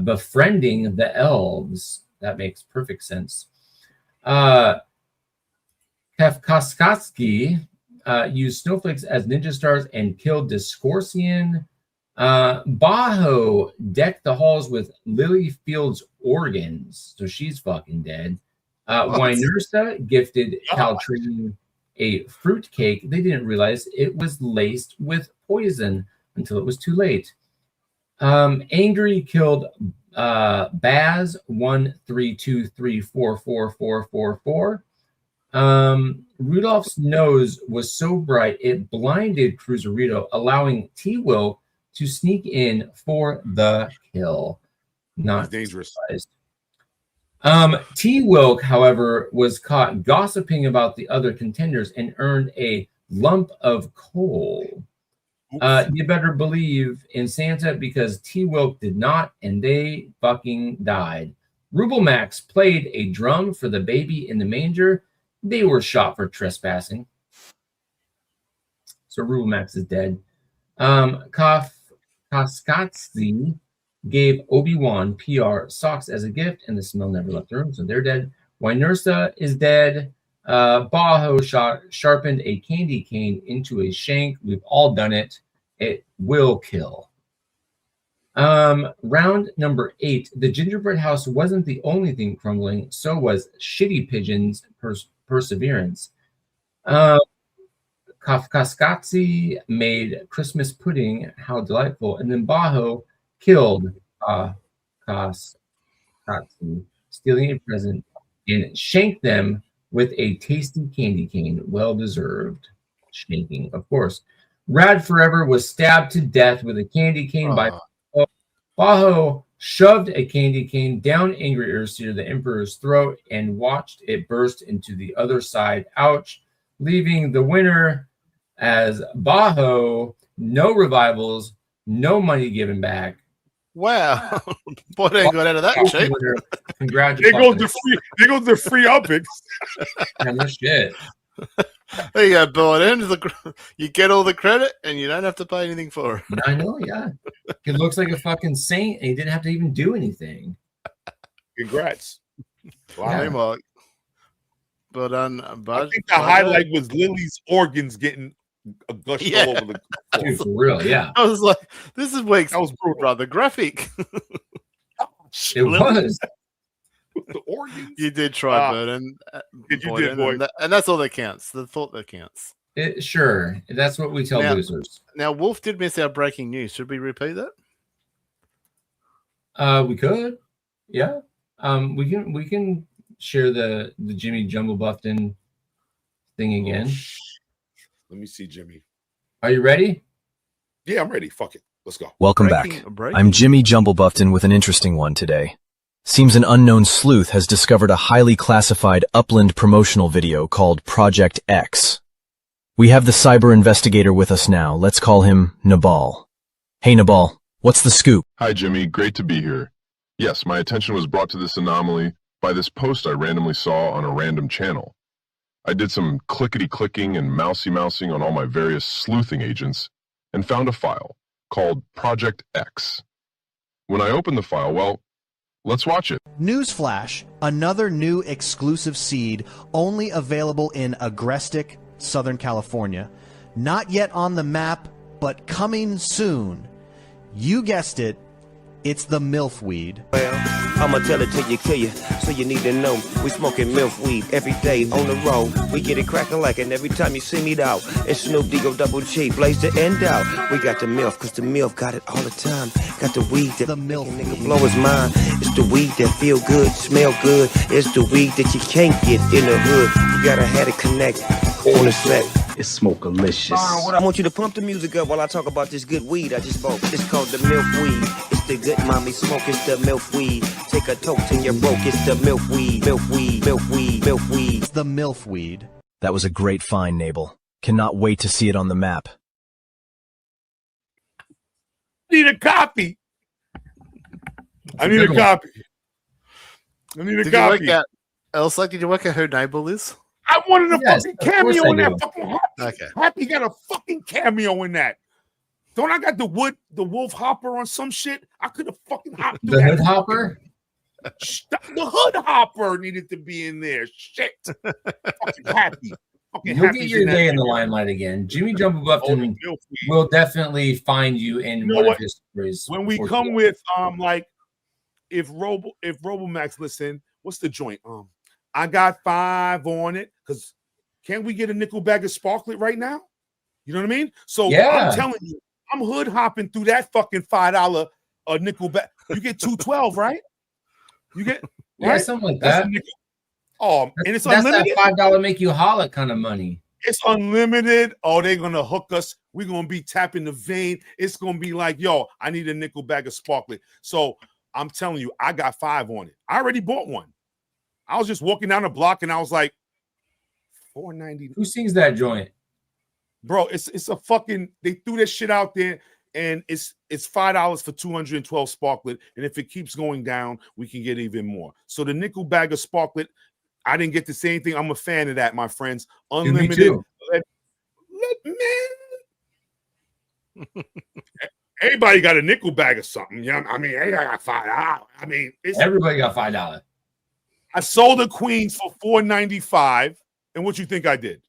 befriending the elves. That makes perfect sense. Kafkaskatsky used snowflakes as ninja stars and killed Discorsian. Bajo decked the halls with Lily Field's organs, so she's fucking dead. Wynersa gifted Caltrine a fruit cake. They didn't realize it was laced with poison until it was too late. Angry killed Baz 132344444. Rudolph's nose was so bright it blinded Cruiserito, allowing T-Will to sneak in for the kill. Not dangerous. T-Wilk, however, was caught gossiping about the other contenders and earned a lump of coal. You better believe in Santa because T-Wilk did not, and they fucking died. Ruble Max played a drum for the baby in the manger. They were shot for trespassing. So Ruble Max is dead. Kaskatsi gave Obi-Wan PR socks as a gift, and the smell never left the room, so they're dead. Wynersa is dead. Bajo sharpened a candy cane into a shank. We've all done it. It will kill. Round number 8. The gingerbread house wasn't the only thing crumbling. So was Shitty Pigeon's perseverance. Kafkaskatsi made Christmas pudding. How delightful. And then Bajo killed Kafkaskatsi, stealing a present, and shanked them with a tasty candy cane. Well deserved shanking, of course. Rad Forever was stabbed to death with a candy cane by Bajo. Shoved a candy cane down Angry Earthseer, the Emperor's throat, and watched it burst into the other side. Ouch. Leaving the winner as Bajo. No revivals, no money given back. Wow. Boy, they got out of that cheap. Congratulations. They go the free uppies. No shit. There you go, Biden. You get all the credit and you don't have to pay anything for it. I know, yeah. It looks like a fucking saint and he didn't have to even do anything. Congrats. Wow. Yeah. Well, but I think the highlight was Lily's organs getting gushed all over the floor. Dude, for real, yeah. I was like, this is week's That was brutal. rather graphic. It was. The organs. You did try, Bert, and and that's all that counts. The thought that counts. Sure, that's what we tell losers. Now, Wolf did miss our breaking news. Should we repeat that? We could, yeah. We can share the Jimmy Jumble Buffton thing again. Let me see, Jimmy. Are you ready? Yeah, I'm ready. Fuck it. Let's go. Welcome back. I'm Jimmy Jumble Buffton with an interesting one today. Seems an unknown sleuth has discovered a highly classified Upland promotional video called Project X. We have the cyber investigator with us now. Let's call him Nabal. Hey, Nabal, what's the scoop? Hi, Jimmy. Great to be here. Yes, my attention was brought to this anomaly by this post I randomly saw on a random channel. I did some clickety-clicking and mousy-mousing on all my various sleuthing agents and found a file called Project X. When I opened the file, well, let's watch it. Newsflash, another new exclusive seed only available in Agrestic, Southern California. Not yet on the map, but coming soon. You guessed it, it's the MILF weed. Well, I'ma tell it till you kill you, so you need to know. We smoking MILF weed every day on the road. We get it crackin' like it every time you see me out. It's Snoop Digo Double G, blaze the end out. We got the MILF, cause the MILF got it all the time. Got the weed that the MILF nigga blow his mind. It's the weed that feel good, smell good. It's the weed that you can't get in the hood. You gotta have it connect on the set. It's smokealicious. I want you to pump the music up while I talk about this good weed I just bought. It's called the MILF weed. It's the good mommy smoke. It's the MILF weed. Take a toke till you're broke. It's the MILF weed. MILF weed. MILF weed. MILF weed. It's the MILF weed. That was a great find, Nabal. Cannot wait to see it on the map. Need a copy. I need a copy. I need a copy. Did you work out who Nabal is? I wanted a fucking cameo in that fucking Happy. Okay. Happy got a fucking cameo in that. Don't I got the wolf hopper on some shit? I could have fucking hopped the hood hopper. The hood hopper needed to be in there. Shit. Fucking Happy. You'll get your day in the limelight again. Jimmy Jumble Buffton will definitely find you in one of his stories. When we come with like if Robomax listen, what's the joint? I got 5 on it because can't we get a nickel bag of sparklet right now? You know what I mean? So I'm telling you, I'm hood hopping through that fucking $5 nickel bag. You get 212, right? You get right? Something like that. And it's unlimited. That's that $5 make you holler kind of money. It's unlimited. Oh, they're gonna hook us. We're gonna be tapping the vein. It's gonna be like, yo, I need a nickel bag of sparklet. So I'm telling you, I got 5 on it. I already bought one. I was just walking down the block and I was like, $4.90. Who sings that joint? Bro, it's a fucking, they threw this shit out there and it's $5 for 212 sparklet. And if it keeps going down, we can get even more. So the nickel bag of sparklet, I didn't get to say anything. I'm a fan of that, my friends. Unlimited. Everybody got a nickel bag or something. Yeah, I mean, I got $5. I mean, everybody got $5. I sold the Queens for $4.95. And what you think I did?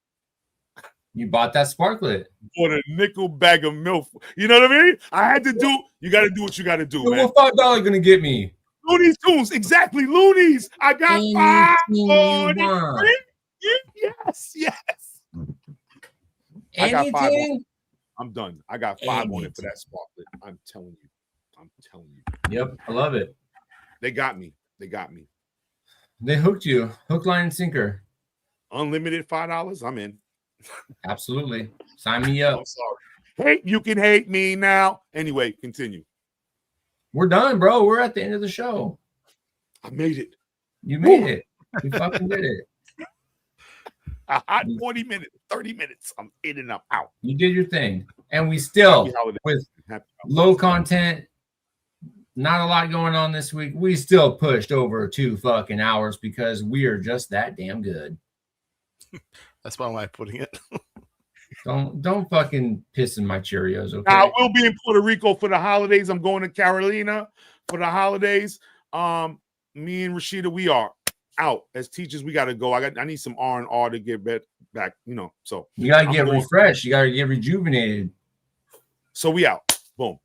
You bought that sparklet. Bought a nickel bag of milk. You know what I mean? I had to do, you got to do what you got to do, man. What $5 going to get me? Loonies Tunes. Exactly. Loonies. I got 5 on it. Yes. I got 5 on it. I'm done. I got 5 on it for that sparklet. I'm telling you. Yep. I love it. They got me. They hooked you. Hook, line, and sinker. Unlimited $5. I'm in. Absolutely. Sign me up. I'm sorry. You can hate me now. Anyway, continue. We're done, bro. We're at the end of the show. I made it. You made it. You fucking did it. A hot 40 minutes, 30 minutes. I'm in and I'm out. You did your thing. And we still, with low content, not a lot going on this week, we still pushed over 2 fucking hours because we are just that damn good. That's one way of putting it. Don't fucking piss in my Cheerios, okay? I will be in Puerto Rico for the holidays. I'm going to Carolina for the holidays. Me and Rashida, we are out. As teachers, we got to go. I need some R&R to get back, so you gotta I'm get going- refreshed. You gotta get rejuvenated. So we out. Boom.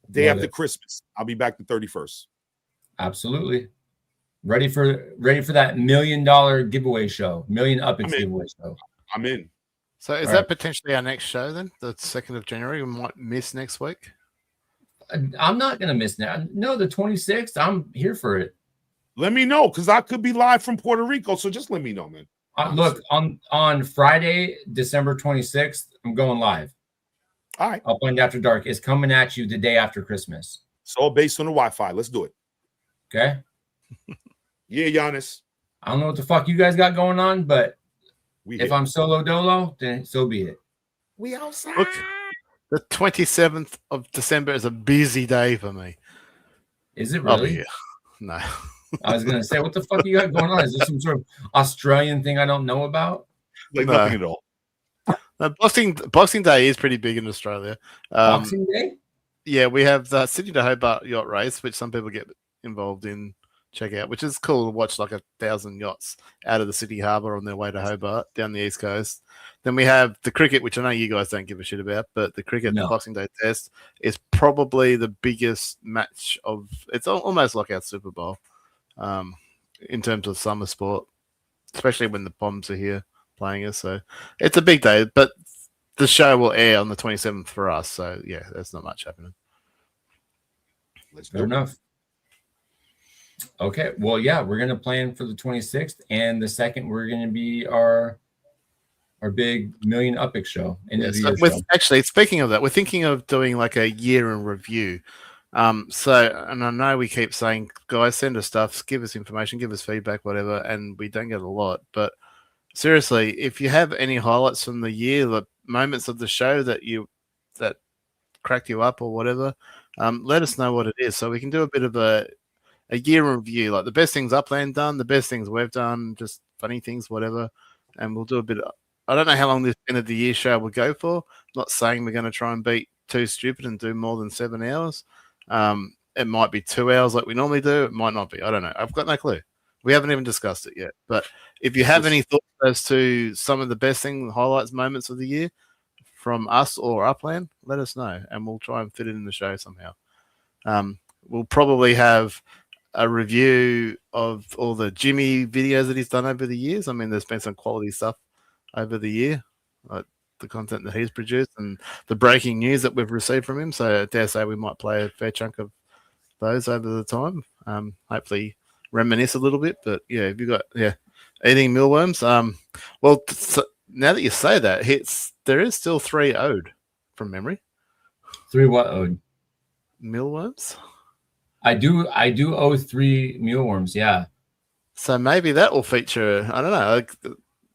Day Love after it. Christmas. I'll be back the 31st. Absolutely. Ready for that $1 million giveaway show, million Upix giveaway show. I'm in. So is All that right. potentially our next show then? The 2nd of January? We might miss next week. I'm not gonna miss that. No, the 26th. I'm here for it. Let me know, because I could be live from Puerto Rico. So just let me know, man. Look, on Friday, December 26th, I'm going live. All right. Upland After Dark is coming at you the day after Christmas. So based on the Wi-Fi, let's do it. Okay. Yeah, Giannis. I don't know what the fuck you guys got going on, but We if hit. I'm solo dolo, then so be it. We outside. Look, the 27th of December is a busy day for me. Is it I'll be really? here. No. I was gonna say, what the fuck you got going on? Is this some sort of Australian thing I don't know about? Like No. nothing at all. No, Boxing Day is pretty big in Australia. Boxing Day? Yeah, we have the Sydney to Hobart yacht race, which some people get involved in. Check out, which is cool to watch like 1,000 yachts out of the city harbour on their way to Hobart down the east coast. Then we have the cricket, which I know you guys don't give a shit about, but the cricket No. Boxing Day test is probably the biggest match of. It's almost like our Super Bowl, in terms of summer sport, especially when the Poms are here playing us. So it's a big day, but the show will air on the 27th for us. So yeah, there's not much happening. Let's Fair enough. Okay, well, yeah, we're gonna plan for the 26th, and the 2nd we're gonna be our big million Upix show. Actually, speaking of that, we're thinking of doing like a year in review. So, and I know we keep saying, guys, send us stuff, give us information, give us feedback, whatever, and we don't get a lot. But seriously, if you have any highlights from the year, the moments of the show that cracked you up or whatever, let us know what it is, so we can do a bit of a year in review, like the best things Upland done, the best things we've done, just funny things, whatever. And we'll do a bit of, I don't know how long this end of the year show will go for. I'm not saying we're going to try and beat Too Stupid and do more than 7 hours. It might be 2 hours like we normally do. It might not be. I don't know. I've got no clue. We haven't even discussed it yet. But if you have any thoughts as to some of the best things, highlights, moments of the year from us or Upland, let us know, and we'll try and fit it in the show somehow. We'll probably have a review of all the Jimmy videos that he's done over the years. I mean, there's been some quality stuff over the year, like the content that he's produced and the breaking news that we've received from him. So I dare say we might play a fair chunk of those over the time. Hopefully reminisce a little bit. But yeah, if you got eating mealworms. Well, so now that you say that, there is still 3 owed from memory. 3 what owed? Mealworms. I do owe 3 mealworms, yeah. So maybe that will feature. I don't know.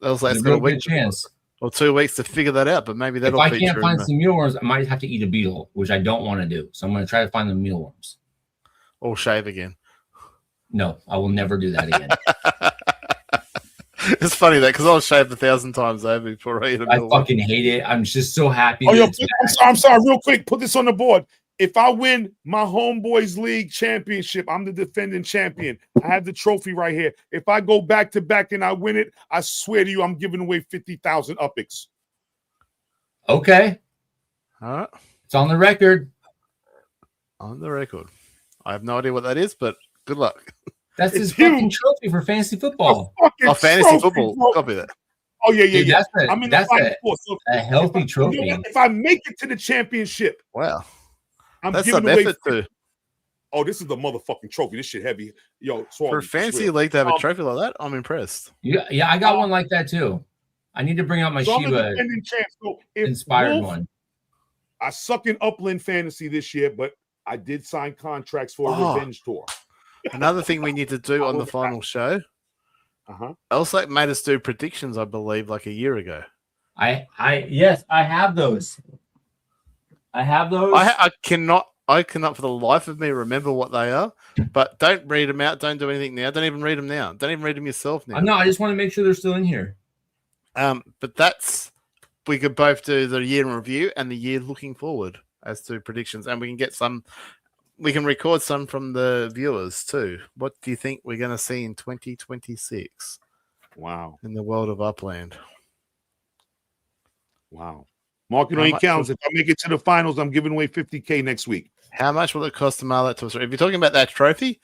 I was like, it's got a week chance or 2 weeks to figure that out. But maybe that'll. If I can't find some mealworms, I might have to eat a beetle, which I don't want to do. So I'm going to try to find the mealworms. Or shave again. No, I will never do that again. It's funny that because I'll shave 1,000 times over before I eat a mealworm. I fucking hate it. I'm just so happy. Oh, I'm sorry. Real quick, put this on the board. If I win my Homeboys League championship, I'm the defending champion. I have the trophy right here. If I go back to back and I win it, I swear to you, I'm giving away 50,000 Upix. Okay. All right. It's on the record. On the record. I have no idea what that is, but good luck. That's his fucking trophy for fantasy football. Fantasy football. Bro. Copy that. Oh, yeah. Dude, that's So a healthy trophy. If I make it to the championship, wow. I'm That's giving some away effort too. Oh, this is the motherfucking trophy. This shit heavy. Yo, Swarley, For a fantasy league to have a trophy like that, I'm impressed. Yeah, I got one like that too. I need to bring out my Shiba inspired one. I suck in Upland fantasy this year, but I did sign contracts for a revenge tour. Another thing we need to do on the final show. Elsac made us do predictions, I believe, like a year ago. Yes, I have those. I cannot for the life of me remember what they are. But don't read them out. Don't do anything now. Don't even read them now. Don't even read them yourself now. No, I just want to make sure they're still in here. But we could both do the year in review and the year looking forward as to predictions, and we can get some. We can record some from the viewers too. What do you think we're going to see in 2026? Wow, in the world of Upland. Wow. Mark it on your calendars. If I make it to the finals, I'm giving away $50K next week. How much will it cost to mail that to us? If you're talking about that trophy,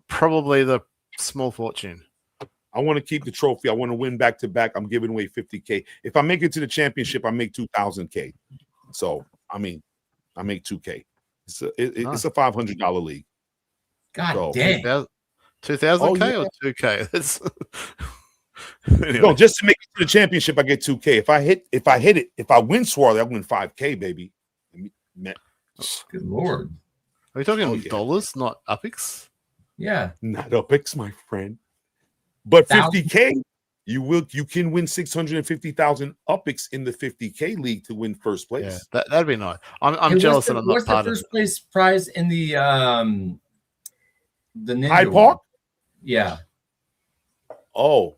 probably the small fortune. I want to keep the trophy. I want to win back to back. I'm giving away $50K. If I make it to the championship, I make $2,000K. So, I mean, I make $2K. It's a $500 league. God damn. 2,000K or 2K? That's anyway. No, just to make it to the championship, I get 2K. If I hit it, if I win Swarley, I win 5K, baby. Good lord. Are we talking dollars, not upics? Yeah. Not upics, my friend. But 50K, you can win 650,000 upics in the 50K league to win first place. Yeah, that'd be nice. I'm jealous that I'm not part of it. What's the first place prize in the Ninja Hyde Park? Yeah. Oh,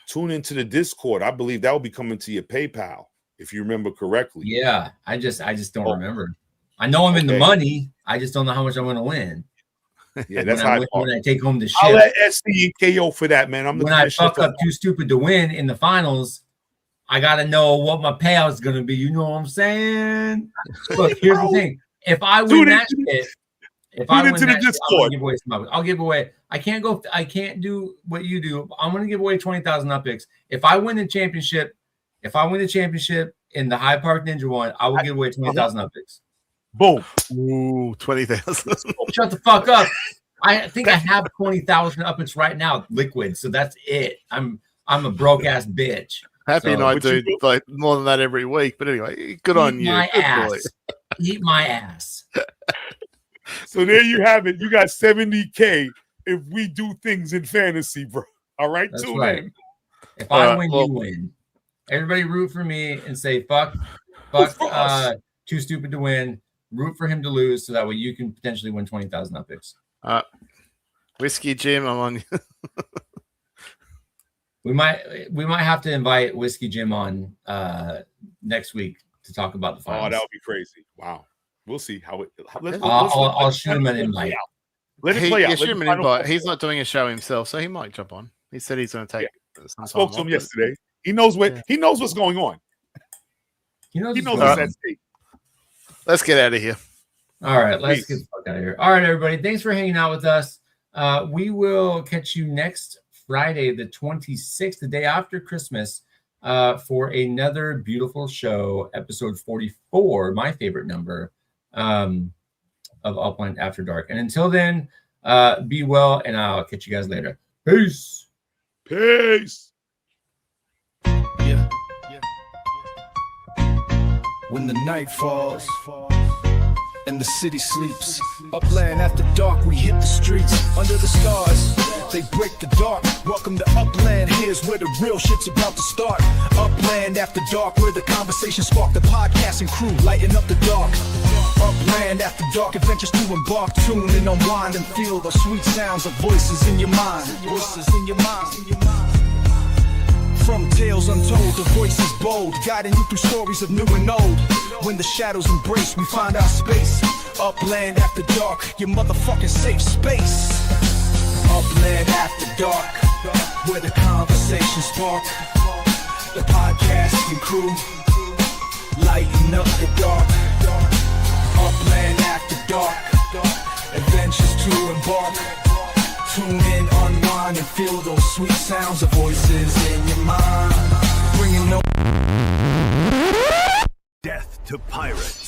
tune into the Discord. I believe that will be coming to your PayPal, if you remember correctly. Yeah, I just don't remember. I know I'm in the money. I just don't know how much I'm going to win. Yeah, that's how when I take home the ship. I'll let SC and KO for that, man. When I fuck up too stupid to win in the finals, I got to know what my payout is going to be. You know what I'm saying? Look, here's the thing. If I win that shit, I'll give away some upics. I'll give away. I can't do what you do. I'm going to give away 20,000 upics. If I win the championship in the Hyde Park Ninja one, I will give away 20,000 upics. Boom. Ooh, 20,000. Shut the fuck up. I think I have 20,000 upics right now, liquid. So that's it. I'm a broke ass bitch. Happy and I do like more than that every week. But anyway, good on you. My ass. Eat my ass. So there you have it. You got 70K if we do things in fantasy, bro. All right, that's right. If I win, you win. Everybody root for me and say fuck too stupid to win. Root for him to lose so that way you can potentially win 20,000 upics. Whiskey Jim, I'm on. we might have to invite Whiskey Jim on next week to talk about the finals. Oh, that would be crazy. Wow. We'll see how it. I'll shoot him an invite. Let it play out. Shoot him an invite. He's not doing a show himself, so he might jump on. He said he's going to take. I spoke to him yesterday. He knows he knows what's going on. He knows what's at stake. Let's get out of here. All right, let's get the fuck out of here. All right, everybody. Thanks for hanging out with us. We will catch you next Friday, the 26th, the day after Christmas, for another beautiful show, episode 44, my favorite number of Upland After Dark. And until then, be well, and I'll catch you guys later. Peace. Peace. Yeah. When the night falls and the city sleeps, Upland After Dark, we hit the streets. Under the stars, they break the dark. Welcome to Upland, here's where the real shit's about to start. Upland After Dark, where the conversation spark. The podcasting crew lighting up the dark. Upland After Dark, adventures to embark. Tune and unwind and feel the sweet sounds of voices in your mind. Voices in your mind. From tales untold to voices bold, guiding you through stories of new and old. When the shadows embrace, we find our space. Upland After Dark, your motherfucking safe space. Upland After Dark, where the conversation spark. The podcasting crew, lighting up the dark. Upland After Dark, adventures to embark. Tune in, unwind, and feel those sweet sounds of voices in your mind. Bringing no death to pirates.